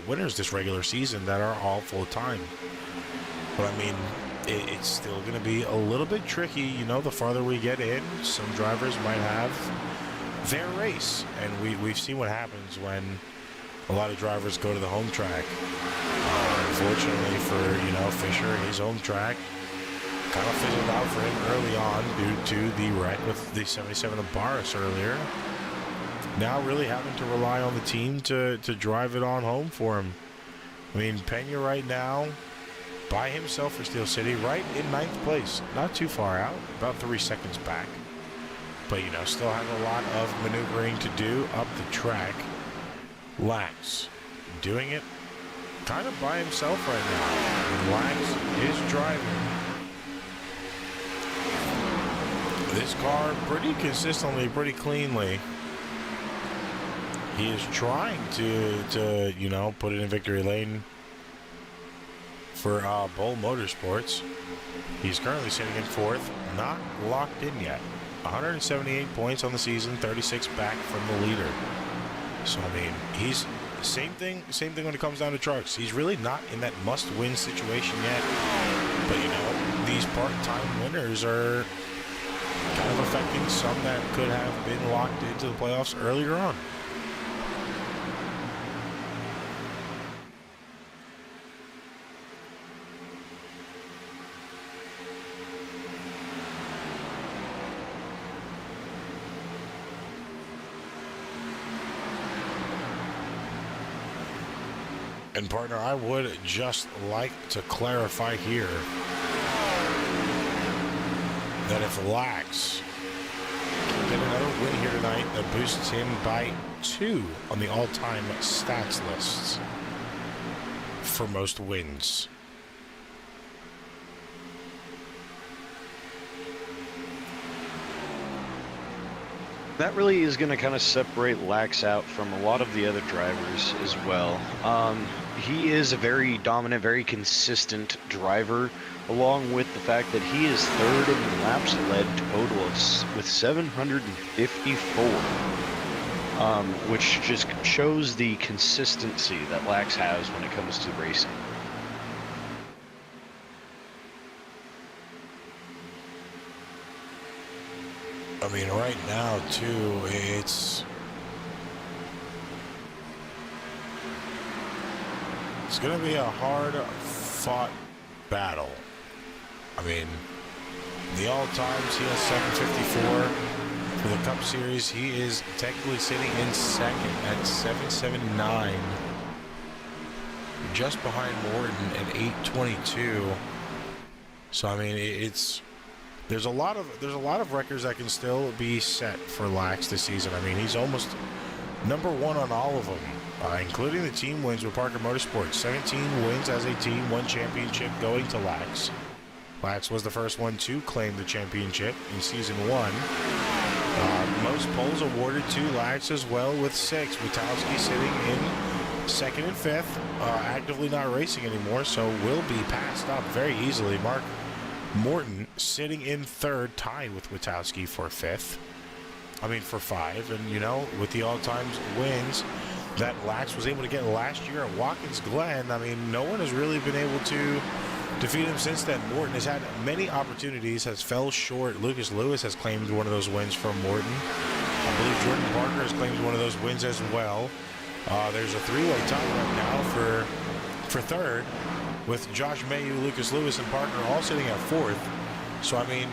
winners this regular season that are all full-time. But, I mean, it's still going to be a little bit tricky, you know, the farther we get in. Some drivers might have their race, and we've seen what happens when a lot of drivers go to the home track. Unfortunately for, you know, Fisher, his home track kind of fizzled out for him early on due to the wreck with the 77 of Barris earlier. Now really having to rely on the team to drive it on home for him. I mean, Pena right now, by himself for Steel City, right in 9th place. Not too far out, about 3 seconds back. But, you know, still have a lot of maneuvering to do up the track. Lax doing it kind of by himself right now. Lax is driving this car pretty consistently, pretty cleanly. He is trying to you know, put it in victory lane for Bull Motorsports. He's currently sitting in 4th, not locked in yet. 178 points on the season, 36 back from the leader. So, I mean, he's same thing when it comes down to trucks. He's really not in that must-win situation yet. But, you know, these part-time winners are kind of affecting some that could have been locked into the playoffs earlier on. And partner, I would just like to clarify here that if Lax can get another win here tonight, that boosts him by 2 on the all-time stats lists. for most wins. That really is going to kind of separate Lax out from a lot of the other drivers as well. He is a very dominant, very consistent driver, along with the fact that he is third in the laps led total with 754, which just shows the consistency that Lax has when it comes to racing. I mean, right now, too, it's going to be a hard-fought battle. I mean, the all-times, he has 754. For the Cup Series, he is technically sitting in second at 779. Just behind Morton at 822. So, I mean, it's... There's a lot of records that can still be set for Lax this season. I mean, he's almost number one on all of them, including the team wins with Parker Motorsports. 17 wins as a team, 1 championship going to Lax. Lax was the first one to claim the championship in season 1. Most poles awarded to Lax as well with 6. Witowski sitting in second and fifth, actively not racing anymore, so will be passed up very easily. Mark Morton sitting in third, tied with Witowski for fifth. I mean, for 5. And, you know, with the all-time wins that Lax was able to get last year at Watkins Glen, I mean, no one has really been able to defeat him since then. Morton has had many opportunities, has fell short. Lucas Lewis has claimed one of those wins from Morton. I believe Jordan Parker has claimed one of those wins as well. There's a 3-way tie right now for third, with Josh Mayu, Lucas Lewis, and Parker all sitting at 4th. So, I mean,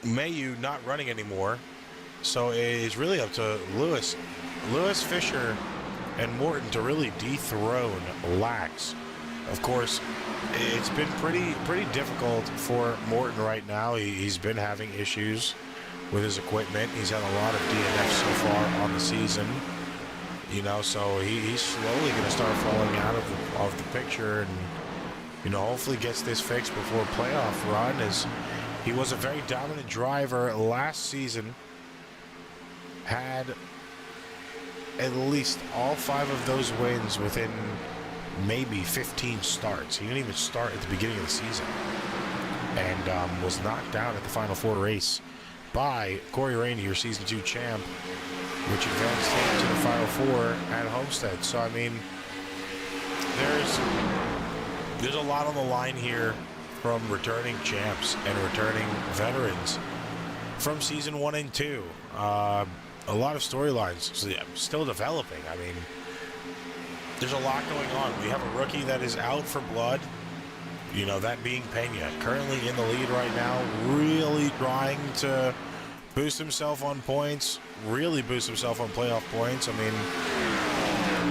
Mayu not running anymore. So it's really up to Lewis, Fisher, and Morton to really dethrone Lax. Of course, it's been pretty difficult for Morton right now. He's been having issues with his equipment. He's had a lot of DNFs so far on the season. You know, so he's slowly going to start falling out of the picture, and, you know, hopefully gets this fixed before playoff run, as he was a very dominant driver last season. Had at least all 5 of those wins within maybe 15 starts. He didn't even start at the beginning of the season, and was knocked out at the Final 4 race by Corey Rainey, your Season 2 champ, which advanced him to the Final 4 at Homestead. So, I mean, there's a lot on the line here from returning champs and returning veterans from Season 1 and 2. A lot of storylines still developing. I mean, there's a lot going on. We have a rookie that is out for blood, you know, that being Pena, currently in the lead right now, really trying to boost himself on points, really boost himself on playoff points. I mean,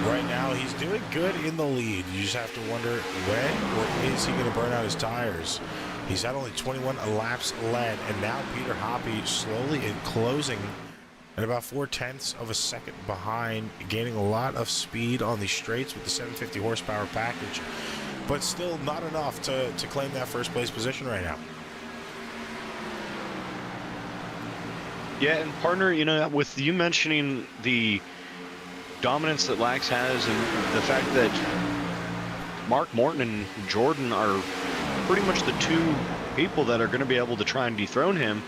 right now he's doing good in the lead. You just have to wonder when or is he going to burn out his tires. He's had only 21 laps led, and now Peter Hoppy slowly closing at about 0.4 of a second behind, gaining a lot of speed on the straights with the 750 horsepower package, but still not enough to claim that first place position right now. Yeah, and partner, you know, with you mentioning the dominance that Lax has and the fact that Mark Morton and Jordan are pretty much the 2 people that are going to be able to try and dethrone him,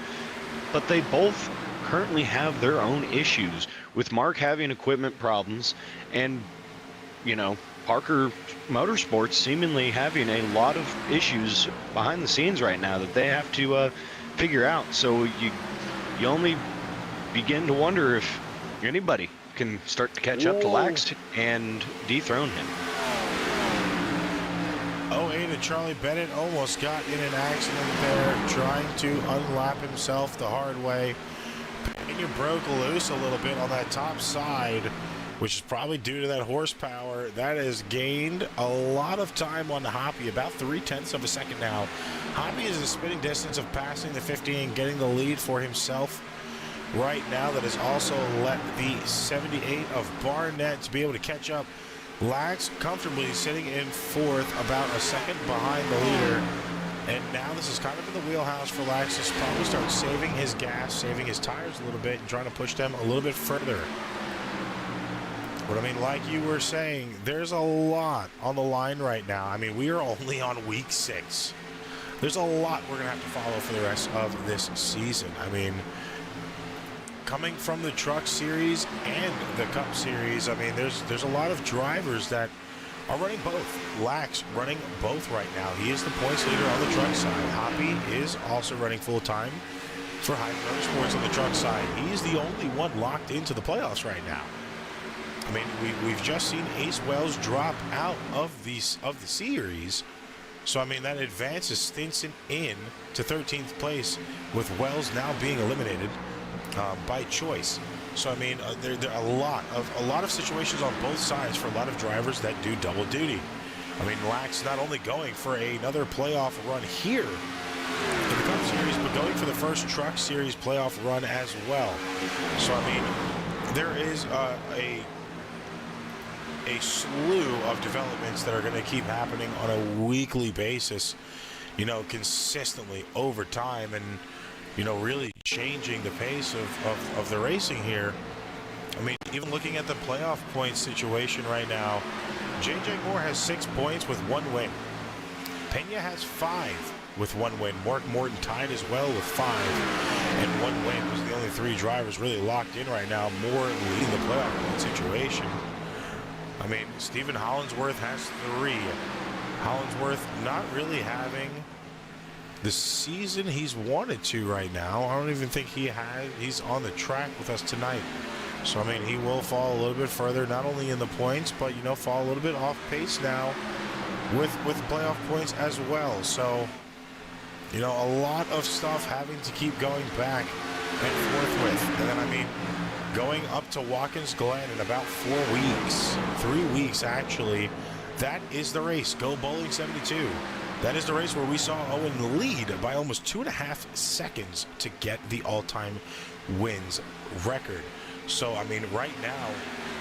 but they both currently have their own issues, with Mark having equipment problems and, you know, Parker Motorsports seemingly having a lot of issues behind the scenes right now that they have to figure out. So you only begin to wonder if anybody can start to catch up to Lax and dethrone him. 08 and Charlie Bennett almost got in an accident there, trying to unlap himself the hard way. Pena broke loose a little bit on that top side, which is probably due to that horsepower. That has gained a lot of time on Hoppy, about 0.3 of a second now. Hoppy is a spitting distance of passing the 50 and getting the lead for himself right now. That has also let the 78 of Barnett to be able to catch up Lax comfortably sitting in fourth, about a second behind the leader. And now this is kind of in the wheelhouse for Lax to probably start saving his gas, saving his tires a little bit, and trying to push them a little bit further. But I mean, like you were saying, there's a lot on the line right now. I mean, we are only on week 6. There's a lot we're going to have to follow for the rest of this season. I mean, coming from the Truck Series and the Cup Series, I mean, there's a lot of drivers that are running both. Lax running both right now. He is the points leader on the truck side. Hoppy is also running full-time for Hype Motorsports on the truck side. He's the only one locked into the playoffs right now. I mean, we've just seen Ace Wells drop out of the series. So, I mean, that advances Stinson in to 13th place with Wells now being eliminated by choice. So, I mean, there are a lot of situations on both sides for a lot of drivers that do double duty. I mean, Lax not only going for another playoff run here in the Cup Series, but going for the first Truck Series playoff run as well. So, I mean, there is a slew of developments that are going to keep happening on a weekly basis, you know, consistently over time, and, you know, really changing the pace of the racing here. I mean, even looking at the playoff point situation right now, J.J. Moore has 6 points with 1 win. Pena has 5 with 1 win. Mark Morton tied as well with 5 and 1 win. Was the only 3 drivers really locked in right now. Moore leading the playoff point situation. I mean, Stephen Hollinsworth has 3. Hollinsworth not really having the season he's wanted to right now. I don't even think he's on the track with us tonight. So, I mean, he will fall a little bit further, not only in the points, but, you know, fall a little bit off pace now with playoff points as well. So, you know, a lot of stuff having to keep going back and forth with. And then, I mean, going up to Watkins Glen in about 4 weeks, 3 weeks actually, that is the race. Go Bowling 72. That is the race where we saw Owen lead by almost 2.5 seconds to get the all-time wins record. So, I mean, right now,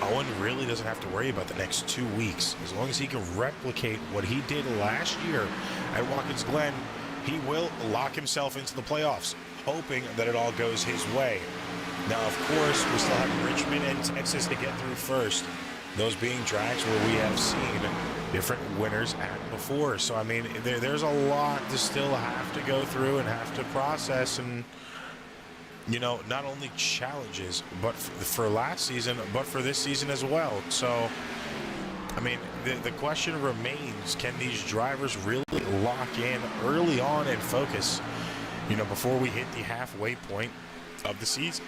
Owen really doesn't have to worry about the next 2 weeks. As long as he can replicate what he did last year at Watkins Glen, he will lock himself into the playoffs, hoping that it all goes his way. Now, of course, we still have Richmond and Texas to get through first. Those being tracks where we have seen different winners at before. So, I mean, there's a lot to still have to go through and have to process, and, you know, not only challenges, but for last season, but for this season as well. So, I mean, the question remains, can these drivers really lock in early on and focus, you know, before we hit the halfway point of the season?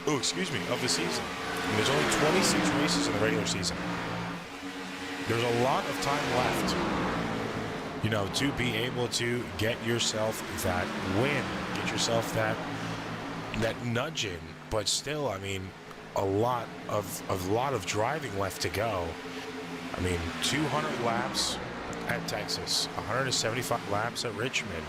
Oh, excuse me, of the season. And there's only 26 races in the regular season. There's a lot of time left, you know, to be able to get yourself that win, get yourself that nudge in. But still, I mean, a lot of driving left to go. I mean, 200 laps at Texas, 175 laps at Richmond.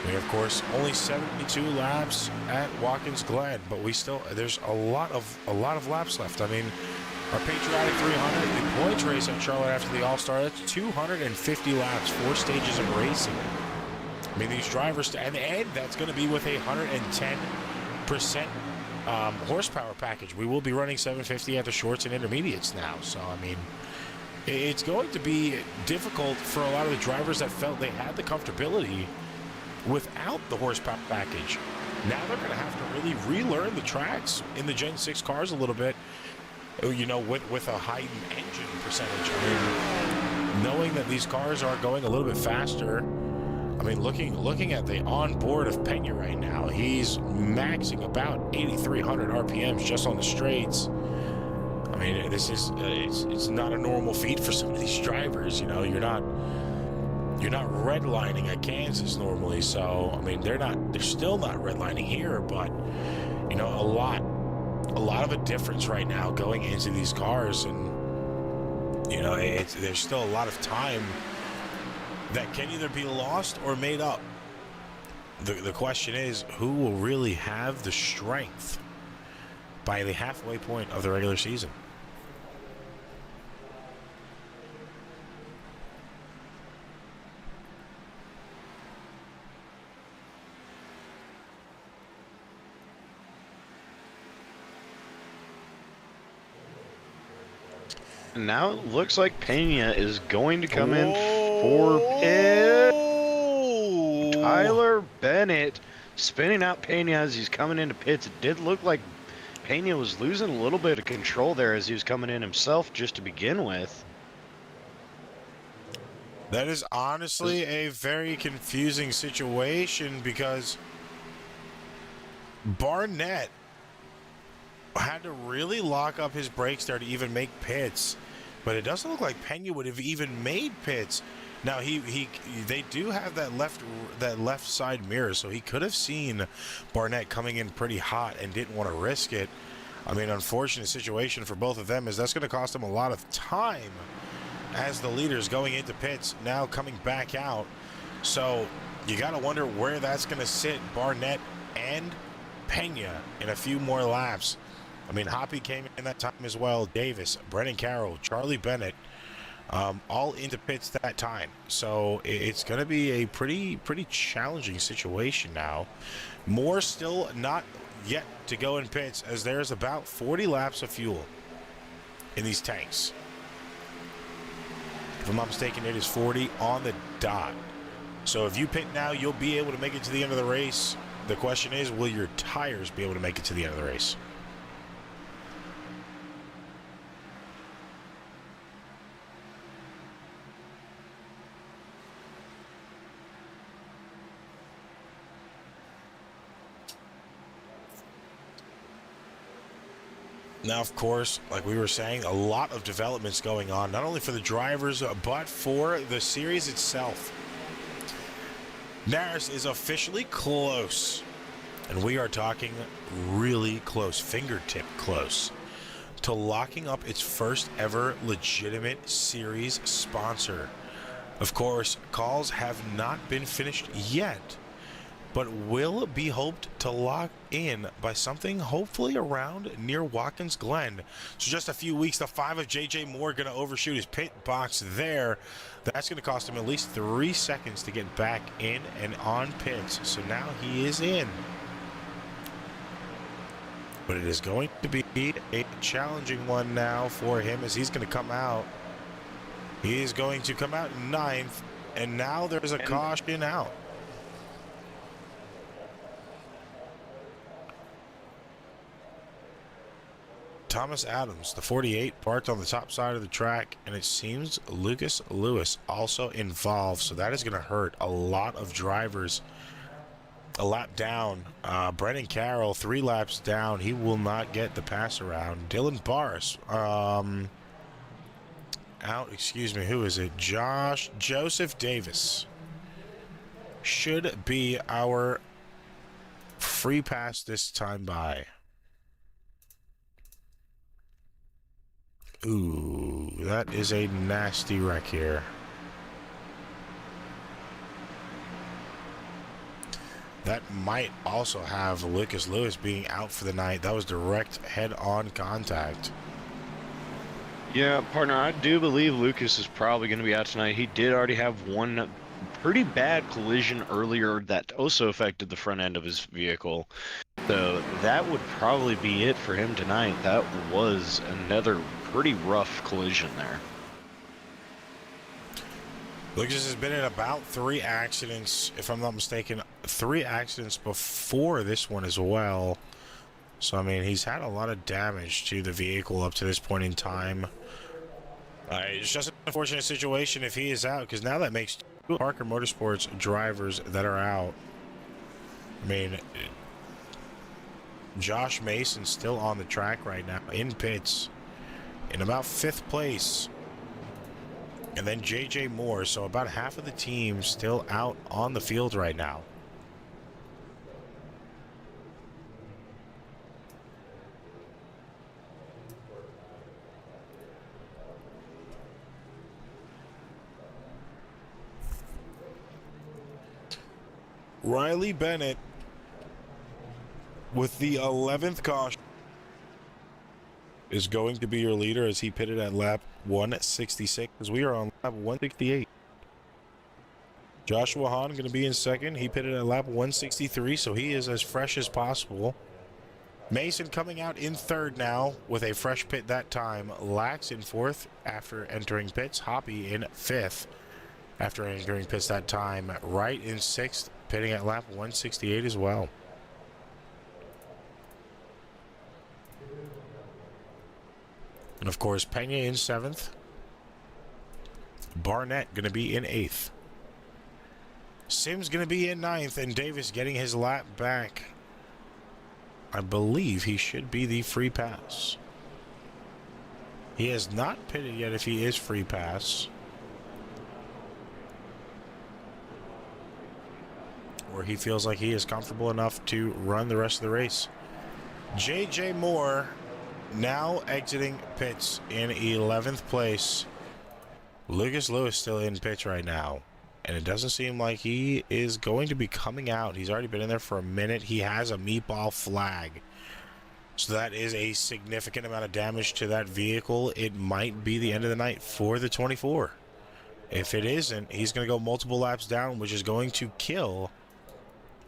We, of course, only 72 laps at Watkins Glen, but we still, there's a lot of laps left. I mean, our patriotic 300, the points race at Charlotte after the All-Star, that's 250 laps, 4 stages of racing. I mean, these drivers, and that's going to be with a 110% horsepower package. We will be running 750 at the shorts and intermediates now. So, I mean, it's going to be difficult for a lot of the drivers that felt they had the comfortability without the horsepower package. Now they're going to have to really relearn the tracks in the Gen 6 cars a little bit, you know, with a heightened engine percentage. I mean, knowing that these cars are going a little bit faster. I mean, looking at the onboard of Pena right now, he's maxing about 8,300 RPMs just on the straights. I mean, this is it's not a normal feat for some of these drivers. You know, you're not redlining at Kansas normally, so I mean they're still not redlining here, but you know, a lot of a difference right now going into these cars, and you know, there's still a lot of time that can either be lost or made up. The question is, who will really have the strength by the halfway point of the regular season? now it looks like Pena is going to come in for pit. Tyler Bennett spinning out Pena as he's coming into pits. It did look like Pena was losing a little bit of control there as he was coming in himself just to begin with. That is honestly a very confusing situation because Barnett had to really lock up his brakes there to even make pits, but it doesn't look like Pena would have even made pits. Now they do have that left side mirror, so he could have seen Barnett coming in pretty hot and didn't want to risk it. I mean, unfortunate situation for both of them is that's going to cost them a lot of time as the leaders going into pits, now coming back out. So you got to wonder where that's going to sit Barnett and Pena in a few more laps. I mean, Hoppy came in that time as well. Davis, Brennan Carroll, Charlie Bennett, all into pits that time. So it's going to be a pretty challenging situation now. More still not yet to go in pits, as there's about 40 laps of fuel in these tanks. If I'm not mistaken, it is 40 on the dot. So if you pit now, you'll be able to make it to the end of the race. The question is, will your tires be able to make it to the end of the race? Now, of course, like we were saying, a lot of developments going on, not only for the drivers, but for the series itself. NARAS is officially close, and we are talking really close, fingertip close, to locking up its first ever legitimate series sponsor. Of course, calls have not been finished yet, but will be hoped to lock in by something hopefully around near Watkins Glen. So just a few weeks, the 5 of JJ Moore going to overshoot his pit box there. That's going to cost him at least 3 seconds to get back in and on pits. So now he is in. But it is going to be a challenging one now for him, as he's going to come out. He is going to come out 9th, and now there's a caution out. Thomas Adams, the 48, parked on the top side of the track, and it seems Lucas Lewis also involved, so that is going to hurt a lot of drivers. A lap down, Brennan Carroll 3 laps down. He will not get the pass around. Dylan Barris out. Excuse me, who is it? Joseph Davis should be our free pass this time by. Ooh, that is a nasty wreck here. That might also have Lucas Lewis being out for the night. That was direct head-on contact. Yeah, partner, I do believe Lucas is probably going to be out tonight. He did already have one pretty bad collision earlier that also affected the front end of his vehicle. So that would probably be it for him tonight. That was another pretty rough collision there. Lucas has been in about 3 accidents, if I'm not mistaken, 3 accidents before this one as well. So, I mean, he's had a lot of damage to the vehicle up to this point in time. It's just an unfortunate situation if he is out, because now that makes 2 Parker Motorsports drivers that are out. I mean, Josh Mason's still on the track right now in pits in about 5th place. And then JJ Moore, so about half of the team still out on the field right now. Riley Bennett with the 11th caution is going to be your leader, as he pitted at lap 166, as we are on lap 168. Joshua Hahn going to be in second. He pitted at lap 163, so he is as fresh as possible. Mason coming out in third now with a fresh pit that time. Lax in fourth after entering pits. Hoppy in fifth after entering pits that time. Wright in sixth, pitting at lap 168 as well. And of course, Pena in seventh. Barnett going to be in eighth. Sims going to be in ninth, and Davis getting his lap back. I believe he should be the free pass. He has not pitted yet if he is free pass. Or he feels like he is comfortable enough to run the rest of the race. J.J. Moore now exiting pits in 11th place. Lucas Lewis still in pits right now. And it doesn't seem like he is going to be coming out. He's already been in there for a minute. He has a meatball flag. So that is a significant amount of damage to that vehicle. It might be the end of the night for the 24. If it isn't, he's going to go multiple laps down, which is going to kill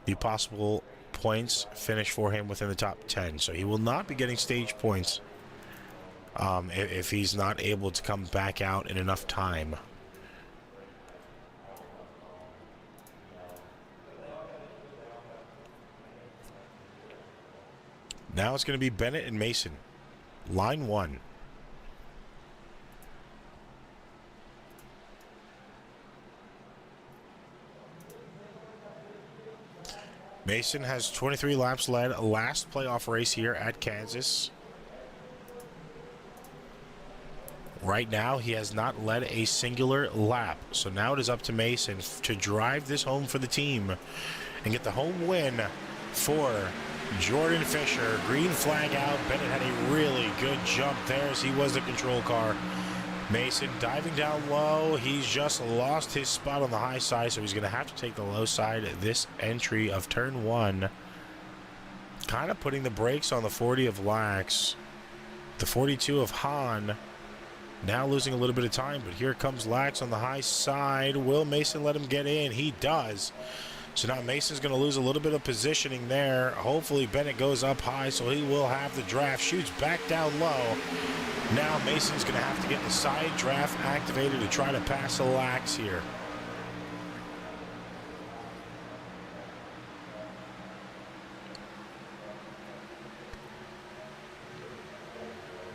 the possible points finish for him within the top 10. So he will not be getting stage points if he's not able to come back out in enough time. Now it's going to be Bennett and Mason. Line one. Mason has 23 laps led, last playoff race here at Kansas. Right now, he has not led a singular lap. So now it is up to Mason to drive this home for the team and get the home win for Jordan Fisher. Green flag out. Bennett had a really good jump there as he was the control car. Mason diving down low. He's just lost his spot on the high side, so he's going to have to take the low side at this entry of turn one. Kind of putting the brakes on the 40 of Lax. The 42 of Hahn. Now losing a little bit of time, but here comes Lax on the high side. Will Mason let him get in? He does. So now Mason's going to lose a little bit of positioning there. Hopefully Bennett goes up high, so he will have the draft. Shoots back down low. Now Mason's going to have to get the side draft activated to try to pass a Lax here.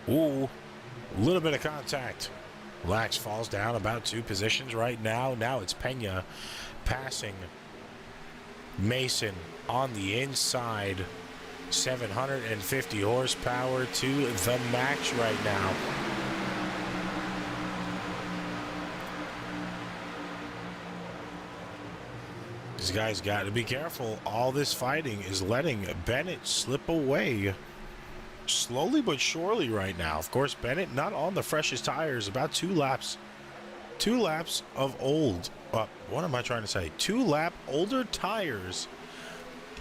Ooh, a little bit of contact. Lax falls down about 2 positions right now. Now it's Pena passing Mason on the inside. 750 horsepower to the max right now. These guys got to be careful. All this fighting is letting Bennett slip away slowly but surely right now. Of course, Bennett not on the freshest tires. About 2 laps. 2 laps of old. What am I trying to say? 2 lap older tires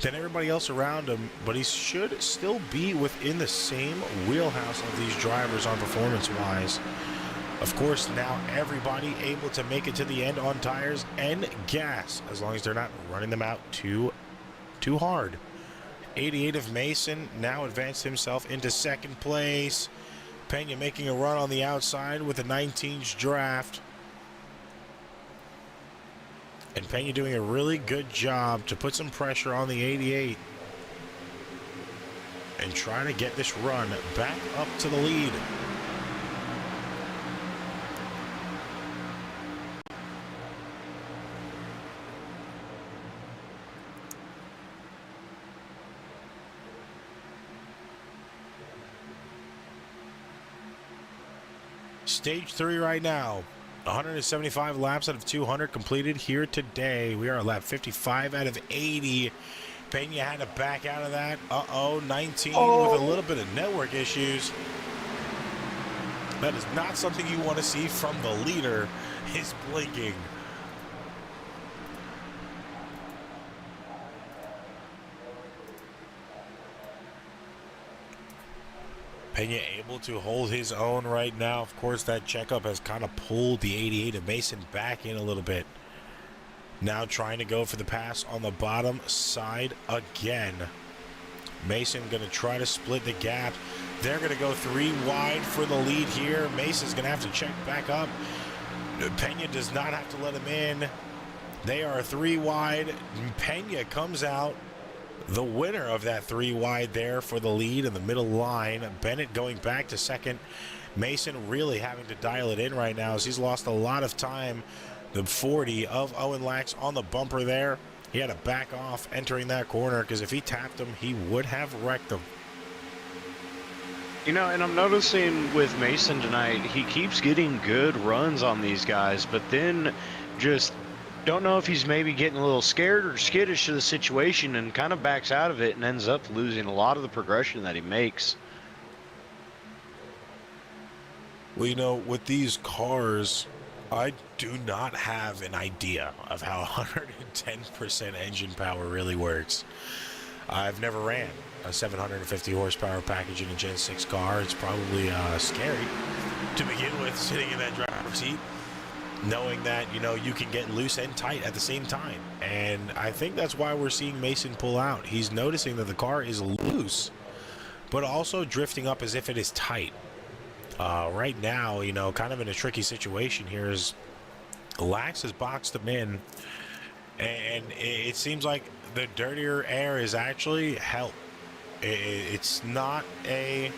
than everybody else around him, but he should still be within the same wheelhouse of these drivers on performance-wise. Of course, now everybody able to make it to the end on tires and gas, as long as they're not running them out too hard. 88 of Mason now advanced himself into second place. Pena making a run on the outside with a 19's draft. And Pena doing a really good job to put some pressure on the 88 and try to get this run back up to the lead. Stage 3 right now. 175 laps out of 200 completed here today. We are at lap 55 out of 80. Pena had to back out of that. 19 with a little bit of network issues. That is not something you want to see from the leader. Is blinking. Pena able to hold his own right now. Of course, that checkup has kind of pulled the 88 of Mason back in a little bit. Now trying to go for the pass on the bottom side again. Mason going to try to split the gap. They're going to go 3 wide for the lead here. Mason's going to have to check back up. Pena does not have to let him in. They are 3 wide. Pena comes out the winner of that 3 wide there for the lead in the middle line. Bennett going back to second. Mason really having to dial it in right now as he's lost a lot of time. The 40 of Owen Lax on the bumper there. He had to back off entering that corner because if he tapped him, he would have wrecked him. You know, and I'm noticing with Mason tonight, he keeps getting good runs on these guys, but then just don't know if he's maybe getting a little scared or skittish to the situation and kind of backs out of it and ends up losing a lot of the progression that he makes. Well, you know, with these cars, I do not have an idea of how 110% engine power really works. I've never ran a 750 horsepower package in a Gen 6 car. It's probably scary to begin with, sitting in that driver's seat, knowing that, you know, you can get loose and tight at the same time. And I think that's why we're seeing Mason pull out. He's noticing that the car is loose, but also drifting up as if it is tight. Right now, you know, kind of in a tricky situation here is Lax has boxed him in, and it seems like the dirtier air is actually help. It's not a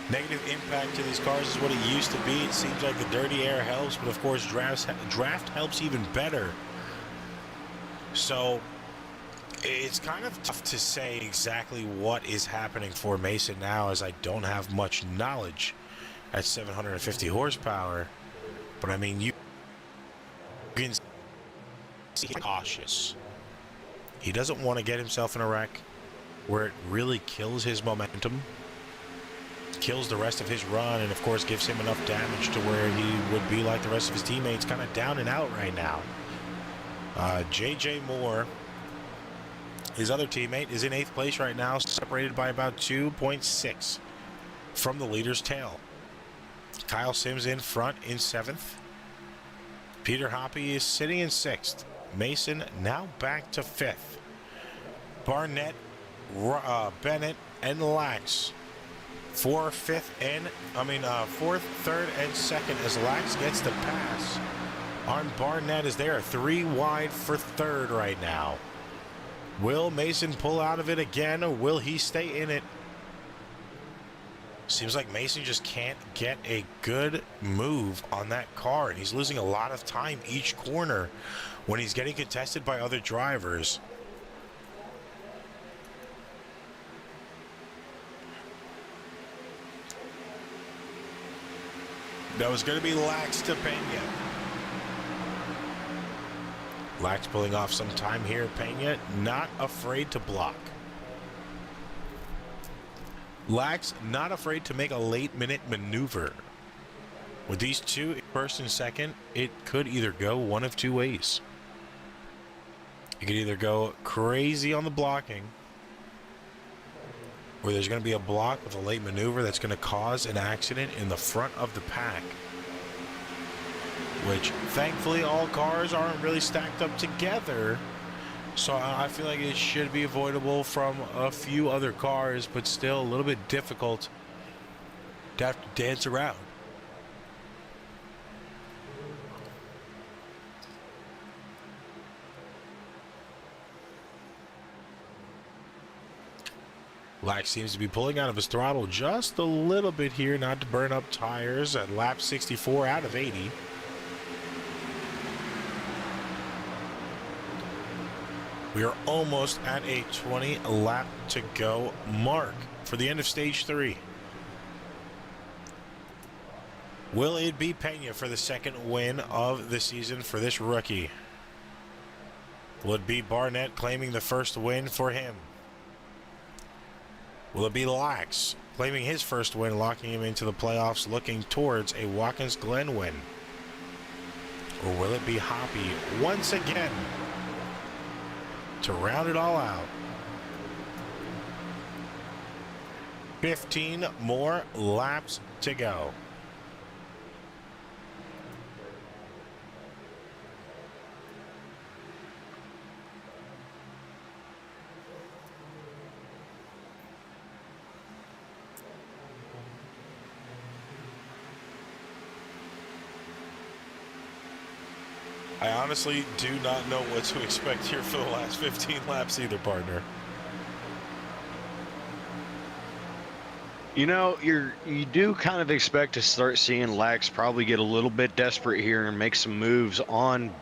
negative impact to these cars as what it used to be. It seems like the dirty air helps, but of course draft helps even better. So it's kind of tough to say exactly what is happening for Mason now, as I don't have much knowledge at 750 horsepower. But I mean, you can see cautious. He doesn't want to get himself in a wreck where it really kills his momentum, kills the rest of his run, and of course gives him enough damage to where he would be like the rest of his teammates, kind of down and out right now. JJ Moore, his other teammate, is in 8th place right now, separated by about 2.6 from the leader's tail. Kyle Sims in front in 7th. Peter Hoppy is sitting in 6th. Mason now back to 5th. Barnett, Bennett, and Lax for 4th, 3rd, and 2nd as Lax gets the pass on Barnett as they are 3 wide for 3rd right now. Will Mason pull out of it again, or will he stay in it? Seems like Mason just can't get a good move on that car, and he's losing a lot of time each corner when he's getting contested by other drivers. That was going to be Lax to Pena. Lax pulling off some time here. Pena not afraid to block. Lax not afraid to make a late-minute maneuver. With these two, 1st and 2nd, it could either go one of 2 ways. It could either go crazy on the blocking, or there's going to be a block with a late maneuver that's going to cause an accident in the front of the pack, which thankfully all cars aren't really stacked up together. So I feel like it should be avoidable from a few other cars, but still a little bit difficult to have to dance around. Lax seems to be pulling out of his throttle just a little bit here, not to burn up tires at lap 64 out of 80. We are almost at a 20 lap to go mark for the end of stage 3. Will it be Pena for the 2nd win of the season for this rookie? Will it be Barnett claiming the 1st win for him? Will it be Lax claiming his 1st win, locking him into the playoffs, looking towards a Watkins Glen win? Or will it be Hoppy once again to round it all out? 15 more laps to go. I honestly do not know what to expect here for the last 15 laps either, partner. You know, you do kind of expect to start seeing Lax probably get a little bit desperate here and make some moves on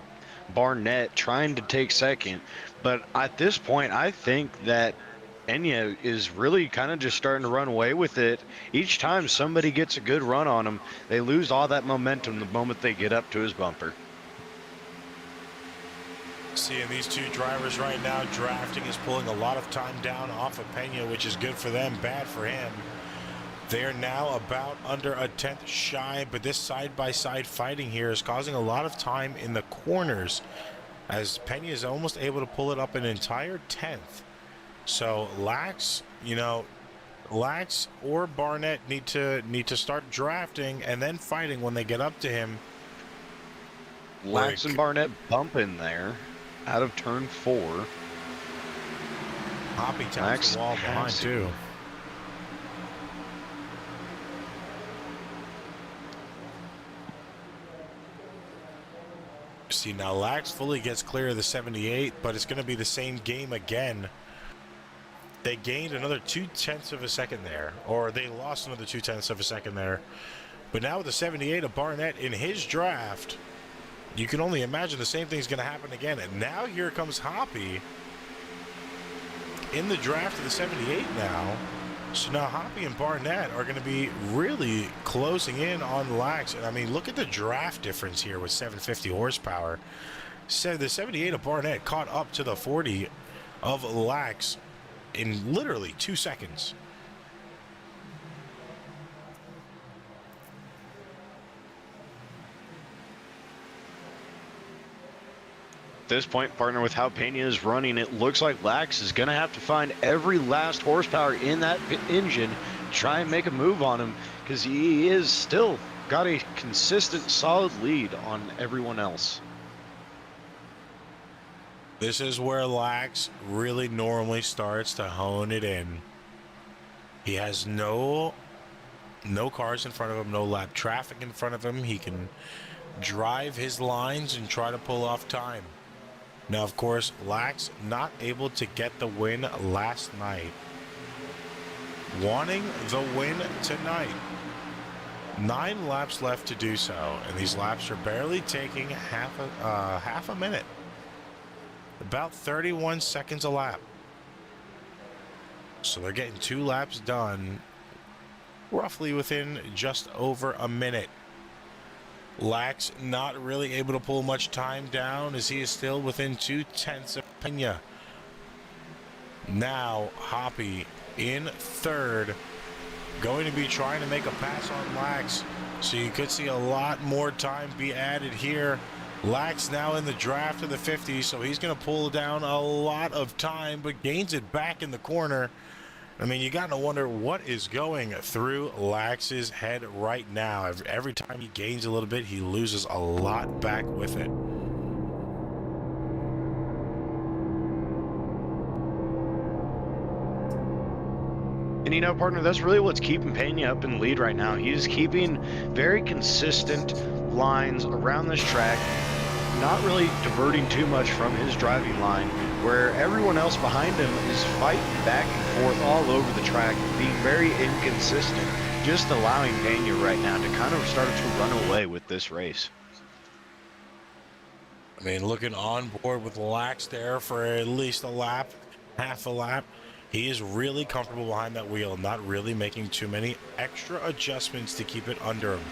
Barnett, trying to take second. But at this point, I think that Enya is really kind of just starting to run away with it. Each time somebody gets a good run on him, they lose all that momentum the moment they get up to his bumper. Seeing these two drivers right now, drafting is pulling a lot of time down off of Pena, which is good for them, bad for him. They're now about under a tenth shy, but this side-by-side fighting here is causing a lot of time in the corners, as Pena is almost able to pull it up an entire tenth. So Lax, you know, Lax or Barnett need to start drafting and then fighting when they get up to him. Lax and Barnett bumping there out of turn 4. Hoppy taps the wall behind too. See, now Lax fully gets clear of the 78, but it's going to be the same game again. They gained another 0.2 of a second there, or they lost another 0.2 of a second there. But now with the 78 of Barnett in his draft, you can only imagine the same thing's going to happen again. And now here comes Hoppy in the draft of the 78 now. So now Hoppy and Barnett are going to be really closing in on Lax. And I mean, look at the draft difference here with 750 horsepower. So the 78 of Barnett caught up to the 40 of Lax in literally 2 seconds. At this point, partner, with how Pena is running, it looks like Lax is going to have to find every last horsepower in that engine, try and make a move on him, because he is still got a consistent, solid lead on everyone else. This is where Lax really normally starts to hone it in. He has no cars in front of him, no lap traffic in front of him. He can drive his lines and try to pull off time. Now, of course, Lax not able to get the win last night. Wanting the win tonight. 9 laps left to do so, and these laps are barely taking half a minute. About 31 seconds a lap. So they're getting 2 laps done roughly within just over a minute. Lax not really able to pull much time down as he is still within 0.2 of Pena. Now Hoppy in third, going to be trying to make a pass on Lax. So you could see a lot more time be added here. Lax now in the draft of the 50, so he's going to pull down a lot of time, but gains it back in the corner. I mean, you got to wonder what is going through Lax's head right now. Every time he gains a little bit, he loses a lot back with it. And you know, partner, that's really what's keeping Pena up in the lead right now. He's keeping very consistent lines around this track, not really diverting too much from his driving line, where everyone else behind him is fighting back and forth all over the track, being very inconsistent, just allowing Pena right now to kind of start to run away with this race. I mean, looking on board with Lax there for at least a lap, half a lap. He is really comfortable behind that wheel, not really making too many extra adjustments to keep it under him.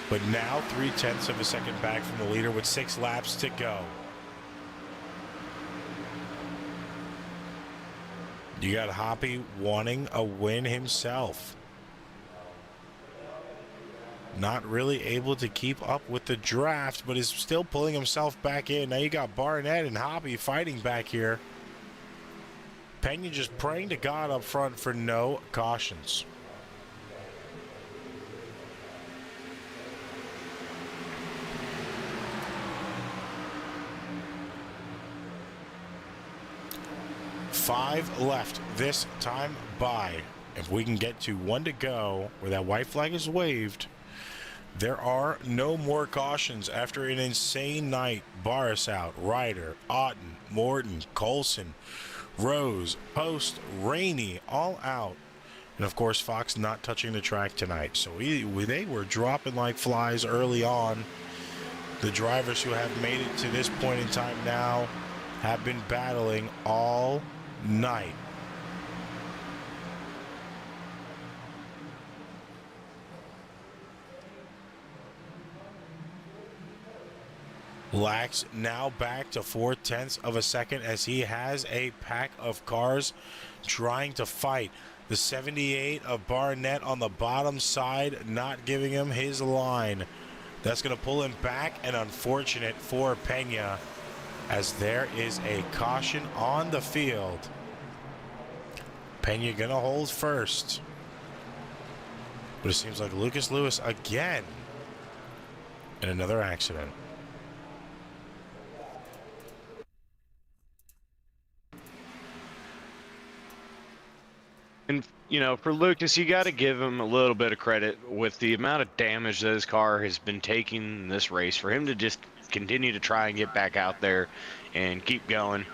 But now 0.3 of a second back from the leader with 6 laps to go. You got Hoppy wanting a win himself. Not really able to keep up with the draft, but is still pulling himself back in. Now you got Barnett and Hoppy fighting back here. Pena just praying to God up front for no cautions. Five left this time by. If we can get to 1 to go where that white flag is waved, There are no more cautions after an insane night. Barris out, Ryder, Otten, Morton, Colson, Rose, Post, Rainey, all out. And of course, Fox not touching the track tonight. So they were dropping like flies early on. The drivers who have made it to this point in time now have been battling all night. Lax now back to 0.4 of a second as he has a pack of cars trying to fight. The 78 of Barnett on the bottom side not giving him his line. That's going to pull him back, and unfortunate for Pena as there is a caution on the field. Pena going to hold first. But it seems like Lucas Lewis again in another accident. And, you know, for Lucas, you got to give him a little bit of credit with the amount of damage that his car has been taking in this race. For him to just continue to try and get back out there and keep going.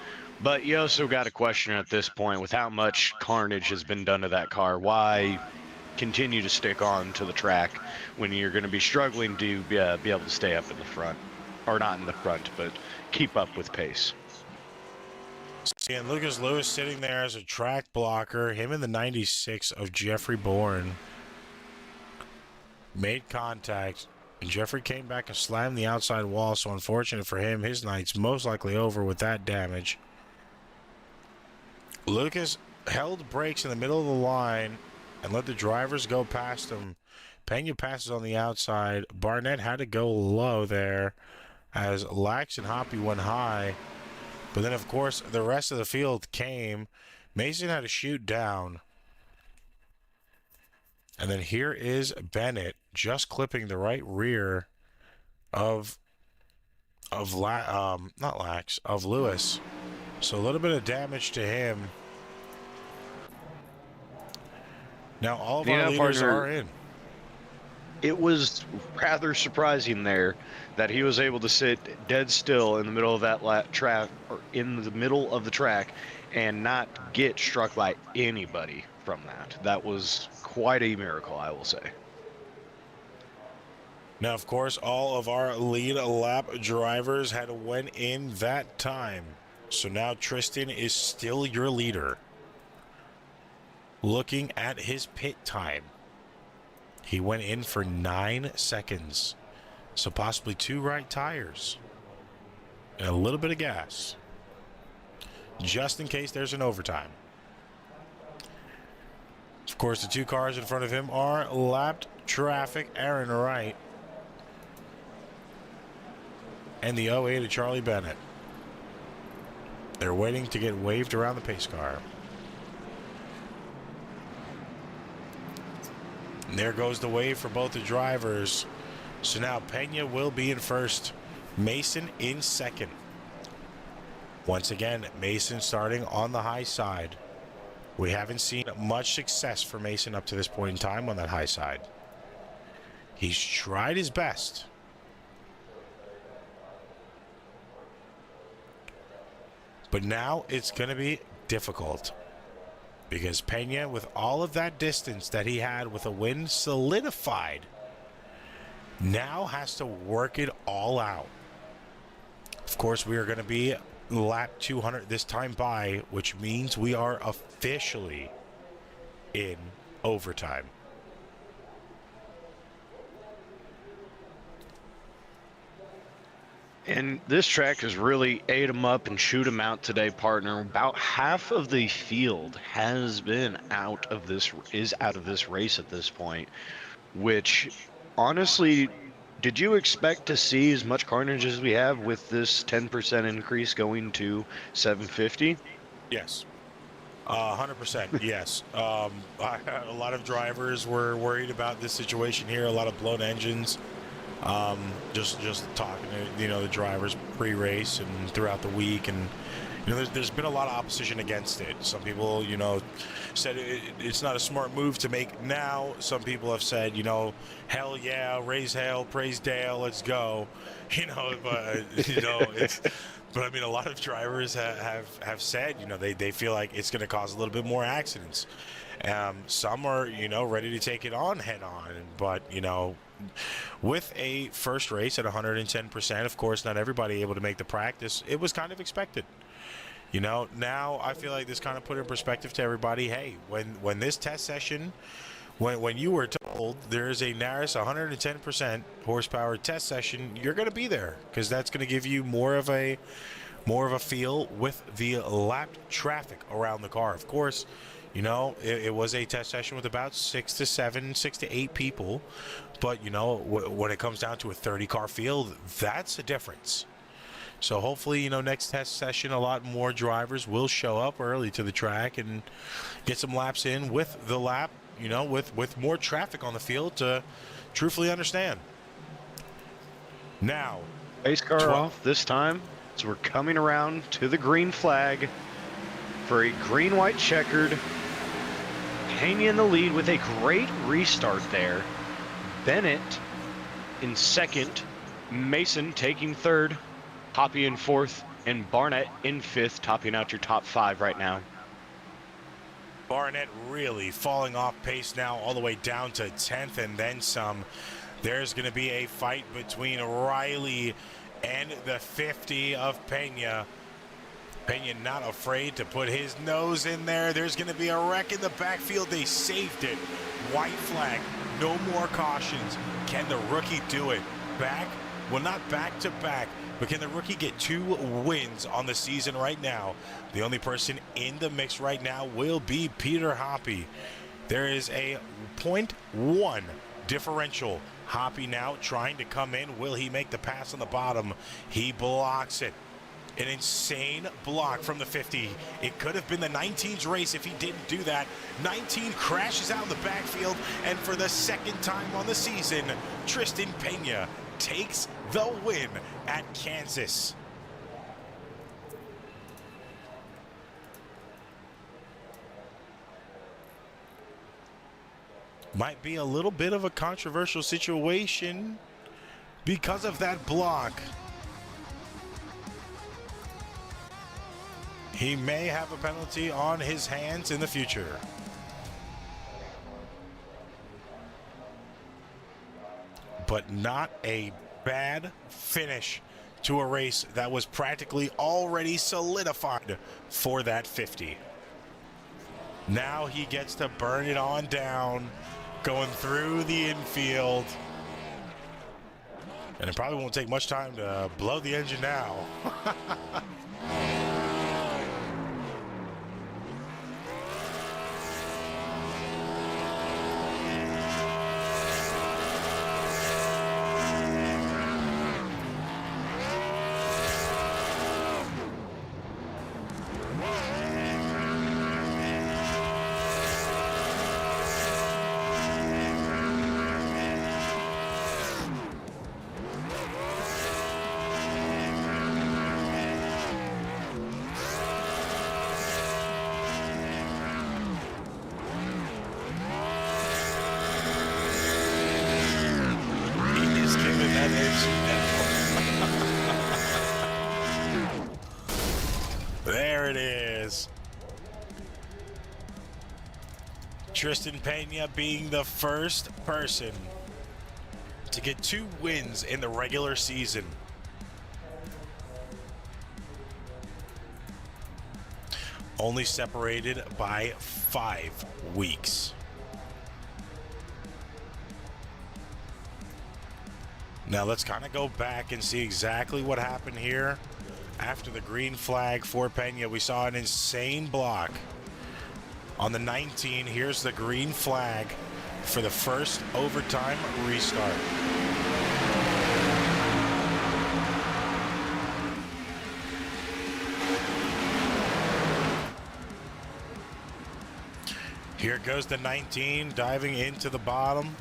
But you also got to question at this point, with how much carnage has been done to that car, why continue to stick on to the track when you're going to be struggling to be able to stay up in the front. Or not in the front, but keep up with pace. And Lucas Lewis sitting there as a track blocker. Him in the 96 of Jeffrey Bourne made contact, and Jeffrey came back and slammed the outside wall. So unfortunate for him, his night's most likely over with that damage. Lucas held brakes in the middle of the line and let the drivers go past him. Pena passes on the outside. Barnett had to go low there as Lax and Hoppy went high. But then, of course, the rest of the field came. Mason had to shoot down. And then here is Bennett just clipping the right rear of Lewis. So a little bit of damage to him. Now all of our leaders are in. It was rather surprising there that he was able to sit dead still in the middle of that track, or in the middle of the track, and not get struck by anybody from that. That was quite a miracle, I will say. Now, of course, all of our lead lap drivers had went in that time. So now Tristan is still your leader. Looking at his pit time, he went in for 9 seconds. So possibly 2 right tires and a little bit of gas, just in case there's an overtime. Of course, the 2 cars in front of him are lapped traffic, Aaron Wright and the 08 of Charlie Bennett. They're waiting to get waved around the pace car. And there goes the wave for both the drivers. So now Pena will be in first, Mason in second. Once again, Mason starting on the high side. We haven't seen much success for Mason up to this point in time on that high side. He's tried his best. But now it's going to be difficult. Because Pena, with all of that distance that he had with a win solidified, now has to work it all out. Of course, we are going to be lap 200 this time by, which means we are officially in overtime. And this track has really ate them up and shoot them out today, partner. About half of the field has been out of this race at this point, which honestly, did you expect to see as much carnage as we have with this 10% increase going to 750? Yes. 100%, yes. A lot of drivers were worried about this situation here, a lot of blown engines. Just talking to the drivers pre-race and throughout the week, and You know, there's been a lot of opposition against it. Some people, you know, said it's not a smart move to make now. Some people have said, you know, hell yeah, raise hell, praise Dale, let's go. You know, but you know, but I mean, a lot of drivers have said, you know, they feel like it's going to cause a little bit more accidents. Some are, you know, ready to take it on head on, but you know, with a first race at 110%, of course, not everybody able to make the practice. It was kind of expected. You know, now I feel like this kind of put in perspective to everybody. Hey, when this test session, when you were told there's a NARAS 110% horsepower test session, you're going to be there because that's going to give you more of a feel with the lapped traffic around the car. Of course, you know, it was a test session with about 6 to 8 people, but you know, when it comes down to a 30-car field, that's a difference. So hopefully, you know, next test session, a lot more drivers will show up early to the track and get some laps in with the lap, you know, with more traffic on the field to truthfully understand. Now, pace car off this time, so we're coming around to the green flag for a green-white checkered. Pena in the lead with a great restart there. Bennett in second, Mason taking third, Hoppy in fourth, and Barnett in fifth, topping out your top 5 right now. Barnett really falling off pace now all the way down to 10th and then some. There's going to be a fight between Riley and the 50 of Pena. Pena not afraid to put his nose in there. There's going to be a wreck in the backfield. They saved it. White flag. No more cautions. Can the rookie do it? Back? Well, not back to back, but can the rookie get 2 wins on the season right now? The only person in the mix right now will be Peter Hoppy. There is a 0.1 differential. Hoppy now trying to come in. Will he make the pass on the bottom? He blocks it. An insane block from the 50. It could have been the 19's race if he didn't do that. 19 crashes out in the backfield, and for the second time on the season, Tristan Pena takes the win at Kansas. Might be a little bit of a controversial situation because of that block. He may have a penalty on his hands in the future. But not a bad finish to a race that was practically already solidified for that 50. Now he gets to burn it on down, going through the infield. And it probably won't take much time to blow the engine now. There it is. Tristan Pena being the first person to get 2 wins in the regular season. Only separated by 5 weeks. Now let's kind of go back and see exactly what happened here. After the green flag for Pena, we saw an insane block. On the 19, here's the green flag for the first overtime restart. Here goes the 19, diving into the bottom.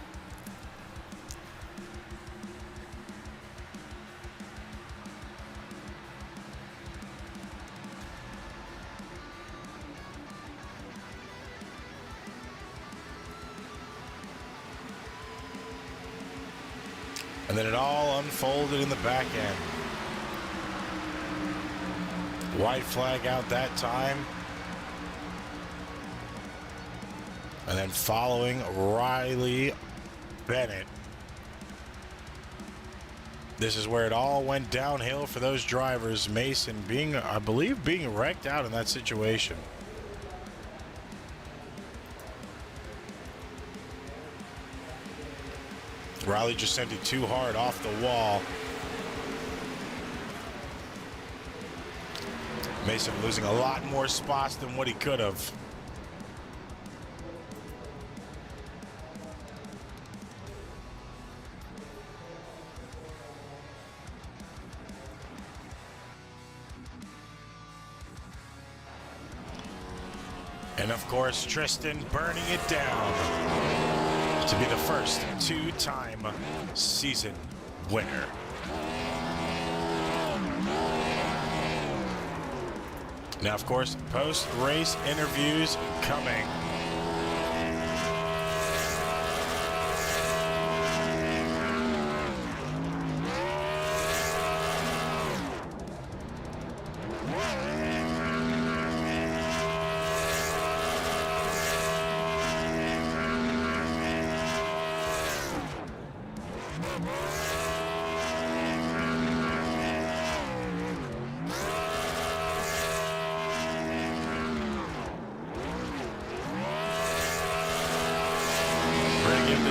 And then it all unfolded in the back end. White flag out that time. And then following Riley Bennett. This is where it all went downhill for those drivers. Mason being, I believe, being wrecked out in that situation. Riley just sent it too hard off the wall. Mason losing a lot more spots than what he could have. And of course, Tristan burning it down to be the first two-time season winner. Now, of course, post-race interviews coming.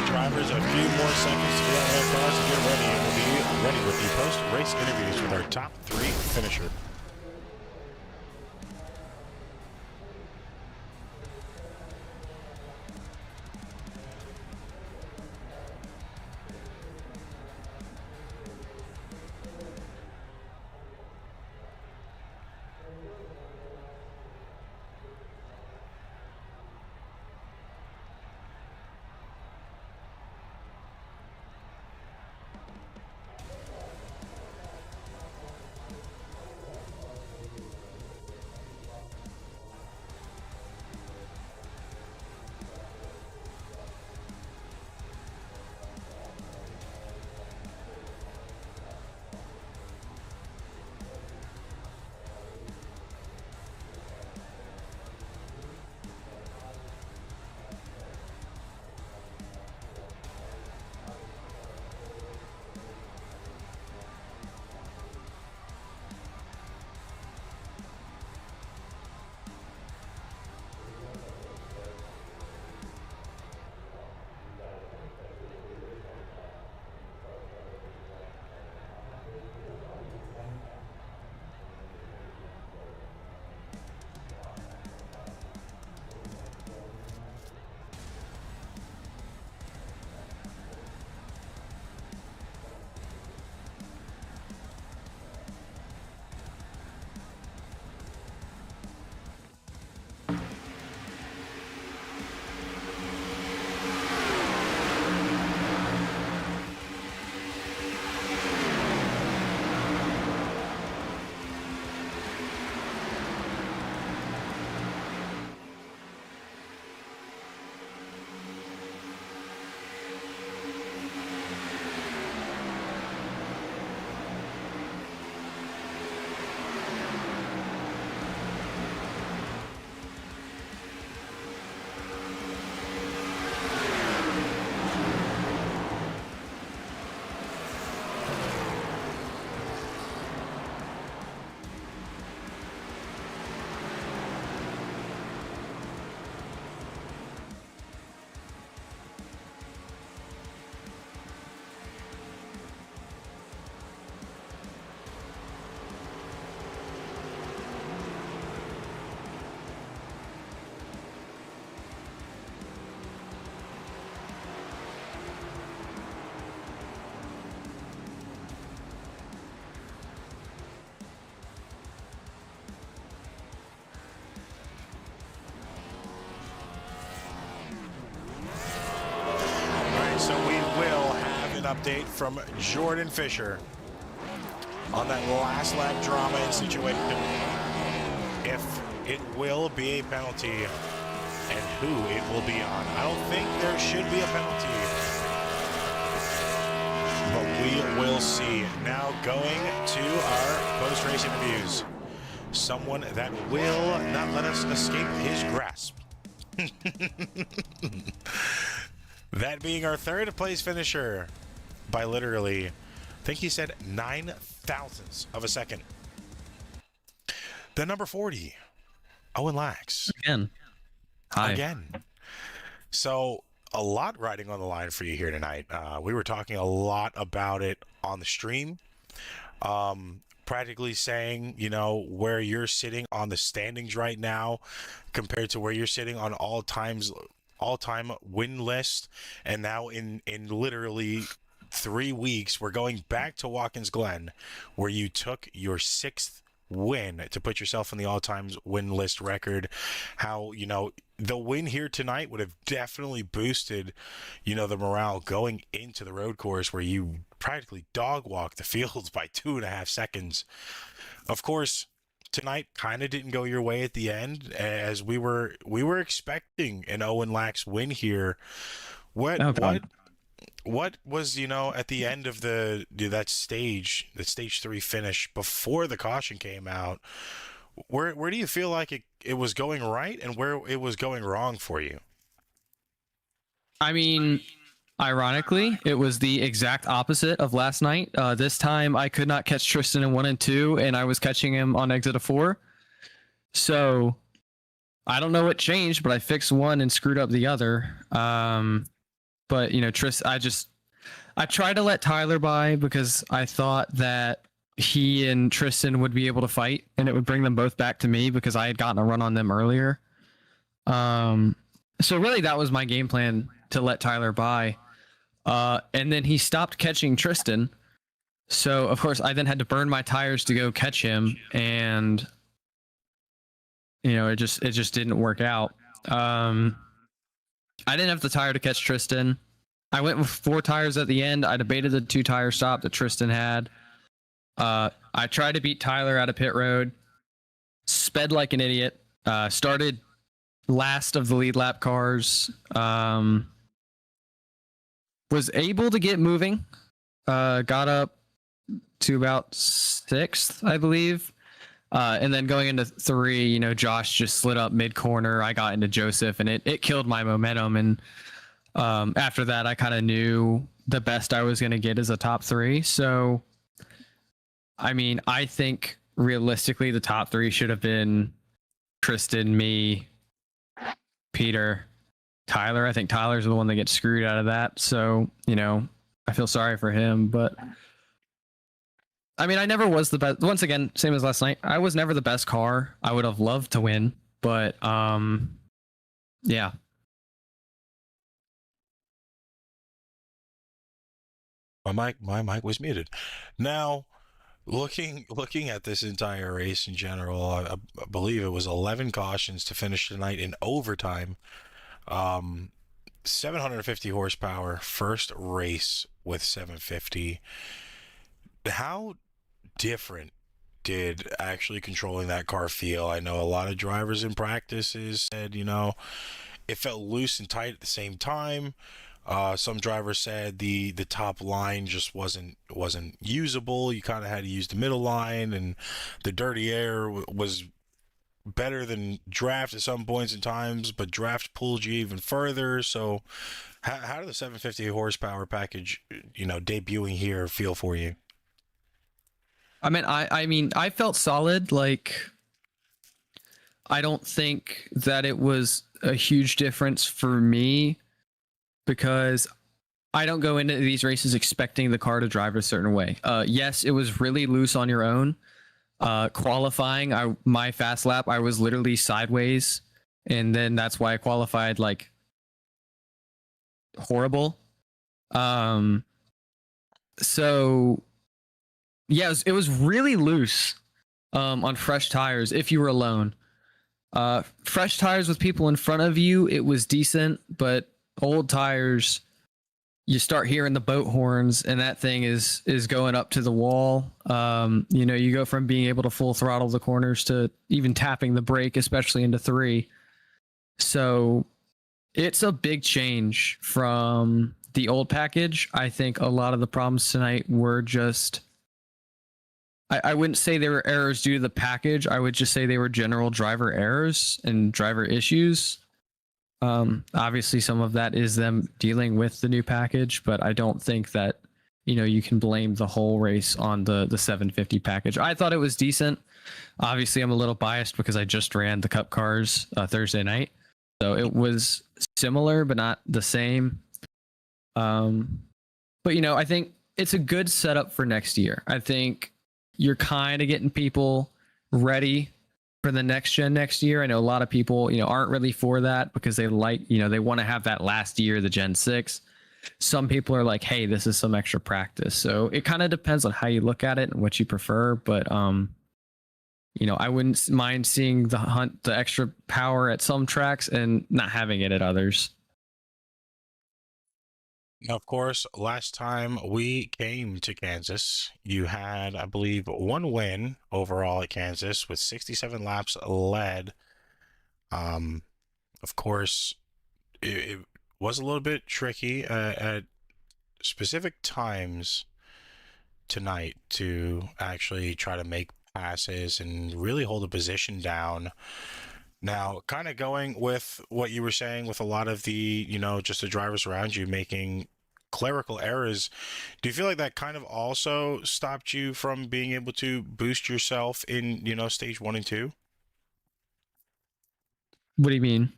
Drivers a few more seconds to get on their cars and get ready, and we'll be ready with the post-race interviews with our top three finisher. So we will have an update from Jordan Fisher on that last lap drama and situation. If it will be a penalty and who it will be on. I don't think there should be a penalty. But we will see. Now going to our post-race interviews. Someone that will not let us escape his grasp. That being our third place finisher by literally, I think he said 9 thousandths of a second. The number 40, Owen Lax. Again. Hi. Again. So a lot riding on the line for you here tonight. We were talking a lot about it on the stream. Practically saying, you know, where you're sitting on the standings right now compared to where you're sitting on all-time win list. And now in literally 3 weeks, we're going back to Watkins Glen, where you took your 6th win to put yourself in the all-time win list record. How, you know, the win here tonight would have definitely boosted, you know, the morale going into the road course, where you practically dog walked the fields by 2.5 seconds. Of course, tonight kind of didn't go your way at the end, as we were expecting an Owen Lax win here. What was, you know, at the end of that stage 3 finish before the caution came out, where do you feel like it was going right and where it was going wrong for you? I mean, ironically, it was the exact opposite of last night. This time I could not catch Tristan in 1 and 2, and I was catching him on exit of 4. So I don't know what changed, but I fixed one and screwed up the other. But, you know, I tried to let Tyler by because I thought that he and Tristan would be able to fight and it would bring them both back to me because I had gotten a run on them earlier. So really that was my game plan, to let Tyler by. And then he stopped catching Tristan. So of course I then had to burn my tires to go catch him, and you know, it just didn't work out. I didn't have the tire to catch Tristan. I went with 4 tires at the end. I debated the 2 tire stop that Tristan had. I tried to beat Tyler out of pit road, sped like an idiot, started last of the lead lap cars, was able to get moving, got up to about 6th, I believe. And then going into 3, you know, Josh just slid up mid corner. I got into Joseph, and it killed my momentum. And after that, I kind of knew the best I was going to get is a top 3. So, I mean, I think realistically, the top 3 should have been Tristan, me, Peter, Tyler. I think Tyler's the one that gets screwed out of that. So, you know, I feel sorry for him, but I mean, I never was the best. Once again, same as last night, I was never the best car. I would have loved to win, but yeah. My mic was muted. Now, looking at this entire race in general, I believe it was 11 cautions to finish tonight in overtime. 750 horsepower, first race with 750. How different did actually controlling that car feel? I know a lot of drivers in practices said, you know, it felt loose and tight at the same time. Some drivers said the top line just wasn't usable. You kind of had to use the middle line, and the dirty air was better than draft at some points in times, but draft pulled you even further. So how did the 750 horsepower package, you know, debuting here feel for you? I mean, I felt solid. Like, I don't think that it was a huge difference for me, because I don't go into these races expecting the car to drive a certain way. Yes, it was really loose on your own. Qualifying, my fast lap, I was literally sideways, and then that's why I qualified like horrible. So yeah, it was really loose on fresh tires if you were alone. Fresh tires with people in front of you, it was decent, but old tires, you start hearing the boat horns, and that thing is going up to the wall. You know, you go from being able to full throttle the corners to even tapping the brake, especially into 3. So it's a big change from the old package. I think a lot of the problems tonight were just, I wouldn't say they were errors due to the package. I would just say they were general driver errors and driver issues. Obviously, some of that is them dealing with the new package, but I don't think that, you know, you can blame the whole race on the 750 package. I thought it was decent. Obviously, I'm a little biased because I just ran the Cup cars Thursday night, so it was similar but not the same. But you know, I think it's a good setup for next year. I think you're kind of getting people ready for the next gen next year. I know a lot of people, you know, aren't really for that because they like, you know, they want to have that last year, the Gen 6. Some people are like, hey, this is some extra practice. So it kind of depends on how you look at it and what you prefer. But, you know, I wouldn't mind seeing the extra power at some tracks and not having it at others. Now, of course, last time we came to Kansas, you had, I believe, one win overall at Kansas with 67 laps led. Of course, it was a little bit tricky at specific times tonight to actually try to make passes and really hold a position down. Now, kind of going with what you were saying with a lot of the, you know, just the drivers around you making clerical errors, do you feel like that kind of also stopped you from being able to boost yourself in, you know, stage 1 and 2? What do you mean?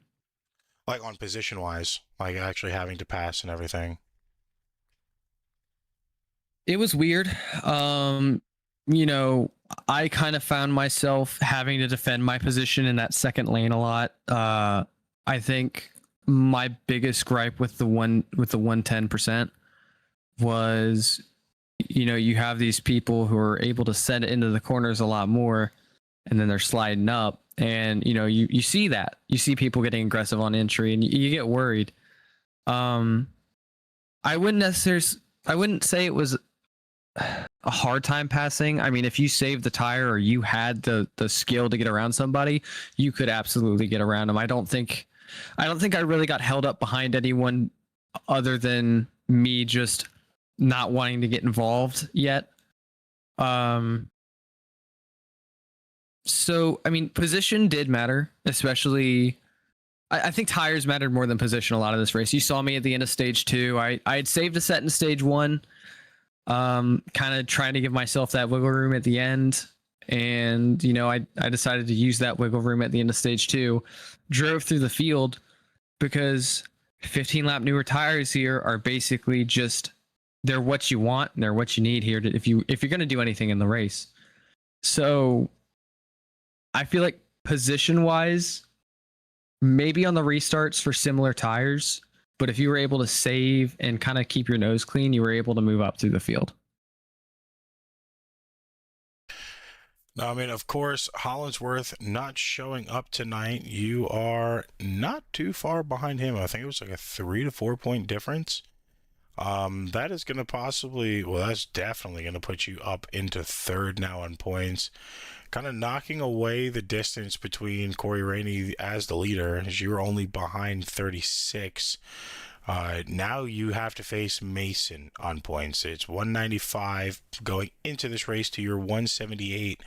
Like on position wise, like actually having to pass and everything. It was weird. You know, I kind of found myself having to defend my position in that second lane a lot. I think my biggest gripe with the 110% was, you know, you have these people who are able to send it into the corners a lot more, and then they're sliding up, and you know, you see that, you see people getting aggressive on entry, and you get worried. I wouldn't say it was a hard time passing. I mean, if you saved the tire or you had the skill to get around somebody, you could absolutely get around them. I don't think I really got held up behind anyone other than me just not wanting to get involved yet. So I mean, position did matter, especially I think tires mattered more than position a lot of this race. You saw me at the end of stage 2. I had saved a set in stage 1. Kind of trying to give myself that wiggle room at the end, and you know, I decided to use that wiggle room at the end of stage 2. Drove through the field because 15 lap newer tires here are basically just, they're what you want and they're what you need here to, if you're going to do anything in the race. So I feel like position wise, maybe on the restarts for similar tires, but if you were able to save and kind of keep your nose clean, you were able to move up through the field. Now, I mean, of course, Hollingsworth not showing up tonight. You are not too far behind him. I think it was like a 3 to 4 point difference. That is going to possibly, well, that's definitely going to put you up into third now on points, kind of knocking away the distance between Corey Rainey as the leader, as you're only behind 36. Now you have to face Mason on points. It's 195 going into this race to your 178.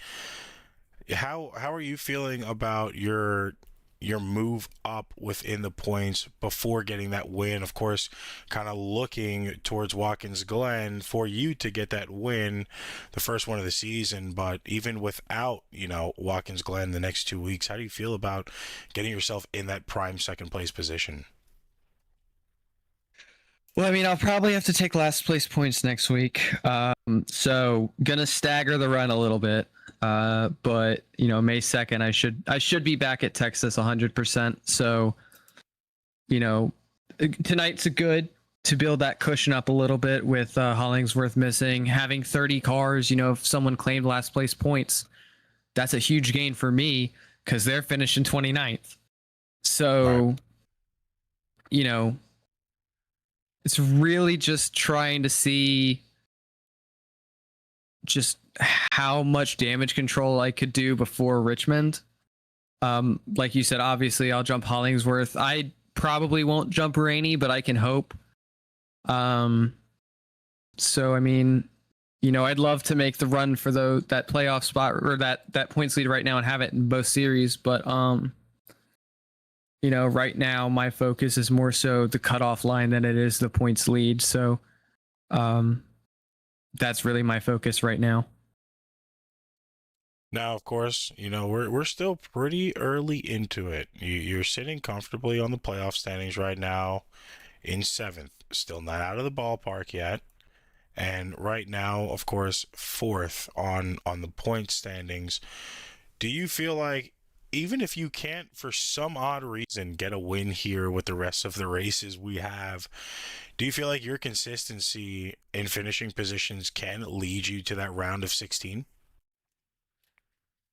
How are you feeling about your move up within the points before getting that win? Of course, kind of looking towards Watkins Glen for you to get that win, the first one of the season. But even without, you know, Watkins Glen the next 2 weeks, how do you feel about getting yourself in that prime second place position? Well, I mean, I'll probably have to take last place points next week. So gonna stagger the run a little bit. But you know, May 2nd, I should be back at Texas 100%. So, you know, tonight's a good to build that cushion up a little bit with Hollingsworth missing, having 30 cars. You know, if someone claimed last place points, that's a huge gain for me because they're finishing 29th. So, right. You know, it's really just trying to see just how much damage control I could do before Richmond. Like you said, obviously I'll jump Hollingsworth. I probably won't jump Rainey, but I can hope. So I mean, I'd love to make the run for that playoff spot or that points lead right now and have it in both series, but right now my focus is more so the cutoff line than it is the points lead. So that's really my focus right now. Now, of course, we're still pretty early into it. You're sitting comfortably on the playoff standings right now in 7th. Still not out of the ballpark yet. And right now, of course, 4th on the point standings. Do you feel like even if you can't, for some odd reason, get a win here with the rest of the races we have, do you feel like your consistency in finishing positions can lead you to that round of 16?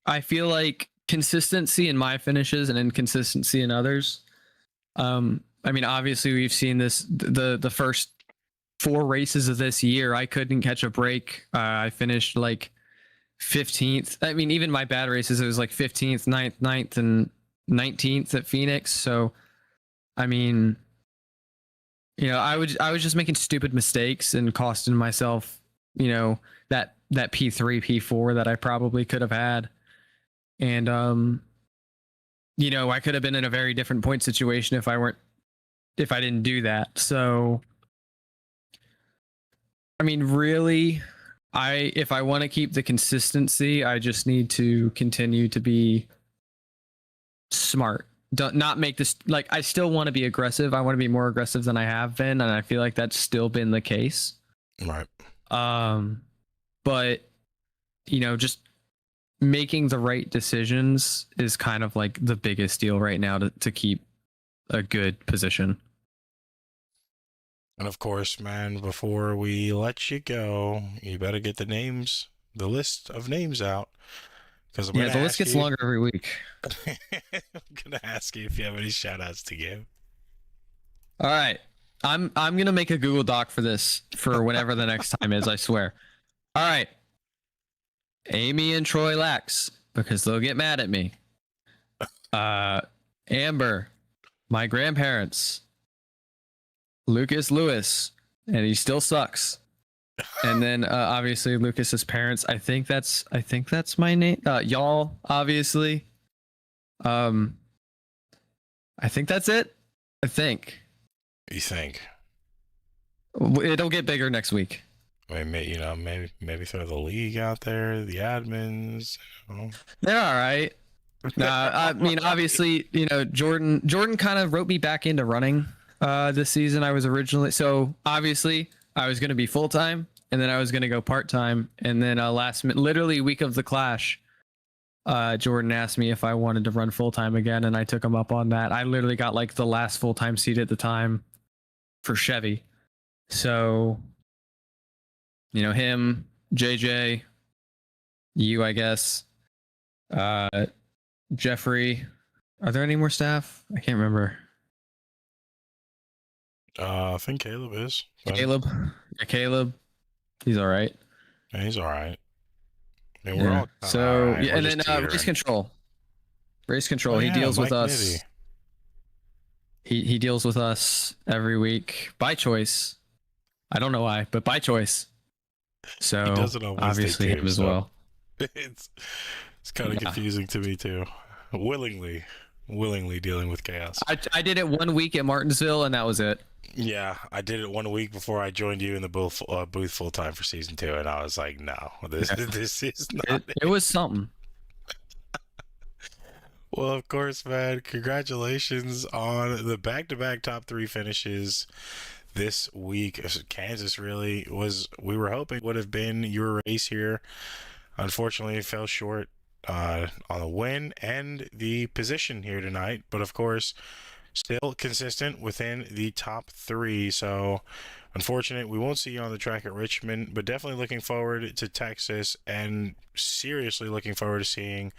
I feel like consistency in my finishes and inconsistency in others. I mean, obviously, we've seen this the first 4 races of this year. I couldn't catch a break. I finished like 15th. I mean, even my bad races, it was like 15th, 9th, and 19th at Phoenix. So, I mean, I was just making stupid mistakes and costing myself, that P3, P4 that I probably could have had. And, I could have been in a very different point situation if I didn't do that. So, I mean, really, if I want to keep the consistency, I just need to continue to be smart. Not make this, like, I still want to be aggressive. I want to be more aggressive than I have been, and I feel like that's still been the case. Right. But, just making the right decisions is kind of like the biggest deal right now to keep a good position. And of course, man, before we let you go, you better get the list of names out. Because the list gets longer every week. I'm gonna ask you if you have any shout outs to give. All right. I'm gonna make a Google Doc for this for whenever the next time is, I swear. All right. Amy and Troy Lax, because they'll get mad at me. Amber, my grandparents. Lucas Lewis, and he still sucks. And then obviously Lucas's parents. I think that's my name. Y'all, obviously. I think that's it. I think. You think? It'll get bigger next week. Maybe throw the league out there, the admins. They're all right. I mean, obviously, Jordan kind of wrote me back into running. This season I was originally, so obviously I was going to be full-time and then I was going to go part-time, and then literally week of the Clash, Jordan asked me if I wanted to run full-time again, and I took him up on that. I literally got like the last full-time seat at the time for Chevy. So, him, JJ, you, I guess, Jeffrey. Are there any more staff? I can't remember. I think Caleb is. Caleb. Yeah, Caleb. He's all right. Yeah, he's all right. I mean, we're all so, right. yeah, and then race control. Race control. He deals with us. He deals with us every week by choice. I don't know why, but by choice. So he does it on obviously too, him as well. It's kind of confusing to me too. Willingly dealing with chaos. I did it 1 week at Martinsville, and that was it. Yeah, I did it 1 week before I joined you in the booth full time for season 2, and I was like, no, this is not it was something. Well, of course, man, congratulations on the back-to-back top 3 finishes this week. Kansas really was, we were hoping would have been your race here. Unfortunately, it fell short on the win and the position here tonight, but of course still consistent within the top 3. So unfortunate we won't see you on the track at Richmond, but definitely looking forward to Texas, and seriously looking forward to seeing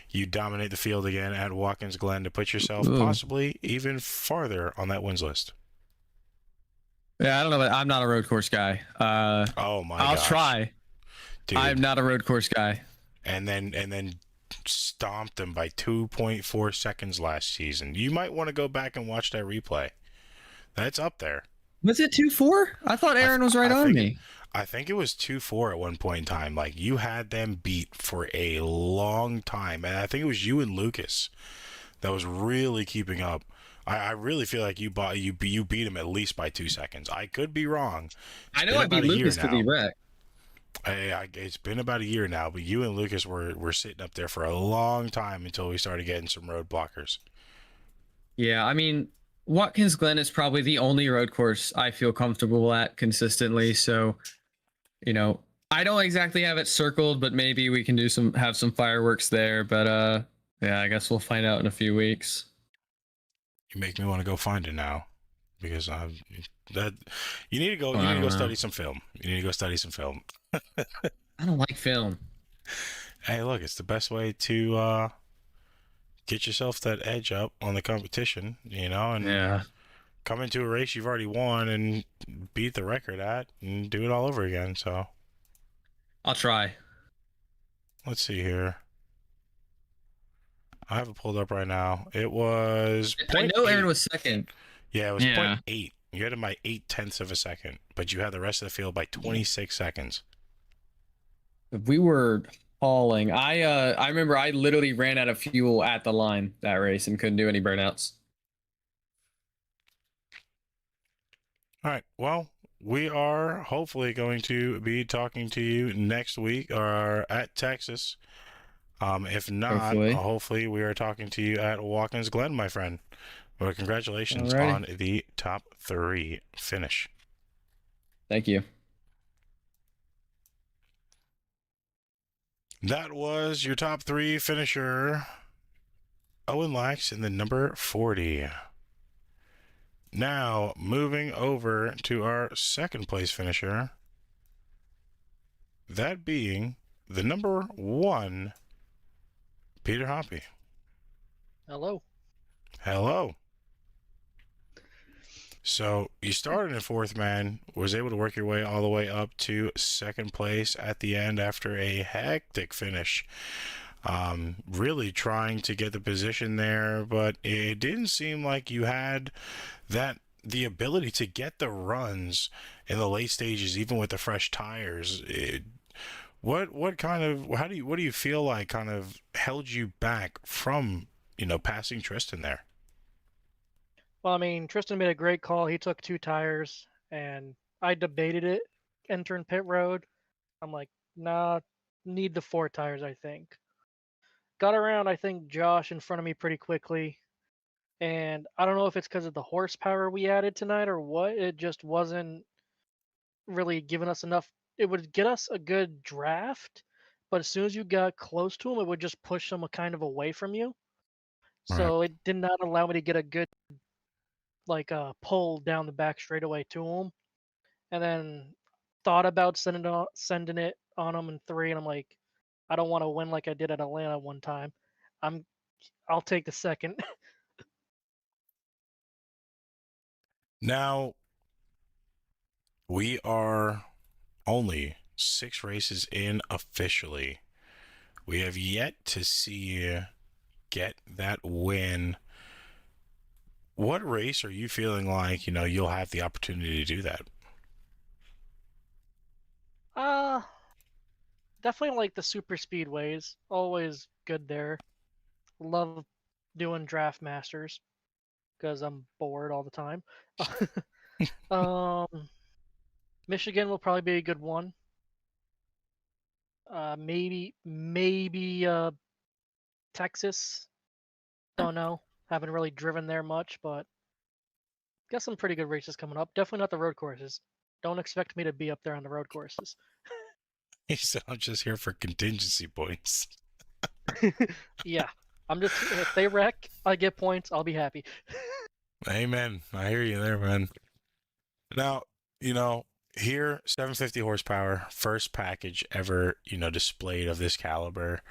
you dominate the field again at Watkins Glen to put yourself possibly even farther on that wins list. Yeah, I don't know, but I'm not a road course guy. Oh my I'll gosh. Try. Dude. I'm not a road course guy. And then stomped them by 2.4 seconds last season. You might want to go back and watch that replay. That's up there. Was it 2-4? I thought Aaron was right on me. I think it was 2-4 at one point in time. Like, you had them beat for a long time, and I think it was you and Lucas that was really keeping up. I really feel like you beat him at least by 2 seconds. I could be wrong. I know I beat Lucas for the wreck. It's been about a year now, but you and Lucas were sitting up there for a long time until we started getting some road blockers. Yeah, I mean, Watkins Glen is probably the only road course I feel comfortable at consistently. So, you know, I don't exactly have it circled, but maybe we can have some fireworks there. But yeah, I guess we'll find out in a few weeks. You make me want to go find it now, because you need to go. Oh, You need to go study some film. You need to go study some film. I don't like film. Hey, look, it's the best way to get yourself that edge up on the competition, and come into a race you've already won and beat the record at, and do it all over again. So I'll try. Let's see here. I have it pulled up right now. It was. I know Aaron was second. Yeah, it was 0.8. You had him by 0.8 of a second, but you had the rest of the field by 26 seconds. We were hauling. I remember I literally ran out of fuel at the line that race and couldn't do any burnouts. All right. Well, we are hopefully going to be talking to you next week or at Texas. If not, hopefully we are talking to you at Watkins Glen, my friend. Well, congratulations on the top 3 finish. Thank you. That was your top 3 finisher, Owen Lax in the number 40. Now, moving over to our second place finisher, that being the number 1, Peter Hoppy. Hello. Hello. So you started in 4th, man, was able to work your way all the way up to 2nd place at the end after a hectic finish. Really trying to get the position there, but it didn't seem like you had the ability to get the runs in the late stages, even with the fresh tires. What do you feel like kind of held you back from, passing Tristan there? Well, I mean, Tristan made a great call. He took 2 tires, and I debated it entering pit road. I'm like, nah, need the 4 tires, I think. Got around, I think, Josh in front of me pretty quickly. And I don't know if it's because of the horsepower we added tonight or what. It just wasn't really giving us enough. It would get us a good draft, but as soon as you got close to him, it would just push him kind of away from you. So it did not allow me to get a good pull down the back straightaway to him. And then thought about sending it on him in 3, and I'm like, I don't want to win like I did at Atlanta one time. I'll take the 2nd. Now, we are only 6 races in officially. We have yet to see you get that win. What race are you feeling like, you'll have the opportunity to do that? Definitely like the super speedways. Always good there. Love doing draft masters because I'm bored all the time. Michigan will probably be a good one. Maybe Texas. Don't know. Haven't really driven there much, but got some pretty good races coming up. Definitely not the road courses. Don't expect me to be up there on the road courses. He said, I'm just here for contingency points. Yeah. If they wreck, I get points, I'll be happy. Amen. I hear you there, man. Now, here, 750 horsepower, first package ever, displayed of this caliber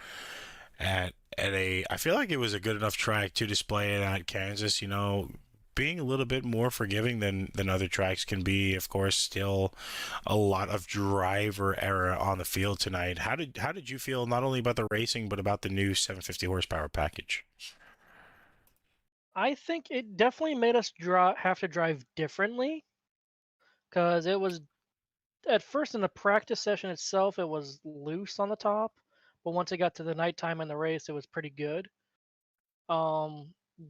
at I feel like it was a good enough track to display it at Kansas, being a little bit more forgiving than other tracks can be. Of course, still a lot of driver error on the field tonight. How did you feel not only about the racing but about the new 750 horsepower package? I think it definitely made us have to drive differently. because it was at first in the practice session itself, it was loose on the top, but once it got to the nighttime in the race, it was pretty good.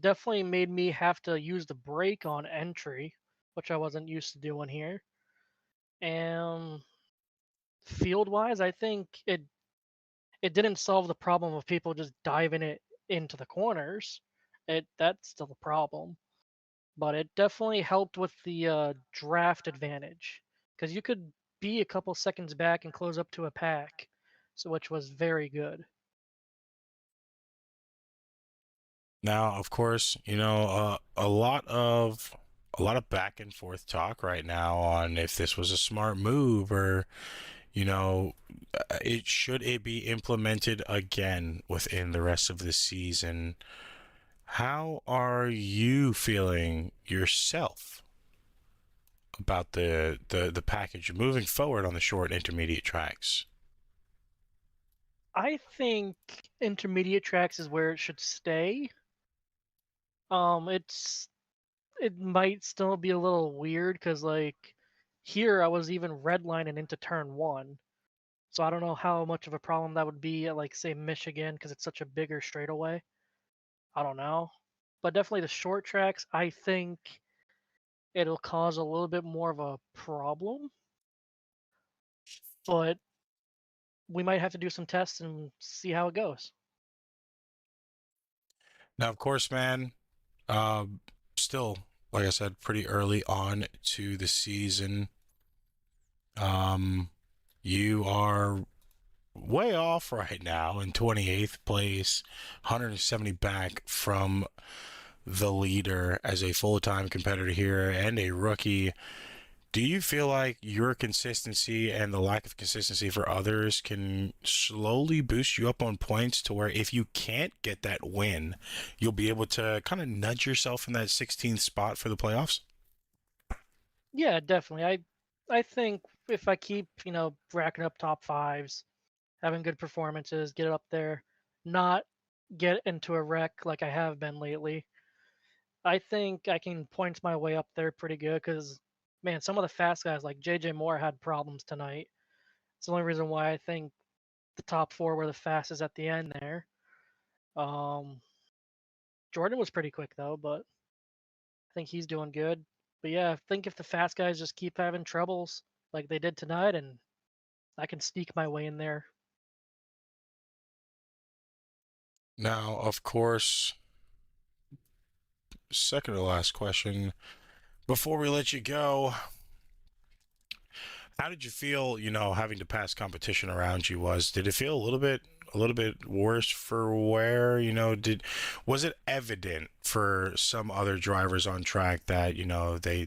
Definitely made me have to use the brake on entry, which I wasn't used to doing here. And field wise, I think it didn't solve the problem of people just diving it into the corners. That's still a problem, but it definitely helped with the draft advantage because you could be a couple seconds back and close up to a pack, so which was very good. Now, of course, a lot of back and forth talk right now on if this was a smart move or, it be implemented again within the rest of the season. How are you feeling yourself about the package moving forward on the short and intermediate tracks? I think intermediate tracks is where it should stay. It might still be a little weird because like here I was even redlining into turn one, so I don't know how much of a problem that would be at like say Michigan because it's such a bigger straightaway. I don't know, but definitely the short tracks I think it'll cause a little bit more of a problem, but we might have to do some tests and see how it goes. Now, of course, man, still, like I said, pretty early on to the season. You are way off right now in 28th place, 170 back from the leader as a full-time competitor here and a rookie. Do you feel like your consistency and the lack of consistency for others can slowly boost you up on points to where if you can't get that win, you'll be able to kind of nudge yourself in that 16th spot for the playoffs? Yeah, definitely. I think if I keep racking up top fives, having good performances, get it up there, not get into a wreck like I have been lately, I think I can point my way up there pretty good because, man, some of the fast guys like JJ Moore had problems tonight. It's the only reason why I think the top four were the fastest at the end there. Um, Jordan was pretty quick though, but I think he's doing good. But yeah, I think if the fast guys just keep having troubles like they did tonight, and I can sneak my way in there. Now, of course, second to last question. Before we let you go, how did you feel, having to pass competition around you did it feel a little bit worse for wear? Was it evident for some other drivers on track that,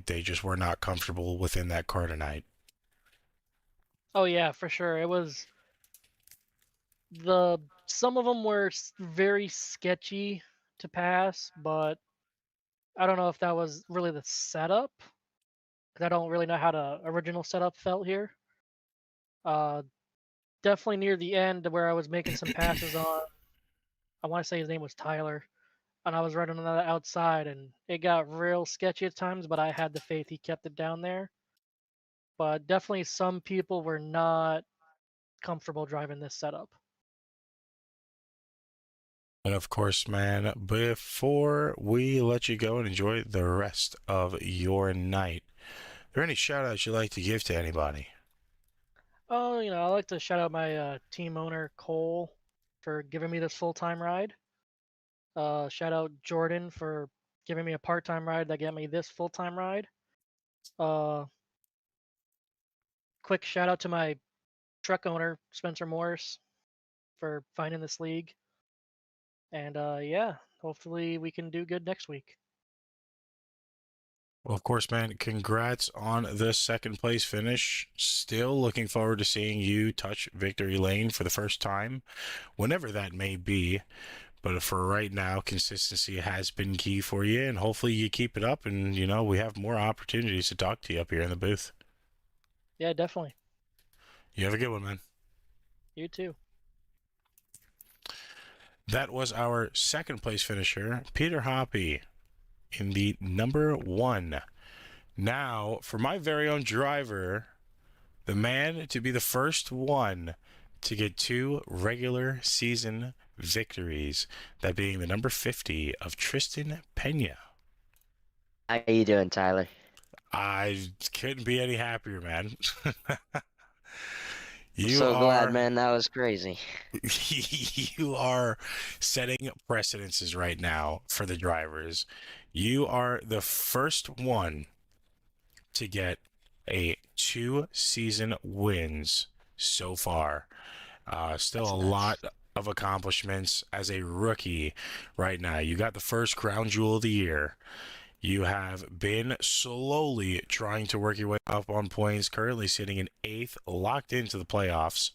they just were not comfortable within that car tonight? Oh yeah, for sure. It was some of them were very sketchy to pass, but I don't know if that was really the setup because I don't really know how the original setup felt here. Uh, Definitely near the end where I was making some passes on. I want to say his name was Tyler, and I was running on the outside, and it got real sketchy at times. But I had the faith he kept it down there. But definitely some people were not comfortable driving this setup. And of course, man, before we let you go and enjoy the rest of your night, are there any shout outs you'd like to give to anybody? Oh, I like to shout out my team owner Cole for giving me this full-time ride. Shout out Jordan for giving me a part-time ride that got me this full-time ride. Uh, Quick shout out to my truck owner Spencer Morris for finding this league. And yeah, hopefully we can do good next week. Well, of course, man, congrats on the second place finish. Still looking forward to seeing you touch victory lane for the first time, whenever that may be. But for right now, consistency has been key for you, and hopefully you keep it up and, we have more opportunities to talk to you up here in the booth. Yeah, definitely. You have a good one, man. You too. That was our second place finisher, Peter Hoppy, in the number 1 Now, for my very own driver, the man to be the first one to get 2 regular season victories, that being the number 50 of Tristan Pena. How you doing, Tyler? I couldn't be any happier, man. I'm You so glad, are man. That was crazy. you are setting precedences right now for the drivers. You are the first one to get a 2 season wins so far. Still That's a nuts. lot of accomplishments as a rookie right now. You got the first crown jewel of the year. You have been slowly trying to work your way up on points, currently sitting in 8th, locked into the playoffs,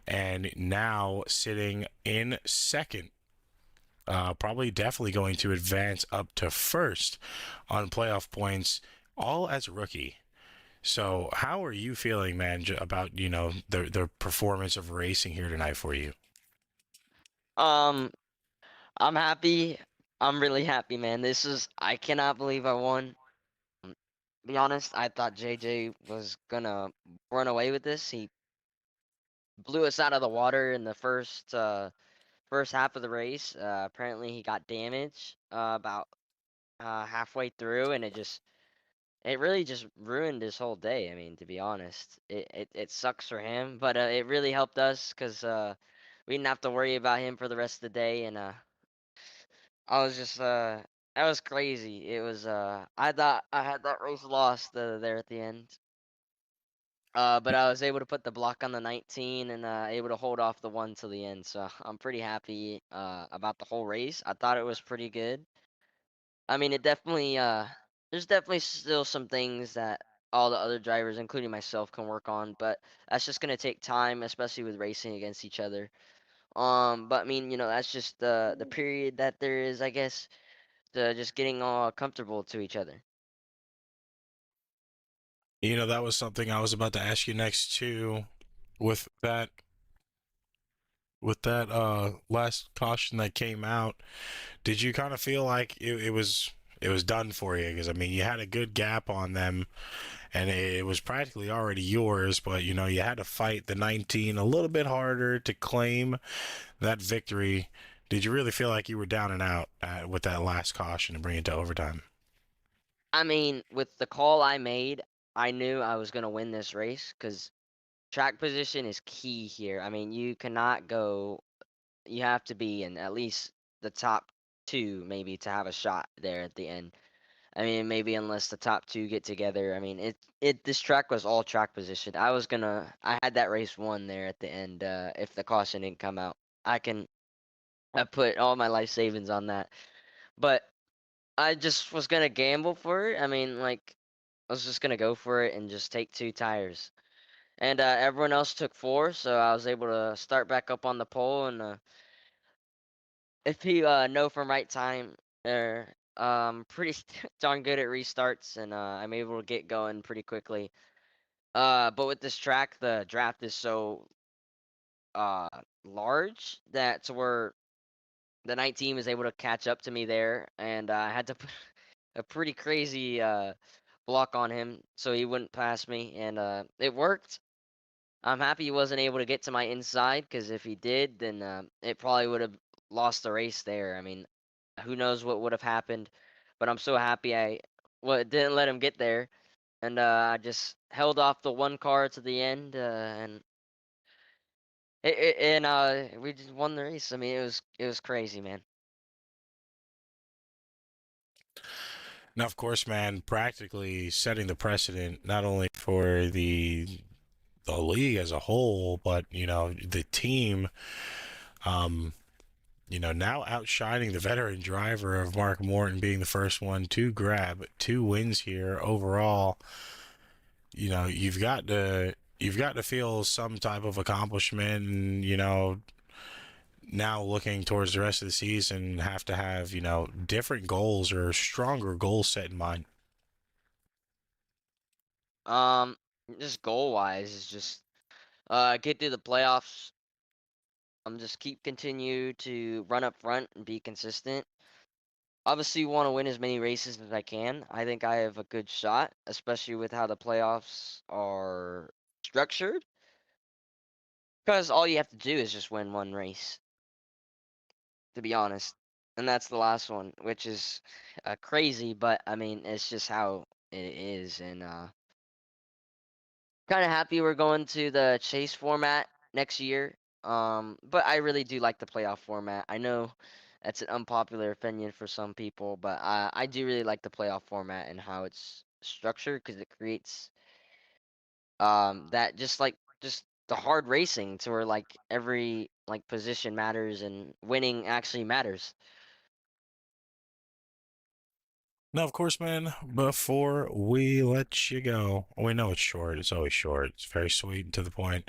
and now sitting in 2nd. Probably definitely going to advance up to 1st on playoff points, all as a rookie. So how are you feeling, man, about, the performance of racing here tonight for you? Um, I'm happy. I'm really happy, man. I cannot believe I won. Be honest, I thought JJ was gonna run away with this. He blew us out of the water in the first half of the race. Apparently he got damaged about halfway through, and it really just ruined his whole day. I mean, to be honest, it sucks for him, but it really helped us because we didn't have to worry about him for the rest of the day, and I was just that was crazy. It was I thought I had that race lost there at the end. But I was able to put the block on the 19 and able to hold off the one till the end. So I'm pretty happy about the whole race. I thought it was pretty good. I mean, it definitely there's definitely still some things that all the other drivers, including myself, can work on, but that's just gonna take time, especially with racing against each other. But I mean, that's just the period that there is, I guess, to just getting all comfortable to each other. That was something I was about to ask you next too, with that last caution that came out. Did you kind of feel like it was done for you? Because I mean, you had a good gap on them, and it was practically already yours. But you had to fight the 19 a little bit harder to claim that victory. Did you really feel like you were down and out with that last caution and bring it to overtime? I mean, with the call I made, I knew I was gonna win this race because track position is key here. I mean, you cannot go. You have to be in at least the top two, maybe, to have a shot there at the end. I mean, maybe unless the top two get together. I mean, this track was all track position. I had that race won there at the end. If the caution didn't come out, I put all my life savings on that. But I just was gonna gamble for it. I mean, like, I was just gonna go for it and just take 2 tires. And everyone else took 4, so I was able to start back up on the pole. And if you know from right time, there pretty darn good at restarts, and I'm able to get going pretty quickly. But with this track, the draft is so uh large that to where the night team is able to catch up to me there, and I had to put a pretty crazy block on him so he wouldn't pass me, and it worked. I'm happy he wasn't able to get to my inside because if he did, then it probably would have lost the race there. I mean, who knows what would have happened, but I'm so happy didn't let him get there, and I just held off the one car to the end, and we just won the race. I mean, it was crazy, man. Now, of course, man, practically setting the precedent not only for the league as a whole, but the team. Um, now outshining the veteran driver of Mark Morton, being the first one to grab 2 wins here overall. You've got to feel some type of accomplishment, and now looking towards the rest of the season, have to have different goals or stronger goals set in mind. Um, just goal wise is just get through the playoffs. Just continue to run up front and be consistent. obviously want to win as many races as I can. I think I have a good shot, especially with how the playoffs are structured. Because all you have to do is just win one race, to be honest. And that's the last one, which is crazy, but I mean, it's just how it is. And kind of happy we're going to the chase format next year. But I really do like the playoff format. I know that's an unpopular opinion for some people, but I do really like the playoff format and how it's structured because it creates that just the hard racing to where like every like position matters and winning actually matters. Now, of course, man, before we let you go, we know it's short. It's always short. It's very sweet and to the point.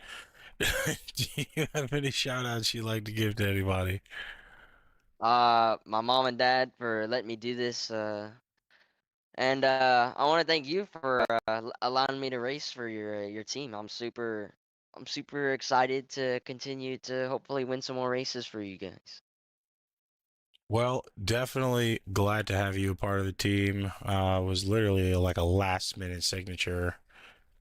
Do you have any shout outs you'd like to give to anybody? My mom and dad for letting me do this. And I want to thank you for allowing me to race for your team. I'm super excited to continue to hopefully win some more races for you guys. Well, definitely glad to have you a part of the team. Was literally like a last minute signature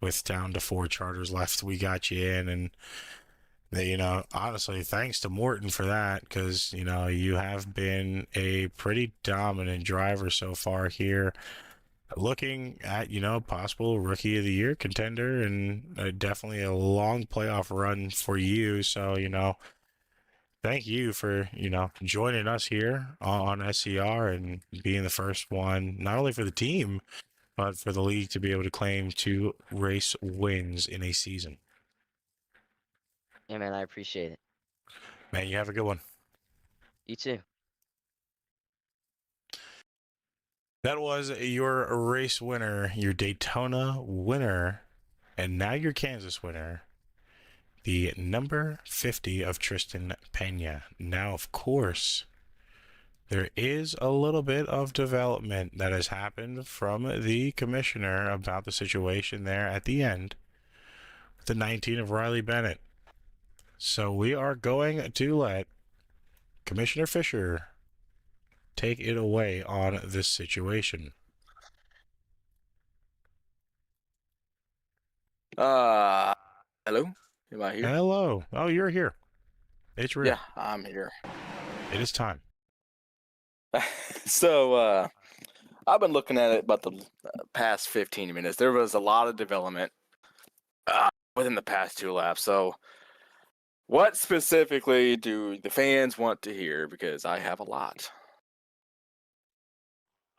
with down to 4 charters left. We got you in, and honestly, thanks to Morton for that, because you have been a pretty dominant driver so far here. Looking at possible rookie of the year contender, and definitely a long playoff run for you. So thank you for joining us here on SCR and being the first one, not only for the team but for the league to be able to claim 2 race wins in a season. Yeah, man, I appreciate it. Man, you have a good one. You too. That was your race winner, your Daytona winner, and now your Kansas winner, the number 50 of Tristan Pena. Now, of course, there is a little bit of development that has happened from the commissioner about the situation there at the end with the 19 of Riley Bennett. So we are going to let Commissioner Fisher take it away on this situation. Hello? Am I here? Hello. Oh, you're here. It's real. Yeah, I'm here. It is time. So, I've been looking at it about the past 15 minutes. There was a lot of development within the past 2 laps. So, what specifically do the fans want to hear? Because I have a lot.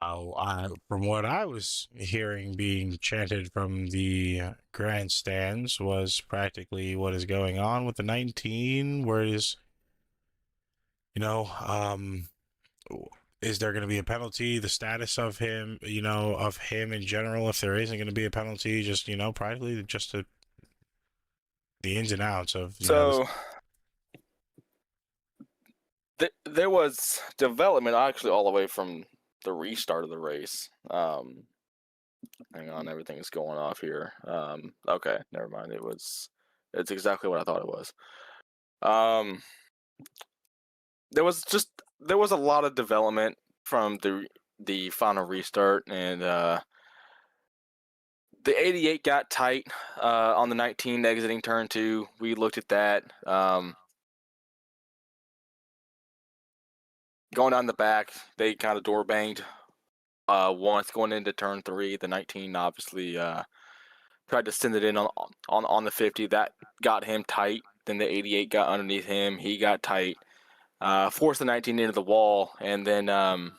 From what I was hearing being chanted from the grandstands was practically what is going on with the 19, where it is, is there going to be a penalty? The status of him, of him in general, if there isn't going to be a penalty, just, practically just the ins and outs of, there was development actually all the way from the restart of the race. Hang on, everything's going off here. Okay, never mind. It's exactly what I thought it was. There was a lot of development from the final restart, and the 88 got tight on the 19 exiting turn 2. We looked at that. Going down the back, they kind of door banged once going into turn 3. The 19 obviously tried to send it in on the 50. That got him tight. Then the 88 got underneath him. He got tight. Forced the 19 into the wall, and then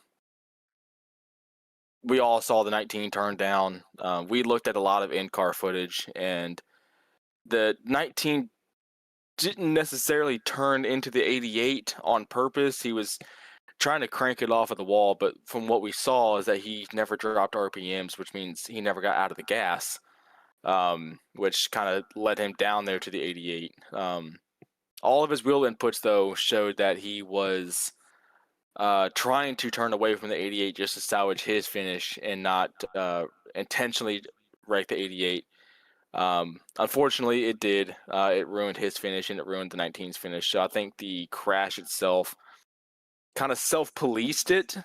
we all saw the 19 turn down. We looked at a lot of in-car footage, and the 19 didn't necessarily turn into the 88 on purpose. He was trying to crank it off of the wall, but from what we saw is that he never dropped RPMs, which means he never got out of the gas, which kind of led him down there to the 88. All of his wheel inputs, though, showed that he was trying to turn away from the 88 just to salvage his finish and not intentionally wreck the 88. Unfortunately, it did. It ruined his finish, and it ruined the 19's finish. So I think the crash itself kind of self-policed it.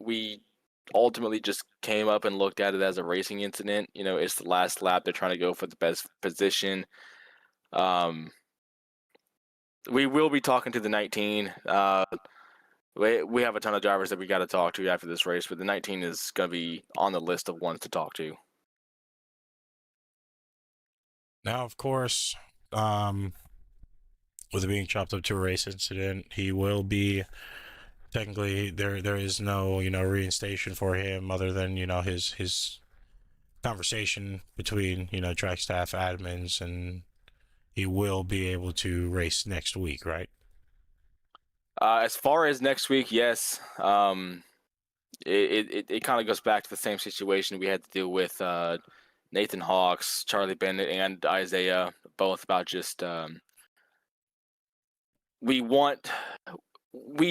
We ultimately just came up and looked at it as a racing incident. You know, it's the last lap. They're trying to go for the best position. We will be talking to the 19. We have a ton of drivers that we got to talk to after this race, but the 19 is going to be on the list of ones to talk to. Now, of course, with it being chopped up to a race incident, he will be technically there is no reinstation for him other than his conversation between track staff, admins, and he will be able to race next week, right? As far as next week, yes. It kind of goes back to the same situation we had to deal with Nathan Hawks, Charlie Bennett, and Isaiah, both about just we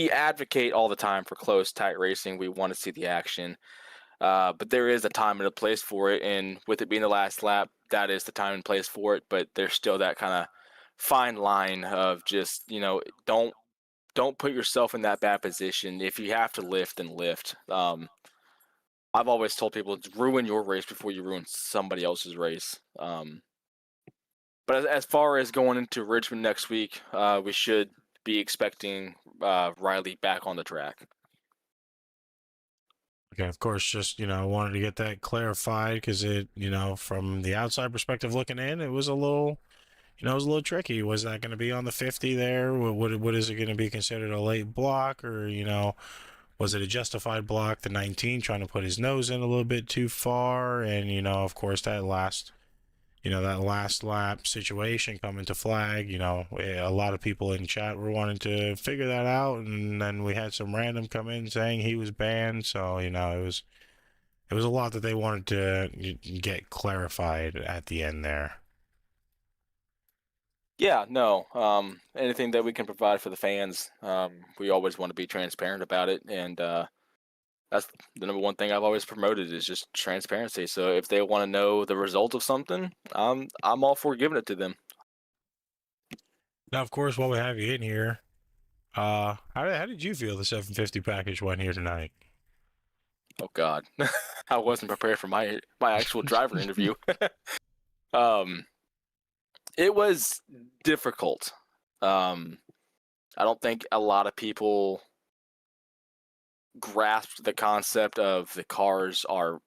advocate all the time for close, tight racing. We want to see the action, but there is a time and a place for it, and with it being the last lap, that is the time and place for it. But there's still that kind of fine line of just don't put yourself in that bad position. If you have to lift, then lift. I've always told people to ruin your race before you ruin somebody else's race. But as far as going into Richmond next week, we should be expecting Riley back on the track. Okay, of course, just wanted to get that clarified because it from the outside perspective looking in, it was a little it was a little tricky. Was that going to be on the 50 there? What is it going to be considered a late block, or was it a justified block? The 19 trying to put his nose in a little bit too far, and of course that last lap situation coming to flag. A lot of people in chat were wanting to figure that out, and then we had some random come in saying he was banned. So it was a lot that they wanted to get clarified at the end there. Yeah, no. Anything that we can provide for the fans, we always want to be transparent about it, and that's the number one thing I've always promoted is just transparency. So if they want to know the result of something, I'm all for giving it to them. Now, of course, while we have you in here, how did you feel the 750 package went here tonight? Oh God, I wasn't prepared for my actual driver interview. It was difficult. I don't think a lot of people grasped the concept of the cars are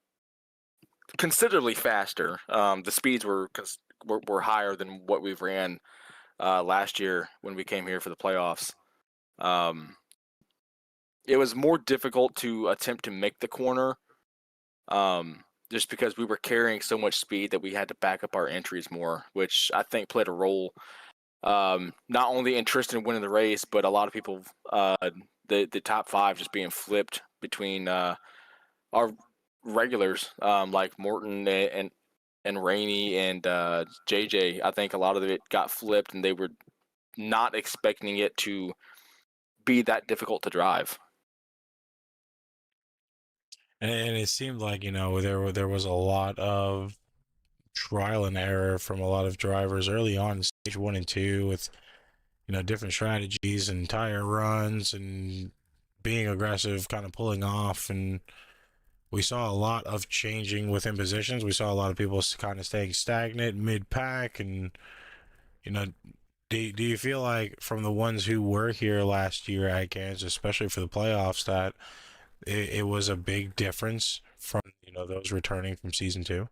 considerably faster. The speeds were higher than what we ran last year when we came here for the playoffs. It was more difficult to attempt to make the corner just because we were carrying so much speed that we had to back up our entries more, which I think played a role not only in Tristan winning the race, but a lot of people, the top five just being flipped between our regulars like Morton and Rainey and JJ. I think a lot of it got flipped, and they were not expecting it to be that difficult to drive. And it seemed like there was a lot of trial and error from a lot of drivers early on in stage 1 and 2 with different strategies and tire runs and being aggressive, kind of pulling off, and we saw a lot of changing within positions. We saw a lot of people kind of staying stagnant mid-pack, and do you feel like from the ones who were here last year at Kansas, especially for the playoffs, that it was a big difference from those returning from season 2?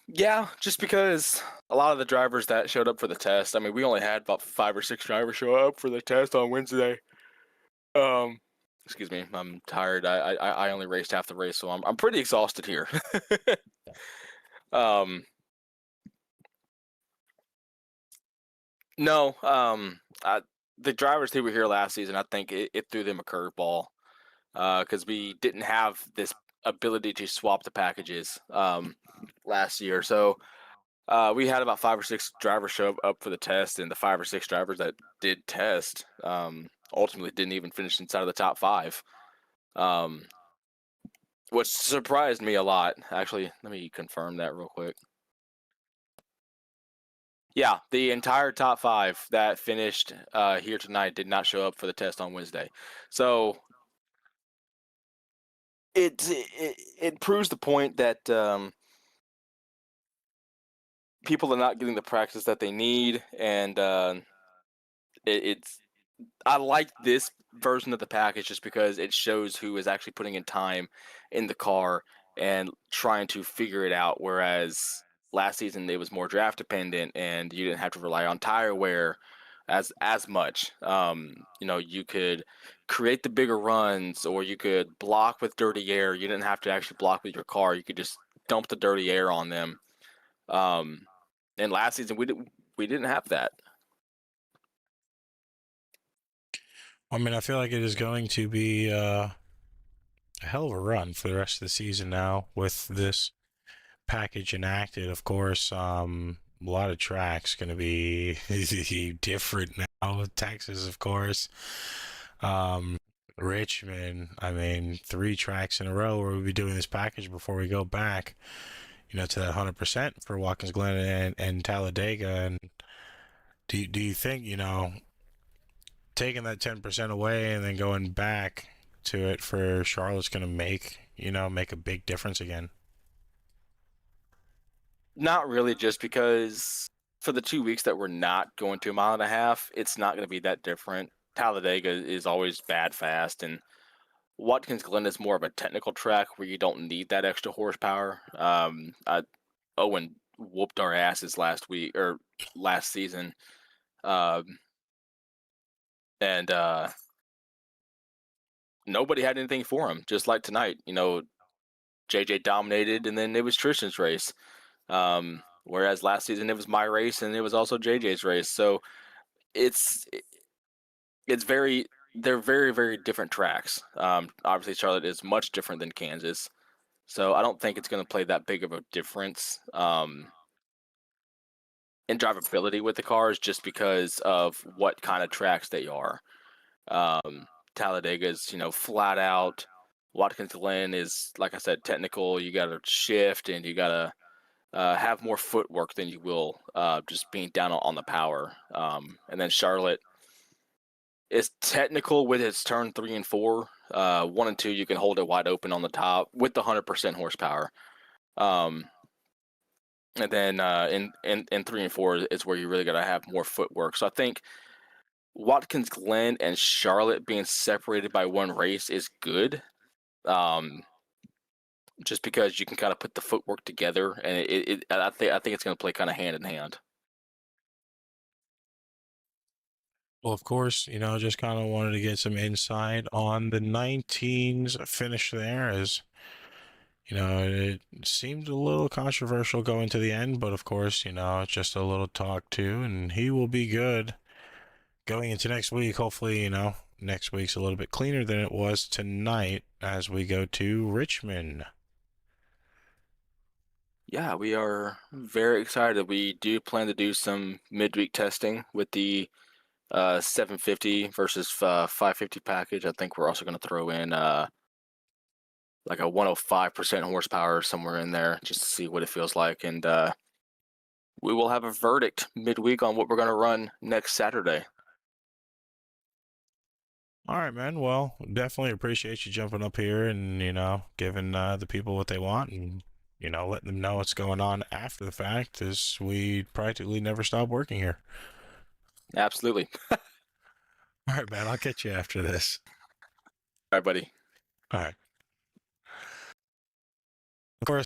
Yeah, just because a lot of the drivers that showed up for the test, I mean, we only had about 5 or 6 drivers show up for the test on Wednesday. Excuse me, I'm tired. I only raced half the race, so I'm pretty exhausted here. No, the drivers who were here last season, I think it threw them a curveball because we didn't have this ability to swap the packages last year. So we had about 5 or 6 drivers show up for the test, and the 5 or 6 drivers that did test ultimately didn't even finish inside of the top 5, which surprised me a lot. Actually, let me confirm that real quick. Yeah, the entire top 5 that finished here tonight did not show up for the test on Wednesday. So it proves the point that people are not getting the practice that they need, and it's I like this version of the package just because it shows who is actually putting in time in the car and trying to figure it out. Whereas last season it was more draft dependent, and you didn't have to rely on tire wear as much. You could create the bigger runs, or you could block with dirty air. You didn't have to actually block with your car. You could just dump the dirty air on them. And last season we didn't have that. I mean, I feel like it is going to be a hell of a run for the rest of the season now with this package enacted. Of course, a lot of tracks going to be different now. Texas, of course. Richmond, I mean, 3 tracks in a row where we'll be doing this package before we go back, to that 100% for Watkins Glen and Talladega. And do you think, taking that 10% away and then going back to it for Charlotte's going to make a big difference again? Not really, just because for the 2 weeks that we're not going to a mile and a half, it's not going to be that different. Talladega is always bad fast, and Watkins Glen is more of a technical track where you don't need that extra horsepower. Owen whooped our asses last season. And nobody had anything for him, just like tonight. JJ dominated, and then it was Tristan's race. Whereas last season it was my race, and it was also JJ's race. So they're very, very different tracks. Obviously, Charlotte is much different than Kansas. So I don't think it's going to play that big of a difference in drivability with the cars, just because of what kind of tracks they are. Talladega's, flat out. Watkins Glen is, like I said, technical. You got to shift, and you got to have more footwork than you will just being down on the power. And then Charlotte is technical with its turn 3 and 4. 1 and 2, you can hold it wide open on the top with the 100% horsepower. And then in 3 and 4 is where you really got to have more footwork. So I think Watkins Glen and Charlotte being separated by 1 race is good. Just because you can kind of put the footwork together, and I think it's going to play kind of hand in hand. Well, of course, just kind of wanted to get some insight on the 19's finish there, as it seemed a little controversial going to the end, but of course, it's just a little talk too, and he will be good going into next week. Hopefully, next week's a little bit cleaner than it was tonight as we go to Richmond. Yeah, we are very excited. We do plan to do some midweek testing with the 750 versus 550 package. I think we're also going to throw in like a 105% horsepower somewhere in there just to see what it feels like. And we will have a verdict midweek on what we're going to run next Saturday. All right, man. Well, definitely appreciate you jumping up here and, giving the people what they want, and, letting them know what's going on after the fact, as we practically never stop working here. Absolutely. All right, man. I'll catch you after this. All right, buddy. All right. Of course,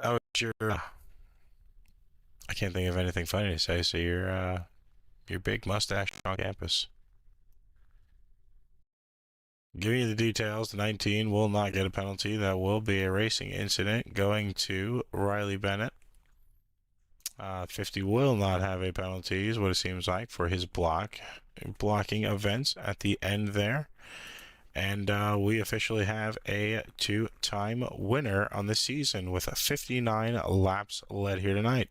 that was your... I can't think of anything funny to say, so your big mustache on campus. Giving you the details, the 19 will not get a penalty. That will be a racing incident going to Riley Bennett. 50 will not have a penalty, is what it seems like, for his blocking events at the end there. And we officially have a 2-time winner on the season with 59 laps led here tonight.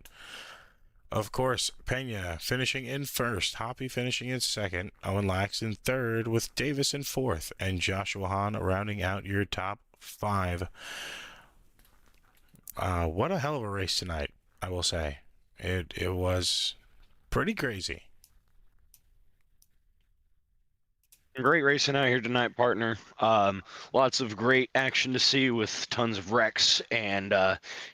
Of course, Pena finishing in first, Hoppy finishing in second, Owen Lax in third, with Davis in fourth, and Joshua Hahn rounding out your top 5. What a hell of a race tonight, I will say. It was Pretty crazy. Great racing out here tonight, partner. Lots of great action to see with tons of wrecks, and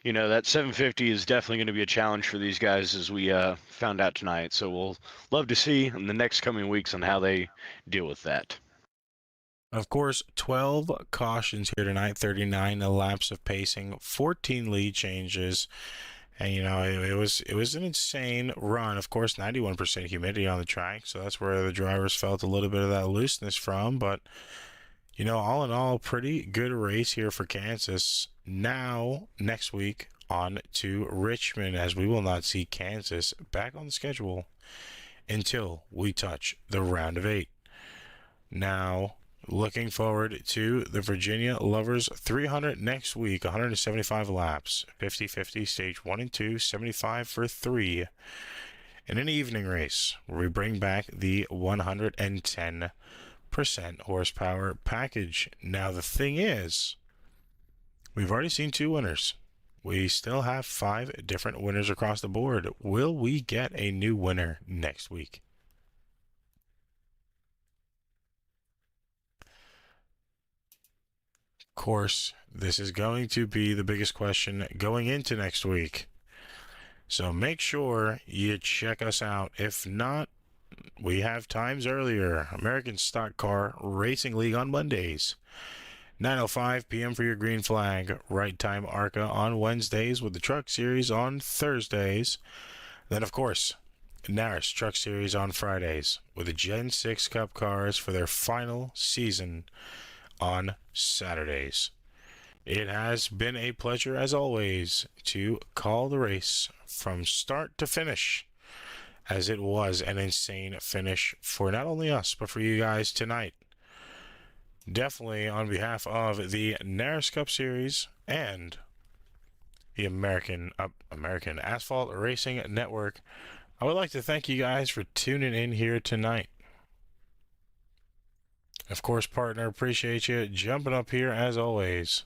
you know, that 750 is definitely going to be a challenge for these guys, as we found out tonight. So we'll love to see in the next coming weeks on how they deal with that. Of course, 12 cautions here tonight, 39 laps of pacing, 14 lead changes. And you know, it was an insane run. Of course, 91% humidity on the track, so that's where the drivers felt a little bit of that looseness from. But you know, all in all, pretty good race here for Kansas. Now, next week, on to Richmond, as we will not see Kansas back on the schedule until we touch the round of 8. Now, looking forward to the Virginia Lovers 300 next week, 175 laps, 50-50, stage 1 and 2, 75 for 3. In an evening race, where we bring back the 110% horsepower package. Now, the thing is, we've already seen 2 winners. We still have 5 different winners across the board. Will we get a new winner next week? Of course, this is going to be the biggest question going into next week. So make sure you check us out. If not, we have times earlier. American Stock Car Racing League on Mondays. 9:05 p.m. for your green flag. Right time ARCA on Wednesdays, with the Truck Series on Thursdays. Then, of course, NARAS Truck Series on Fridays, with the Gen 6 Cup cars for their final season on Saturdays. It has been a pleasure, as always, to call the race from start to finish, as it was an insane finish for not only us, but for you guys tonight. Definitely on behalf of the NARAS Cup Series and the American Asphalt Racing Network, I would like to thank you guys for tuning in here tonight. Of course, partner, appreciate you jumping up here as always.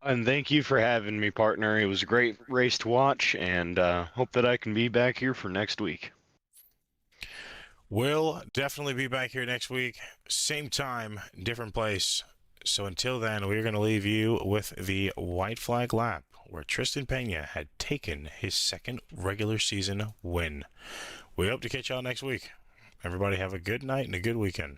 And thank you for having me, partner. It was a great race to watch, and hope that I can be back here for next week. We'll definitely be back here next week. Same time, different place. So until then, we're going to leave you with the white flag lap, where Tristan Pena had taken his second regular season win. We hope to catch y'all next week. Everybody have a good night and a good weekend.